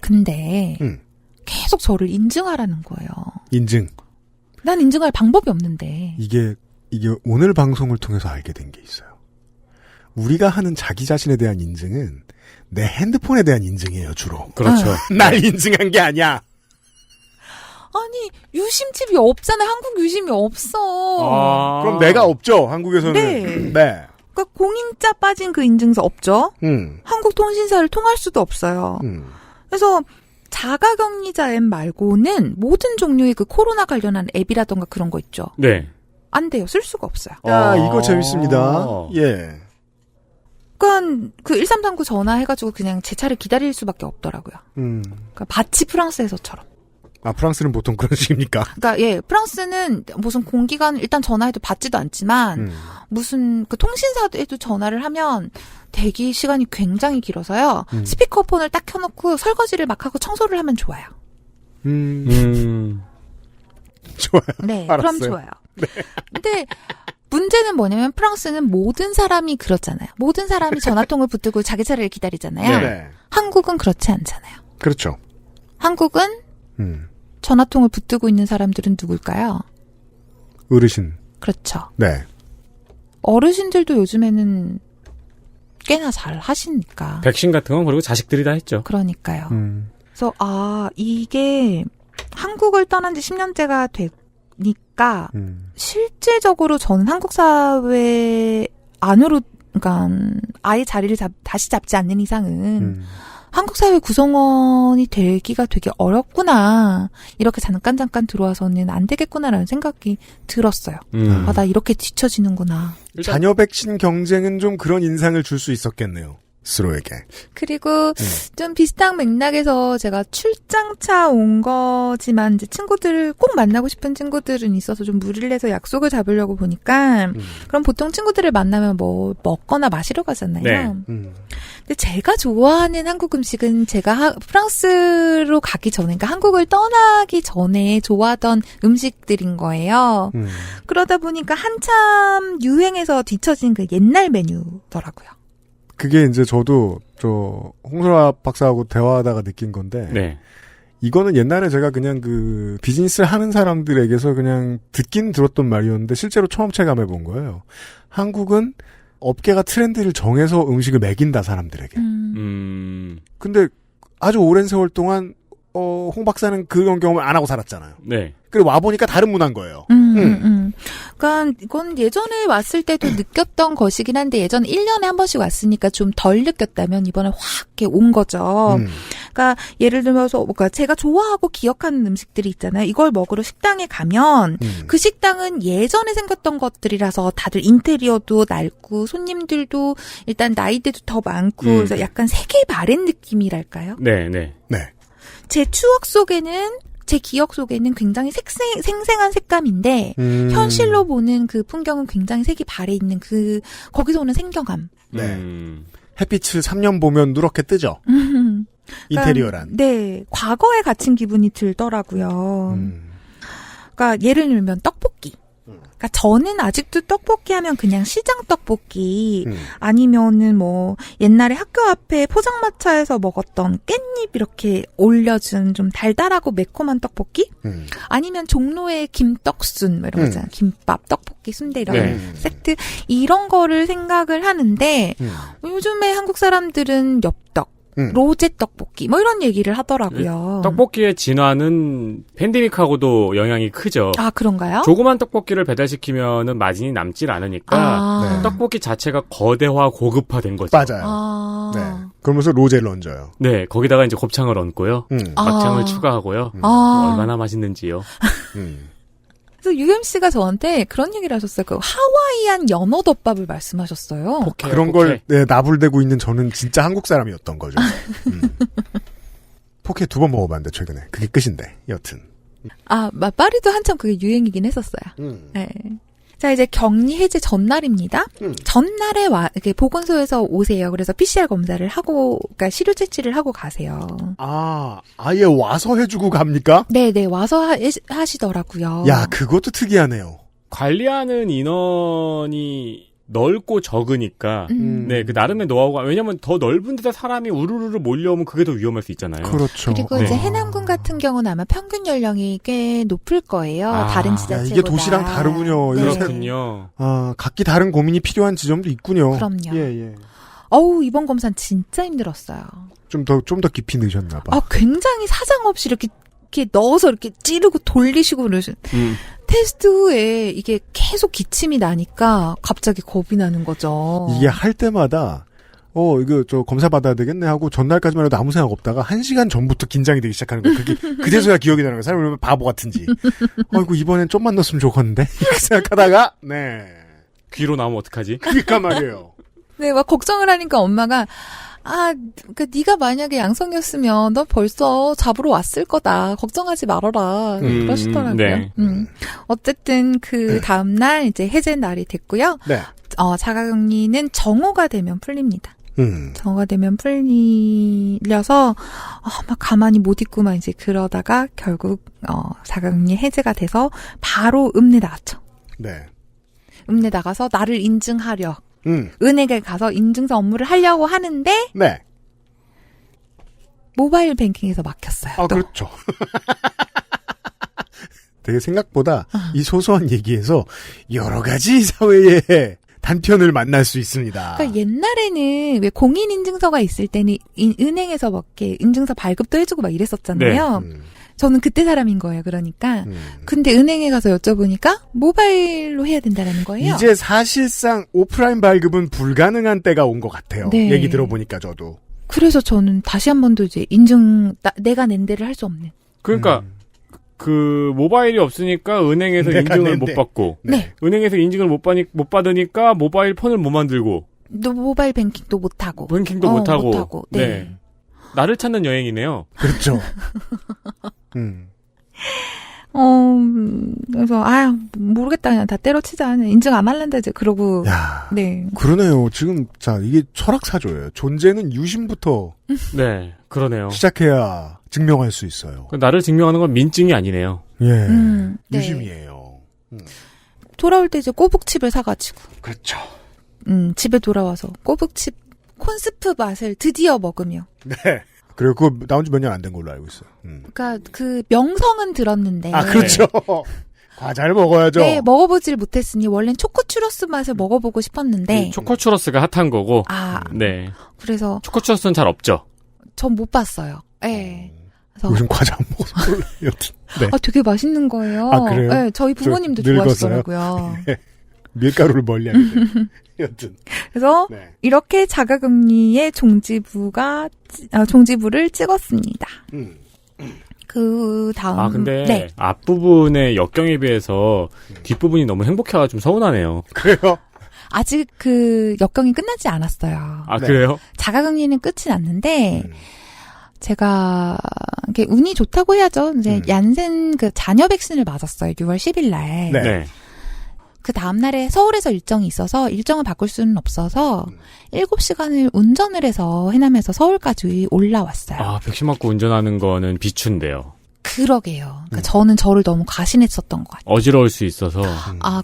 근데 계속 저를 인증하라는 거예요. 인증. 난 인증할 방법이 없는데. 이게 오늘 방송을 통해서 알게 된 게 있어요. 우리가 하는 자기 자신에 대한 인증은 내 핸드폰에 대한 인증이에요, 주로. 그렇죠. 날 인증한 게 아니야. 아니, 유심칩이 없잖아요. 한국 유심이 없어. 그럼 내가 없죠, 한국에서는. 네. 네. 그러니까 공인자 빠진 그 인증서 없죠. 한국 통신사를 통할 수도 없어요. 그래서 자가격리자 앱 말고는 모든 종류의 그 코로나 관련한 앱이라던가 그런 거 있죠. 네. 안 돼요. 쓸 수가 없어요. 이거 재밌습니다. 예. 그러니까 그 1339 전화해가지고 그냥 제 차를 기다릴 수밖에 없더라고요. 그러니까 마치 프랑스에서처럼. 프랑스는 보통 그런 식입니까? 그러니까 예, 프랑스는 무슨 공기관 일단 전화해도 받지도 않지만 무슨 그 통신사에도 전화를 하면 대기 시간이 굉장히 길어서요. 스피커폰을 딱 켜놓고 설거지를 막 하고 청소를 하면 좋아요. 좋아요. 네, 알았어요. 그럼 좋아요. 네. 근데 문제는 뭐냐면 프랑스는 모든 사람이 그렇잖아요. 모든 사람이 전화통을 붙들고 자기 차례를 기다리잖아요. 네네. 한국은 그렇지 않잖아요. 그렇죠. 한국은 전화통을 붙들고 있는 사람들은 누굴까요? 어르신. 그렇죠. 네. 어르신들도 요즘에는 꽤나 잘 하시니까. 백신 같은 건 그리고 자식들이 다 했죠. 그러니까요. 그래서 이게 한국을 떠난 지 10년째가 되니까 실제적으로 저는 한국 사회 안으로 그러니까 아예 자리를 다시 잡지 않는 이상은 한국 사회 구성원이 되기가 되게 어렵구나. 이렇게 잠깐 들어와서는 안 되겠구나라는 생각이 들었어요. 나 이렇게 뒤처지는구나. 자녀 백신 경쟁은 좀 그런 인상을 줄 수 있었겠네요. 스스로에게. 그리고 좀 비슷한 맥락에서 제가 출장차 온 거지만 이제 친구들을 꼭 만나고 싶은 친구들은 있어서 좀 무리를 해서 약속을 잡으려고 보니까 그럼 보통 친구들을 만나면 뭐 먹거나 마시러 가잖아요. 네. 근데 제가 좋아하는 한국 음식은 제가 프랑스로 가기 전에 그러니까 한국을 떠나기 전에 좋아하던 음식들인 거예요. 그러다 보니까 한참 유행해서 뒤처진 그 옛날 메뉴더라고요. 그게 이제 저도 홍소라 박사하고 대화하다가 느낀 건데 네. 이거는 옛날에 제가 그냥 그 비즈니스를 하는 사람들에게서 그냥 듣긴 들었던 말이었는데 실제로 처음 체감해 본 거예요. 한국은 업계가 트렌드를 정해서 음식을 먹인다 사람들에게. 근데 아주 오랜 세월 동안 홍 박사는 그런 경험을 안 하고 살았잖아요. 네. 그리고 와보니까 다른 문화인 거예요. 그러니까 이건 예전에 왔을 때도 느꼈던 것이긴 한데 예전 1년에 한 번씩 왔으니까 좀 덜 느꼈다면 이번에 확 이렇게 온 거죠. 그러니까 예를 들어서 뭔가 제가 좋아하고 기억하는 음식들이 있잖아요. 이걸 먹으러 식당에 가면 그 식당은 예전에 생겼던 것들이라서 다들 인테리어도 낡고 손님들도 일단 나이대도 더 많고 그래서 약간 세계 바랜 느낌이랄까요? 네, 네. 네. 제 추억 속에는 제 기억 속에는 굉장히 생생한 색감인데 현실로 보는 그 풍경은 굉장히 색이 발해 있는 거기서 오는 생경함. 네. 햇빛을 3년 보면 누렇게 뜨죠. 인테리어란. 네. 과거에 갇힌 기분이 들더라고요. 그러니까 예를 들면 떡볶이. 그러니까 저는 아직도 떡볶이 하면 그냥 시장 떡볶이 아니면은 뭐 옛날에 학교 앞에 포장마차에서 먹었던 깻잎 이렇게 올려준 좀 달달하고 매콤한 떡볶이 아니면 종로의 김떡순 이런 거 있잖아요. 김밥, 떡볶이, 순대 이런 세트 이런 거를 생각을 하는데 요즘에 한국 사람들은 엽떡 로제 떡볶이 뭐 이런 얘기를 하더라고요. 떡볶이의 진화는 팬데믹하고도 영향이 크죠. 아 그런가요? 조그만 떡볶이를 배달시키면은 마진이 남질 않으니까 떡볶이 자체가 거대화 고급화된 거죠. 맞아요. 네. 그러면서 로제를 얹어요. 네, 거기다가 이제 곱창을 얹고요. 막창을 추가하고요. 얼마나 맛있는지요. 그래서 UMC가 저한테 그런 얘기를 하셨어요. 그 하와이안 연어덮밥을 말씀하셨어요. 그런 걸 나불대고 있는 저는 진짜 한국 사람이었던 거죠. 포케 2번 먹어봤는데 최근에. 그게 끝인데 여튼. 파리도 한참 그게 유행이긴 했었어요. 네. 자, 이제 격리 해제 전날입니다. 전날에 이렇게 보건소에서 오세요. 그래서 PCR 검사를 하고, 그러니까 시료 채취를 하고 가세요. 아예 와서 해주고 갑니까? 네네, 와서 하시더라고요. 야, 그것도 특이하네요. 관리하는 인원이 넓고 적으니까, 네, 그 나름의 노하우가, 왜냐면 더 넓은 데서 사람이 우르르 몰려오면 그게 더 위험할 수 있잖아요. 그렇죠. 그리고 이제 해남군 같은 경우는 아마 평균 연령이 꽤 높을 거예요. 다른 지자체보다. 이게 도시랑 다르군요. 네. 그렇군요. 각기 다른 고민이 필요한 지점도 있군요. 그럼요. 예. 이번 검사는 진짜 힘들었어요. 좀 더 깊이 넣으셨나 봐. 굉장히 사정없이 이렇게 넣어서 이렇게 찌르고 돌리시고 그러신. 테스트 후에 이게 계속 기침이 나니까 갑자기 겁이 나는 거죠. 이게 할 때마다 이거 저 검사 받아야 되겠네 하고 전날까지만 해도 아무 생각 없다가 1시간 전부터 긴장이 되기 시작하는 거예요. 그게 그제서야 기억이 나는 거예요. 사람이 보면 바보 같은지. 아이고 이번엔 좀만 넣었으면 좋겠는데 이렇게 생각하다가 귀로 나오면 어떡하지? 그러니까 말이에요. 네, 막 걱정을 하니까 엄마가 네가 만약에 양성이었으면 너 벌써 잡으러 왔을 거다. 걱정하지 말아라. 그러시더라고요. 네. 어쨌든 그 다음날 이제 해제 날이 됐고요. 네. 자가격리는 정오가 되면 풀립니다. 정오가 되면 풀려서 막 가만히 못 있고만 이제 그러다가 결국 자가격리 해제가 돼서 바로 읍내 나갔죠. 네. 읍내 나가서 나를 인증하려. 은행에 가서 인증서 업무를 하려고 하는데 네. 모바일 뱅킹에서 막혔어요. 그렇죠. 되게 생각보다 이 소소한 얘기에서 여러 가지 사회의 단편을 만날 수 있습니다. 그러니까 옛날에는 왜 공인인증서가 있을 때는 은행에서 막 이렇게 인증서 발급도 해주고 막 이랬었잖아요. 네. 저는 그때 사람인 거예요. 그러니까. 근데 은행에 가서 여쭤보니까 모바일로 해야 된다는 거예요. 이제 사실상 오프라인 발급은 불가능한 때가 온 것 같아요. 네. 얘기 들어보니까 저도. 그래서 저는 다시 한 번 더 이제 내가 낸 데를 할 수 없는. 그러니까 그 모바일이 없으니까 은행에서 인증을 못 받고, 네. 은행에서 인증을 못 받으니까 모바일 폰을 못 만들고, 또 모바일 뱅킹도 못 하고, 뱅킹도 못 하고, 네. 나를 찾는 여행이네요. 그렇죠. 그래서 모르겠다 그냥 다 때려치자 인증 안 할란다 이제 그러고. 네. 그러네요. 지금 이게 철학사조예요. 존재는 유심부터 네, 그러네요. 시작해야 증명할 수 있어요. 나를 증명하는 건 민증이 아니네요. 예, 네. 유심이에요. 돌아올 때 이제 꼬북칩을 사가지고. 그렇죠. 집에 돌아와서 꼬북칩 콘스프 맛을 드디어 먹으며. 네. 그리고 그거 나온 지 몇 년 안 된 걸로 알고 있어요. 그러니까 그 명성은 들었는데. 그렇죠. 과자를 먹어야죠. 네, 먹어보질 못했으니 원래는 초코추러스 맛을 먹어보고 싶었는데. 초코추러스가 핫한 거고. 아. 네. 그래서. 초코추러스는 잘 없죠. 전 못 봤어요. 네. 그래서 요즘 과자 안 먹어서 몰라요. 여튼. 네. 되게 맛있는 거예요. 아, 그래요? 네, 저희 부모님도 좋아하시더라고요. 네. 밀가루를 멀리하게 돼요. 여튼. 그래서 네. 이렇게 자가격리의 종지부를 찍었습니다. 그 다음. 근데 네. 앞부분의 역경에 비해서 뒷부분이 너무 행복해가 좀 서운하네요. 그래요? 아직 그 역경이 끝나지 않았어요. 네. 그래요? 자가격리는 끝이 났는데 제가 이게 운이 좋다고 해야죠. 이제 얀센 그 잔여 백신을 맞았어요. 6월 10일 날. 네. 그 다음날에 서울에서 일정이 있어서 일정을 바꿀 수는 없어서 7시간을 운전을 해서 해남에서 서울까지 올라왔어요. 백신 맞고 운전하는 거는 비추인데요. 그러게요. 그러니까 저는 저를 너무 과신했었던 것 같아요. 어지러울 수 있어서.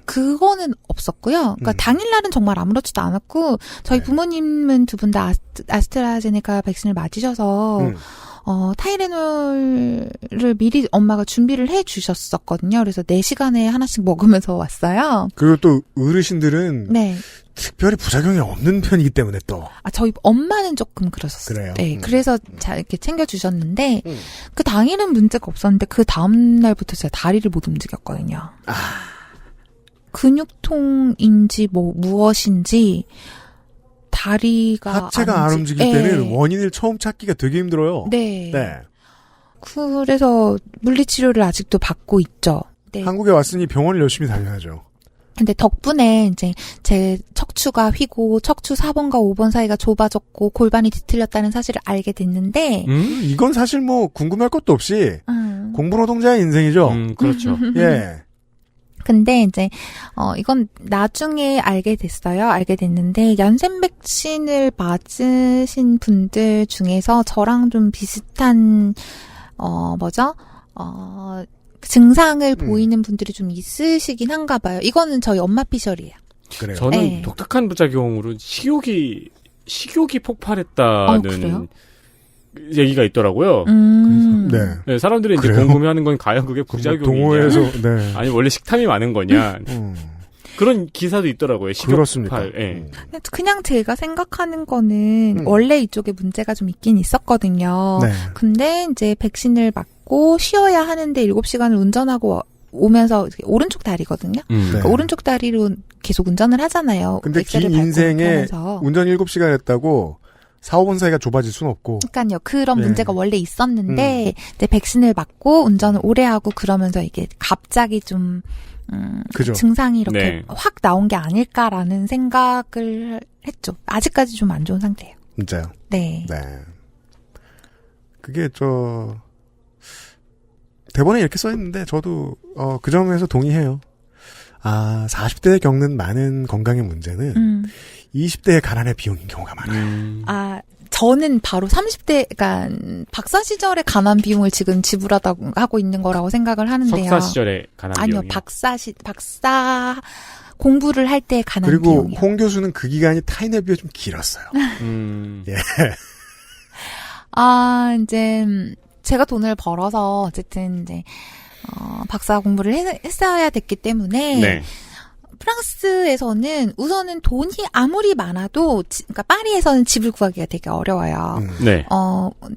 그거는 없었고요. 그러니까 당일날은 정말 아무렇지도 않았고 저희 부모님은 두 분 다 아스트라제네카 백신을 맞으셔서 타이레놀을 미리 엄마가 준비를 해 주셨었거든요. 그래서 4시간에 하나씩 먹으면서 왔어요. 그리고 또 어르신들은 네. 특별히 부작용이 없는 편이기 때문에 또. 저희 엄마는 조금 그러셨어요. 그래요? 네. 그래서 잘 이렇게 챙겨주셨는데, 그 당일은 문제가 없었는데, 그 다음날부터 제가 다리를 못 움직였거든요. 근육통인지 무엇인지, 다리가 하체가 안 움직일 때는 원인을 처음 찾기가 되게 힘들어요. 네. 그래서 물리치료를 아직도 받고 있죠. 네. 한국에 왔으니 병원을 열심히 다녀야죠. 근데 덕분에 이제 제 척추가 휘고 척추 4번과 5번 사이가 좁아졌고 골반이 뒤틀렸다는 사실을 알게 됐는데 이건 사실 뭐 궁금할 것도 없이 공부노동자의 인생이죠. 그렇죠. 예. 근데 이제 이건 나중에 알게 됐어요. 알게 됐는데 얀센 백신을 맞으신 분들 중에서 저랑 좀 비슷한 증상을 보이는 분들이 좀 있으시긴 한가 봐요. 이거는 저희 엄마 피셜이에요. 그래요. 저는 네. 독특한 부작용으로 식욕이 폭발했다는 그래요? 얘기가 있더라고요. 그래서, 네, 사람들이 이제 그래요? 궁금해하는 건 과연 그게 부작용이냐? 동호회에서 네. 아니 원래 식탐이 많은 거냐? 그런 기사도 있더라고요. 식욕 그렇습니까? 폭발. 예. 그냥 제가 생각하는 거는 원래 이쪽에 문제가 좀 있긴 있었거든요. 네. 근데 이제 백신을 맞고 쉬어야 하는데 7시간을 운전하고 오면서 오른쪽 다리거든요. 그러니까 오른쪽 다리로 계속 운전을 하잖아요. 근데 긴 엑셀을 밟고 인생에 하면서. 운전 7시간 했다고 4, 5번 사이가 좁아질 수는 없고. 그러니까요. 그런 네. 문제가 원래 있었는데 이제 백신을 맞고 운전을 오래 하고 그러면서 이게 갑자기 좀 그죠. 증상이 이렇게 네. 확 나온 게 아닐까라는 생각을 했죠. 아직까지 좀 안 좋은 상태예요. 진짜요? 네. 네. 그게 대본에 이렇게 써있는데 저도 그 점에서 동의해요. 40대에 겪는 많은 건강의 문제는 20대의 가난의 비용인 경우가 많아요. 저는 바로 30대, 그러니까 박사 시절에 가난 비용을 지금 지불하고 있는 거라고 생각을 하는데요. 석사 시절에 가난 아니요, 비용이요? 박사 공부를 할 때 가난 그리고 비용이요. 홍 교수는 그 기간이 타인에 비해 좀 길었어요. 예. 이제 제가 돈을 벌어서 어쨌든 이제 박사 공부를 했어야 됐기 때문에 네. 프랑스에서는 우선은 돈이 아무리 많아도 그러니까 파리에서는 집을 구하기가 되게 어려워요. 네.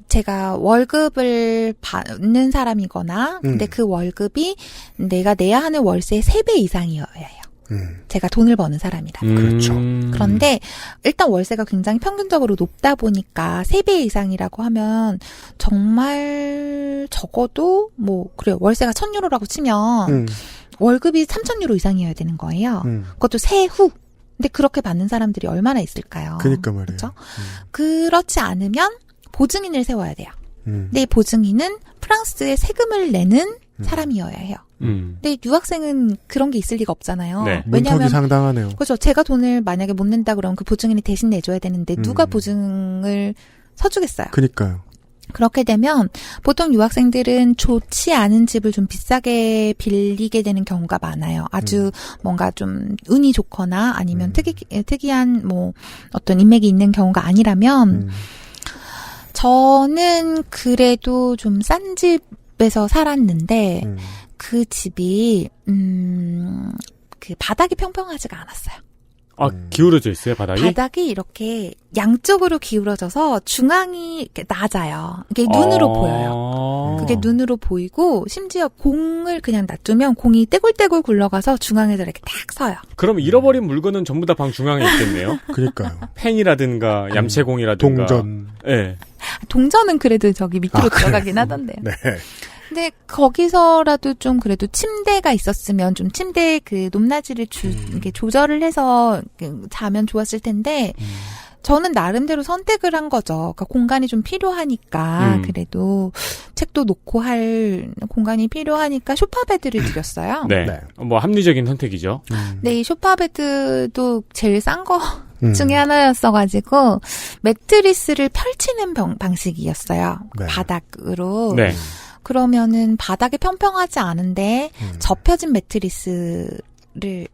제가 월급을 받는 사람이거나 근데 그 월급이 내가 내야 하는 월세의 3배 이상이어야 해요. 제가 돈을 버는 사람이라면. 그렇죠. 그런데 일단 월세가 굉장히 평균적으로 높다 보니까 3배 이상이라고 하면 정말 적어도 그래요. 월세가 1,000유로라고 치면 월급이 3,000유로 이상이어야 되는 거예요. 그것도 세후. 근데 그렇게 받는 사람들이 얼마나 있을까요? 그러니까 말이에요. 그렇죠? 그렇지 않으면 보증인을 세워야 돼요. 근데 이 보증인은 프랑스에 세금을 내는 사람이어야 해요. 근데 유학생은 그런 게 있을 리가 없잖아요. 네. 왜냐하면 문턱이 상당하네요. 그렇죠. 제가 돈을 만약에 못 낸다 그러면 그 보증인이 대신 내줘야 되는데 누가 보증을 서주겠어요. 그러니까요. 그렇게 되면 보통 유학생들은 좋지 않은 집을 좀 비싸게 빌리게 되는 경우가 많아요. 아주 뭔가 좀 운이 좋거나 아니면 특이한 어떤 인맥이 있는 경우가 아니라면 저는 그래도 좀 싼 집에서 살았는데 그 집이 그 바닥이 평평하지가 않았어요. 아, 기울어져 있어요, 바닥이? 바닥이 이렇게 양쪽으로 기울어져서 중앙이 이렇게 낮아요. 이게 눈으로 보여요. 그게 눈으로 보이고 심지어 공을 그냥 놔두면 공이 떼굴떼굴 굴러가서 중앙에서 이렇게 탁 서요. 그럼 잃어버린 물건은 전부 다 방 중앙에 있겠네요. 그러니까요. 펜이라든가 얌체공이라든가. 동전. 네. 동전은 그래도 저기 밑으로 들어가긴 하던데요. 네. 근데 거기서라도 좀 그래도 침대가 있었으면 좀 침대 그 높낮이를 이렇게 조절을 해서 자면 좋았을 텐데 저는 나름대로 선택을 한 거죠. 그러니까 공간이 좀 필요하니까 그래도 책도 놓고 할 공간이 필요하니까 소파베드를 드렸어요. 네. 뭐 합리적인 선택이죠. 네, 이 소파베드도 제일 싼 거 중에 하나였어가지고 매트리스를 펼치는 방식이었어요. 네. 바닥으로. 네. 그러면은 바닥이 평평하지 않은데 접혀진 매트리스를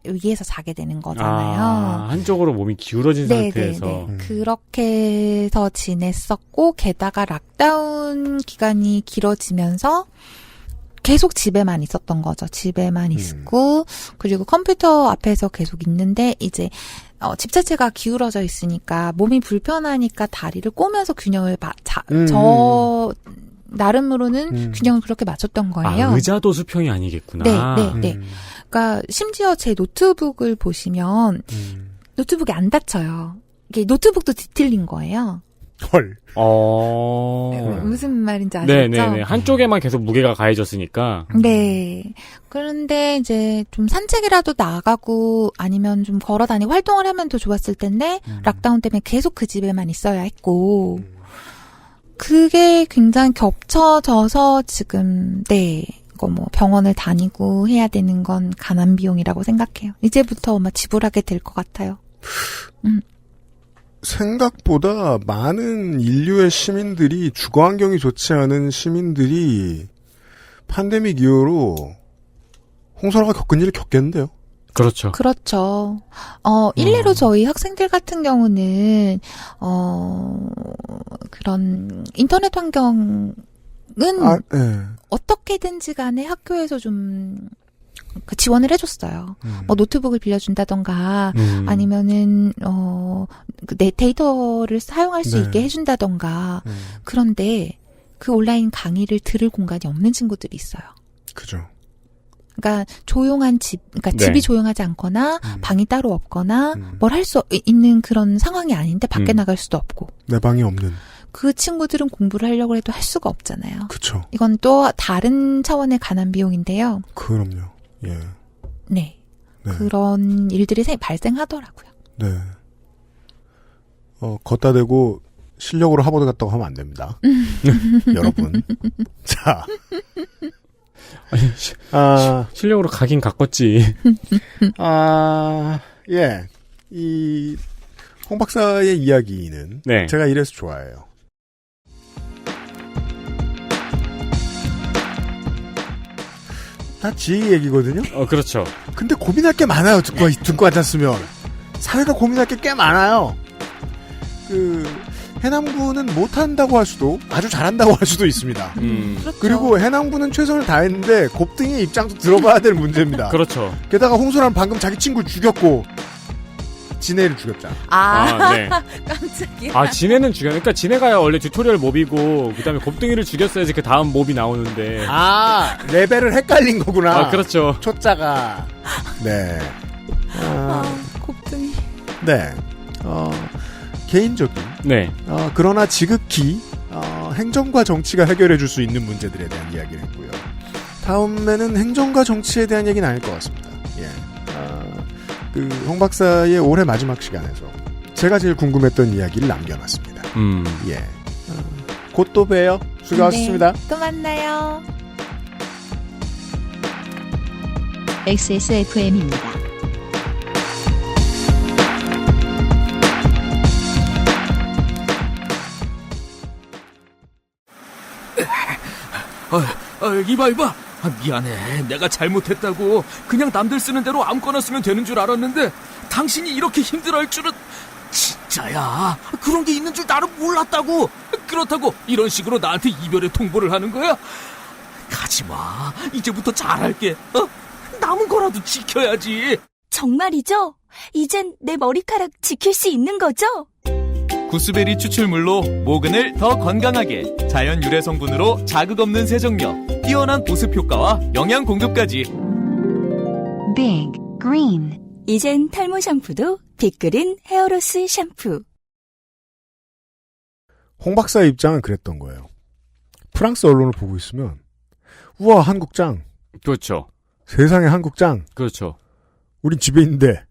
위에서 자게 되는 거잖아요. 아, 한쪽으로 몸이 기울어진 상태에서. 네네네. 그렇게 해서 지냈었고 게다가 락다운 기간이 길어지면서 계속 집에만 있었던 거죠. 집에만 있고 그리고 컴퓨터 앞에서 계속 있는데 이제 집 자체가 기울어져 있으니까 몸이 불편하니까 다리를 꼬면서 균형을 저 나름으로는 균형을 그렇게 맞췄던 거예요. 아, 의자도 수평이 아니겠구나. 네. 그러니까 심지어 제 노트북을 보시면 노트북이 안 닫혀요. 이게 노트북도 뒤틀린 거예요. 헐. 무슨 말인지 아시죠? 네네네. 한쪽에만 계속 무게가 가해졌으니까. 네. 그런데 이제 좀 산책이라도 나가고 아니면 좀 걸어 다니고 활동을 하면 더 좋았을 텐데 락다운 때문에 계속 그 집에만 있어야 했고 그게 굉장히 겹쳐져서 지금 이거 뭐 병원을 다니고 해야 되는 건 가난 비용이라고 생각해요. 이제부터 아마 지불하게 될 것 같아요. 생각보다 많은 인류의 시민들이 주거 환경이 좋지 않은 시민들이 팬데믹 이후로 홍소라가 겪은 일을 겪겠는데요. 그렇죠. 그렇죠. 일례로 저희 학생들 같은 경우는 그런 인터넷 환경은 어떻게든지 간에 학교에서 좀 지원을 해줬어요. 뭐 노트북을 빌려준다던가 아니면은 내 데이터를 사용할 수 있게 해준다던가 그런데 그 온라인 강의를 들을 공간이 없는 친구들이 있어요. 그죠. 그러니까 조용한 그러니까 집이 조용하지 않거나 방이 따로 없거나 뭘 할 수 있는 그런 상황이 아닌데 밖에 나갈 수도 없고 내 방이 없는 그 친구들은 공부를 하려고 해도 할 수가 없잖아요. 그렇죠. 이건 또 다른 차원의 가난 비용인데요. 그럼요. 예. 네. 그런 일들이 발생하더라고요. 네. 걷다 대고 실력으로 하버드 갔다고 하면 안 됩니다. 여러분. 자. 실력으로 가긴 갔겠지. 예. 이 홍 박사의 이야기는 제가 이래서 좋아해요. 다 지혜 얘기거든요. 그렇죠. 근데 고민할 게 많아요. 듣고 앉았으면 사회가 고민할 게 꽤 많아요. 해남군은 못한다고 할 수도 아주 잘한다고 할 수도 있습니다. 그렇죠. 그리고 해남군은 최선을 다했는데 곱등이의 입장도 들어봐야 될 문제입니다. 그렇죠. 게다가 홍소라는 방금 자기 친구를 죽였고 진해를 죽였잖아. 네. 깜짝이야. 진해는 그러니까 진해가 원래 튜토리얼 몹이고 그다음에 곱등이를 죽였어야지 그 다음 몹이 나오는데. 레벨을 헷갈린 거구나. 그렇죠. 초짜가. 네. 곱등이. 네. 개인적인. 네. 그러나 지극히 행정과 정치가 해결해 줄 수 있는 문제들에 대한 이야기를 했고요. 다음에는 행정과 정치에 대한 얘기는 아닐 것 같습니다. 예. 홍 박사의 올해 마지막 시간에서 제가 제일 궁금했던 이야기를 남겨놨습니다. 예. 곧 또 봬요. 수고하셨습니다. 네, 또 만나요. XSFM입니다. 이봐. 미안해. 내가 잘못했다고. 그냥 남들 쓰는 대로 아무거나 쓰면 되는 줄 알았는데 당신이 이렇게 힘들어할 줄은. 진짜야. 그런 게 있는 줄 나는 몰랐다고. 그렇다고 이런 식으로 나한테 이별의 통보를 하는 거야? 가지마. 이제부터 잘할게. 남은 거라도 지켜야지. 정말이죠? 이젠 내 머리카락 지킬 수 있는 거죠? 구스베리 추출물로 모근을 더 건강하게, 자연 유래 성분으로 자극 없는 세정력, 뛰어난 보습 효과와 영양 공급까지. Big Green. 이젠 탈모 샴푸도 빅그린 헤어로스 샴푸. 홍 박사의 입장은 그랬던 거예요. 프랑스 언론을 보고 있으면 우와 한국장. 그렇죠. 세상에 한국장. 그렇죠. 우린 집에 있는데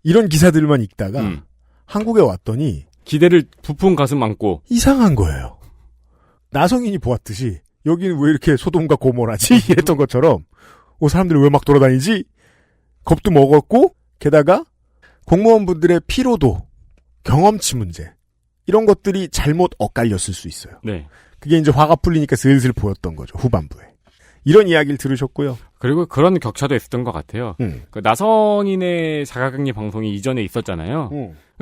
이런 기사들만 읽다가 한국에 왔더니 기대를 부푼 가슴 안고 이상한 거예요. 나성인이 보았듯이 여기는 왜 이렇게 소돔과 고모라지? 이랬던 것처럼 사람들이 왜 막 돌아다니지? 겁도 먹었고 게다가 공무원분들의 피로도, 경험치 문제 이런 것들이 잘못 엇갈렸을 수 있어요. 네. 그게 이제 화가 풀리니까 슬슬 보였던 거죠. 후반부에. 이런 이야기를 들으셨고요. 그리고 그런 격차도 있었던 것 같아요. 그 나성인의 자가격리 방송이 이전에 있었잖아요.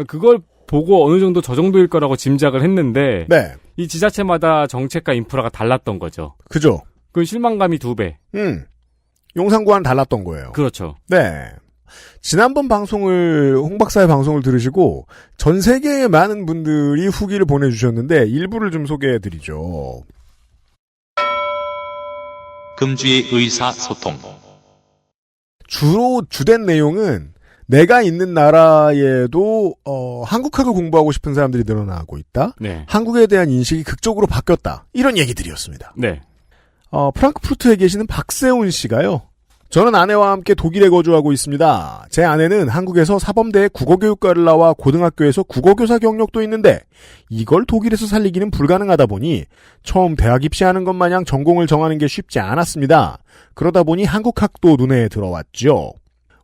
그걸 보고 어느 정도 저 정도일 거라고 짐작을 했는데 네. 이 지자체마다 정책과 인프라가 달랐던 거죠. 그죠. 그 실망감이 2배. 용산구와는 달랐던 거예요. 그렇죠. 네. 지난번 홍 박사의 방송을 들으시고 전 세계의 많은 분들이 후기를 보내주셨는데 일부를 좀 소개해드리죠. 금주의 의사소통. 주로 주된 내용은 내가 있는 나라에도 한국학을 공부하고 싶은 사람들이 늘어나고 있다. 네. 한국에 대한 인식이 극적으로 바뀌었다. 이런 얘기들이었습니다. 네. 프랑크푸르트에 계시는 박세훈 씨가요. 저는 아내와 함께 독일에 거주하고 있습니다. 제 아내는 한국에서 사범대에 국어교육과를 나와 고등학교에서 국어교사 경력도 있는데 이걸 독일에서 살리기는 불가능하다 보니 처음 대학 입시하는 것 마냥 전공을 정하는 게 쉽지 않았습니다. 그러다 보니 한국학도 눈에 들어왔죠.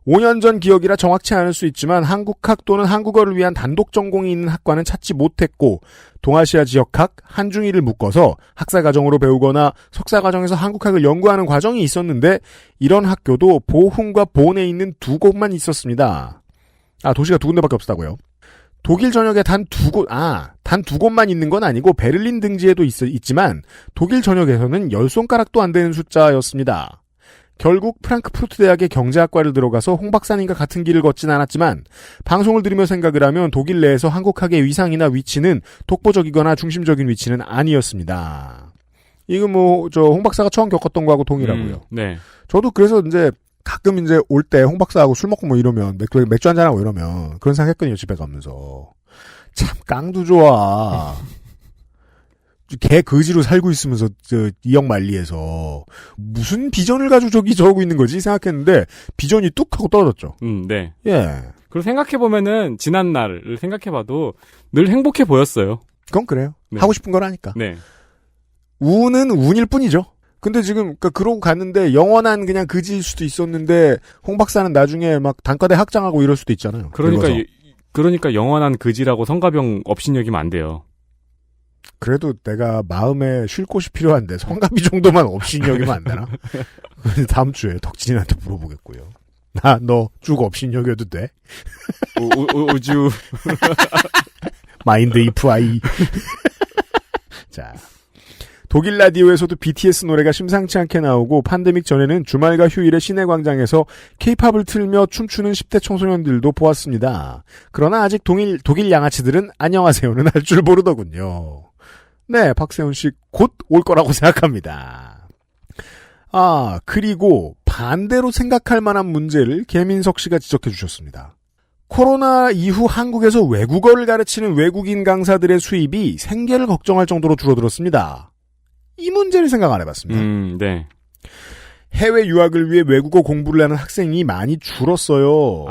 5년 전 기억이라 정확치 않을 수 있지만 한국학 또는 한국어를 위한 단독 전공이 있는 학과는 찾지 못했고 동아시아 지역학, 한중일을 묶어서 학사과정으로 배우거나 석사과정에서 한국학을 연구하는 과정이 있었는데 이런 학교도 보훔과 본에 있는 2곳만 있었습니다. 도시가 2군데밖에 없었다고요. 독일 전역에 단 2곳만 있는 건 아니고 베를린 등지에도 있지만 독일 전역에서는 10손가락도 안 되는 숫자였습니다. 결국 프랑크푸르트 대학의 경제학과를 들어가서 홍 박사님과 같은 길을 걷진 않았지만 방송을 들으며 생각을 하면 독일 내에서 한국학의 위상이나 위치는 독보적이거나 중심적인 위치는 아니었습니다. 이거 홍 박사가 처음 겪었던 거하고 동일하고요. 네. 저도 그래서 이제 가끔 이제 올 때 홍 박사하고 술 먹고 이러면 맥주 한잔하고 이러면 그런 생각했거든요. 집에 가면서. 참 깡도 좋아. 개 거지로 살고 있으면서 이역 만리에서 무슨 비전을 가지고 저러고 있는 거지 생각했는데 비전이 뚝 하고 떨어졌죠. 네. 예. 그리고 생각해보면은 지난 날을 생각해봐도 늘 행복해 보였어요. 그건 그래요. 네. 하고 싶은 거라니까. 네. 운은 운일 뿐이죠. 근데 지금 그러고 갔는데 영원한 그냥 그지일 수도 있었는데 홍 박사는 나중에 막 단과대 학장하고 이럴 수도 있잖아요. 그러니까 영원한 그지라고 성가병 업신여기면 안 돼요. 그래도 내가 마음에 쉴 곳이 필요한데 성가비 정도만 없이 여기면 안 되나? 다음 주에 덕진이한테 물어보겠고요. 너 쭉 없이 여겨도 돼? 우주 마인드 이프 아이. 자, 독일 라디오에서도 BTS 노래가 심상치 않게 나오고 팬데믹 전에는 주말과 휴일에 시내광장에서 K-팝을 틀며 춤추는 10대 청소년들도 보았습니다. 그러나 아직 독일 양아치들은 안녕하세요는 할 줄 모르더군요. 네, 박세훈 씨 곧 올 거라고 생각합니다. 그리고 반대로 생각할 만한 문제를 개민석 씨가 지적해 주셨습니다. 코로나 이후 한국에서 외국어를 가르치는 외국인 강사들의 수입이 생계를 걱정할 정도로 줄어들었습니다. 이 문제를 생각 안 해봤습니다. 네. 해외 유학을 위해 외국어 공부를 하는 학생이 많이 줄었어요.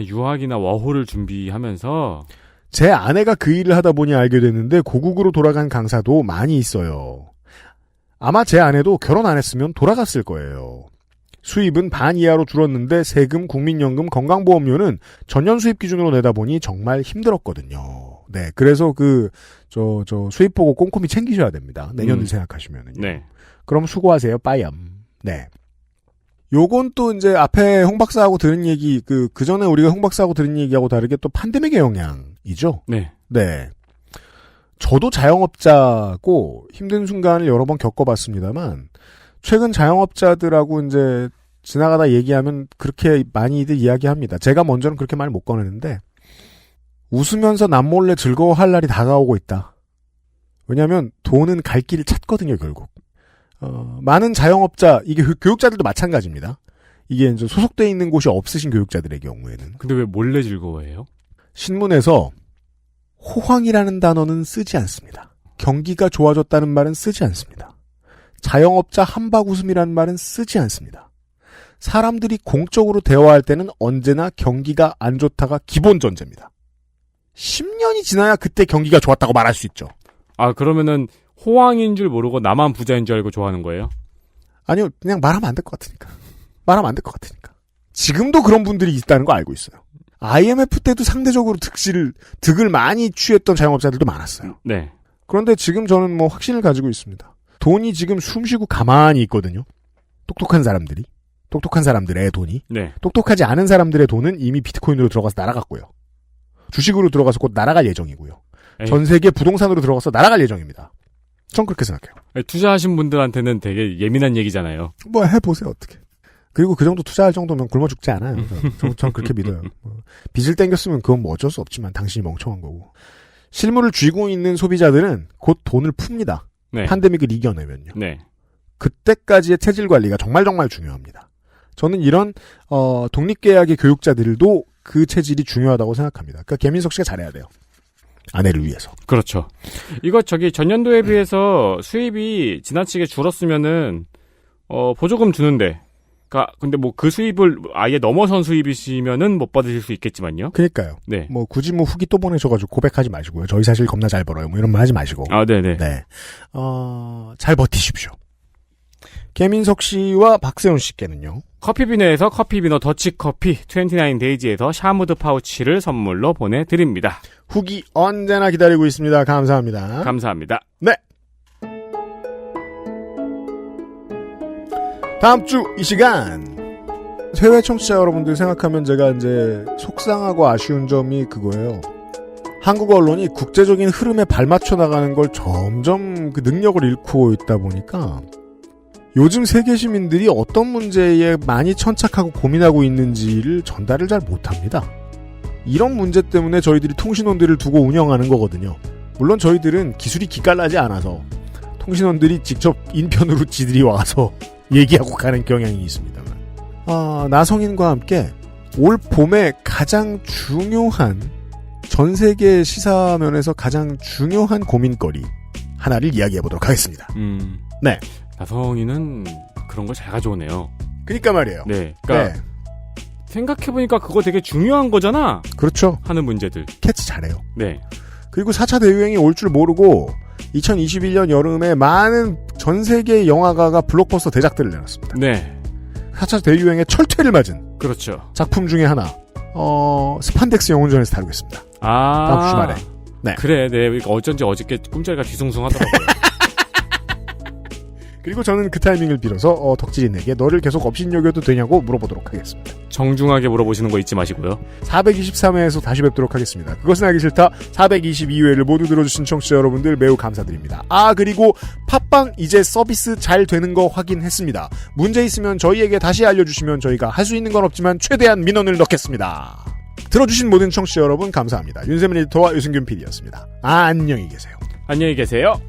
유학이나 워홀을 준비하면서 제 아내가 그 일을 하다 보니 알게 됐는데 고국으로 돌아간 강사도 많이 있어요. 아마 제 아내도 결혼 안 했으면 돌아갔을 거예요. 수입은 반 이하로 줄었는데 세금, 국민연금, 건강보험료는 전년 수입 기준으로 내다 보니 정말 힘들었거든요. 네, 그래서 수입 보고 꼼꼼히 챙기셔야 됩니다. 내년을 생각하시면은요. 네. 그럼 수고하세요, 빠염. 네. 요건 또 이제 앞에 홍 박사하고 들은 얘기, 그 전에 우리가 홍 박사하고 들은 얘기하고 다르게 또 팬데믹의 영향이죠? 네. 네. 저도 자영업자고 힘든 순간을 여러 번 겪어봤습니다만, 최근 자영업자들하고 이제 지나가다 얘기하면 그렇게 많이들 이야기합니다. 제가 먼저는 그렇게 말 못 꺼내는데 웃으면서 남몰래 즐거워할 날이 다가오고 있다. 왜냐하면 돈은 갈 길을 찾거든요. 결국. 많은 자영업자, 이게 교육자들도 마찬가지입니다. 이게 이제 소속돼 있는 곳이 없으신 교육자들의 경우에는. 근데 왜 몰래 즐거워해요? 신문에서 호황이라는 단어는 쓰지 않습니다. 경기가 좋아졌다는 말은 쓰지 않습니다. 자영업자 한박웃음이라는 말은 쓰지 않습니다. 사람들이 공적으로 대화할 때는 언제나 경기가 안 좋다가 기본 전제입니다. 10년이 지나야 그때 경기가 좋았다고 말할 수 있죠. 아, 그러면은 호황인 줄 모르고 나만 부자인 줄 알고 좋아하는 거예요? 아니요, 그냥 말하면 안 될 것 같으니까. 말하면 안 될 것 같으니까. 지금도 그런 분들이 있다는 거 알고 있어요. IMF 때도 상대적으로 득을 많이 취했던 자영업자들도 많았어요. 네. 그런데 지금 저는 뭐 확신을 가지고 있습니다. 돈이 지금 숨쉬고 가만히 있거든요. 똑똑한 사람들이. 똑똑한 사람들의 돈이. 네. 똑똑하지 않은 사람들의 돈은 이미 비트코인으로 들어가서 날아갔고요. 주식으로 들어가서 곧 날아갈 예정이고요. 에이. 전 세계 부동산으로 들어가서 날아갈 예정입니다. 전 그렇게 생각해요. 투자하신 분들한테는 되게 예민한 얘기잖아요. 뭐 해보세요, 어떻게. 그리고 그 정도 투자할 정도면 굶어 죽지 않아요. 전 그렇게 믿어요. 빚을 땡겼으면 그건 뭐 어쩔 수 없지만 당신이 멍청한 거고. 실물을 쥐고 있는 소비자들은 곧 돈을 풉니다. 네. 팬데믹을 이겨내면요. 네. 그때까지의 체질 관리가 정말 중요합니다. 저는 이런 독립계약의 교육자들도 그 체질이 중요하다고 생각합니다. 그러니까 개민석 씨가 잘해야 돼요. 아내를 위해서. 그렇죠. 이거 전년도에 비해서 수입이 지나치게 줄었으면은 보조금 주는데. 근데 뭐 그 수입을 아예 넘어선 수입이시면은 못 받으실 수 있겠지만요. 그러니까요. 네. 뭐 굳이 뭐 후기 또 보내셔가지고 고백하지 마시고요. 저희 사실 겁나 잘 벌어요. 뭐 이런 말 하지 마시고. 아, 네네. 네. 잘 버티십시오. 개민석 씨와 박세훈 씨께는요. 커피비너에서 커피비너 더치커피 29데이지에서 샤무드 파우치를 선물로 보내드립니다. 후기 언제나 기다리고 있습니다. 감사합니다. 감사합니다. 네. 다음 주 이 시간 해외 청취자 여러분들 생각하면 제가 이제 속상하고 아쉬운 점이 그거예요. 한국 언론이 국제적인 흐름에 발맞춰 나가는 걸 점점 그 능력을 잃고 있다 보니까 요즘 세계 시민들이 어떤 문제에 많이 천착하고 고민하고 있는지를 전달을 잘 못합니다. 이런 문제 때문에 저희들이 통신원들을 두고 운영하는 거거든요. 물론 저희들은 기술이 기깔나지 않아서 통신원들이 직접 인편으로 지들이 와서 얘기하고 가는 경향이 있습니다만. 나성인과 함께 올 봄에 가장 중요한 전 세계 시사면에서 가장 중요한 고민거리 하나를 이야기해보도록 하겠습니다. 네. 나성인은 그런 걸 잘 가져오네요. 그러니까 말이에요. 네. 그러니까 네. 생각해보니까 그거 되게 중요한 거잖아. 그렇죠. 하는 문제들. 캐치 잘해요. 네. 그리고 4차 대유행이 올 줄 모르고 2021년 여름에 많은 전 세계 영화가가 블록버스터 대작들을 내놨습니다. 네. 4차 대유행에 철퇴를 맞은. 그렇죠. 작품 중에 하나. 스판덱스 영혼전에서 다루겠습니다. 다음 주말에. 네. 그래, 네. 어쩐지 어저께 꿈자리가 뒤숭숭하더라고요. 그리고 저는 그 타이밍을 빌어서 덕질인에게 너를 계속 업신여겨도 되냐고 물어보도록 하겠습니다. 정중하게 물어보시는 거 잊지 마시고요. 423회에서 다시 뵙도록 하겠습니다. 그것은 알기 싫다 422회를 모두 들어주신 청취자 여러분들 매우 감사드립니다. 그리고 팟빵 이제 서비스 잘 되는 거 확인했습니다. 문제 있으면 저희에게 다시 알려주시면 저희가 할 수 있는 건 없지만 최대한 민원을 넣겠습니다. 들어주신 모든 청취자 여러분 감사합니다. 윤세민 에디터와 유승균 PD였습니다. 안녕히 계세요. 안녕히 계세요.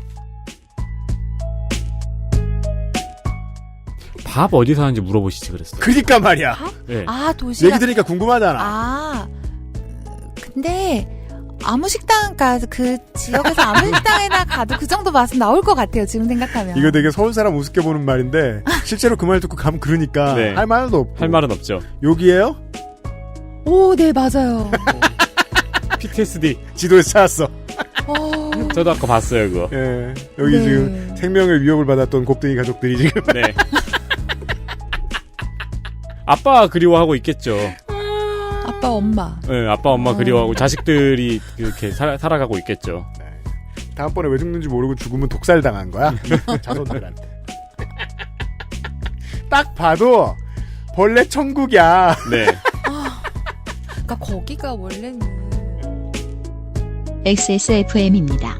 밥 어디서 하는지 물어보시지 그랬어요. 그니까 말이야. 네. 도시락. 얘기 들으니까 궁금하잖아. 근데 아무 식당 그 지역에서 아무 식당에나 가도 그 정도 맛은 나올 것 같아요. 지금 생각하면. 이거 되게 서울 사람 우습게 보는 말인데 실제로 그 말 듣고 가면 그러니까 네. 할 말도 없고. 할 말은 없죠. 여기에요? 오, 네 맞아요. PTSD 지도에서 찾았어. 저도 아까 봤어요 그거. 예, 여기 네. 지금 생명을 위협을 받았던 곱둥이 가족들이 지금. 네. 아빠 그리워하고 있겠죠. 아빠 엄마. 네, 아빠 엄마 그리워하고 자식들이 이렇게 살아가고 있겠죠. 네. 다음번에 왜 죽는지 모르고 죽으면 독살 당한 거야. 자손들한테. 딱 봐도 벌레 천국이야. 네. 그러니까 거기가 원래는 XSFM입니다.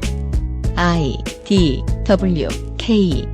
I, D, W, K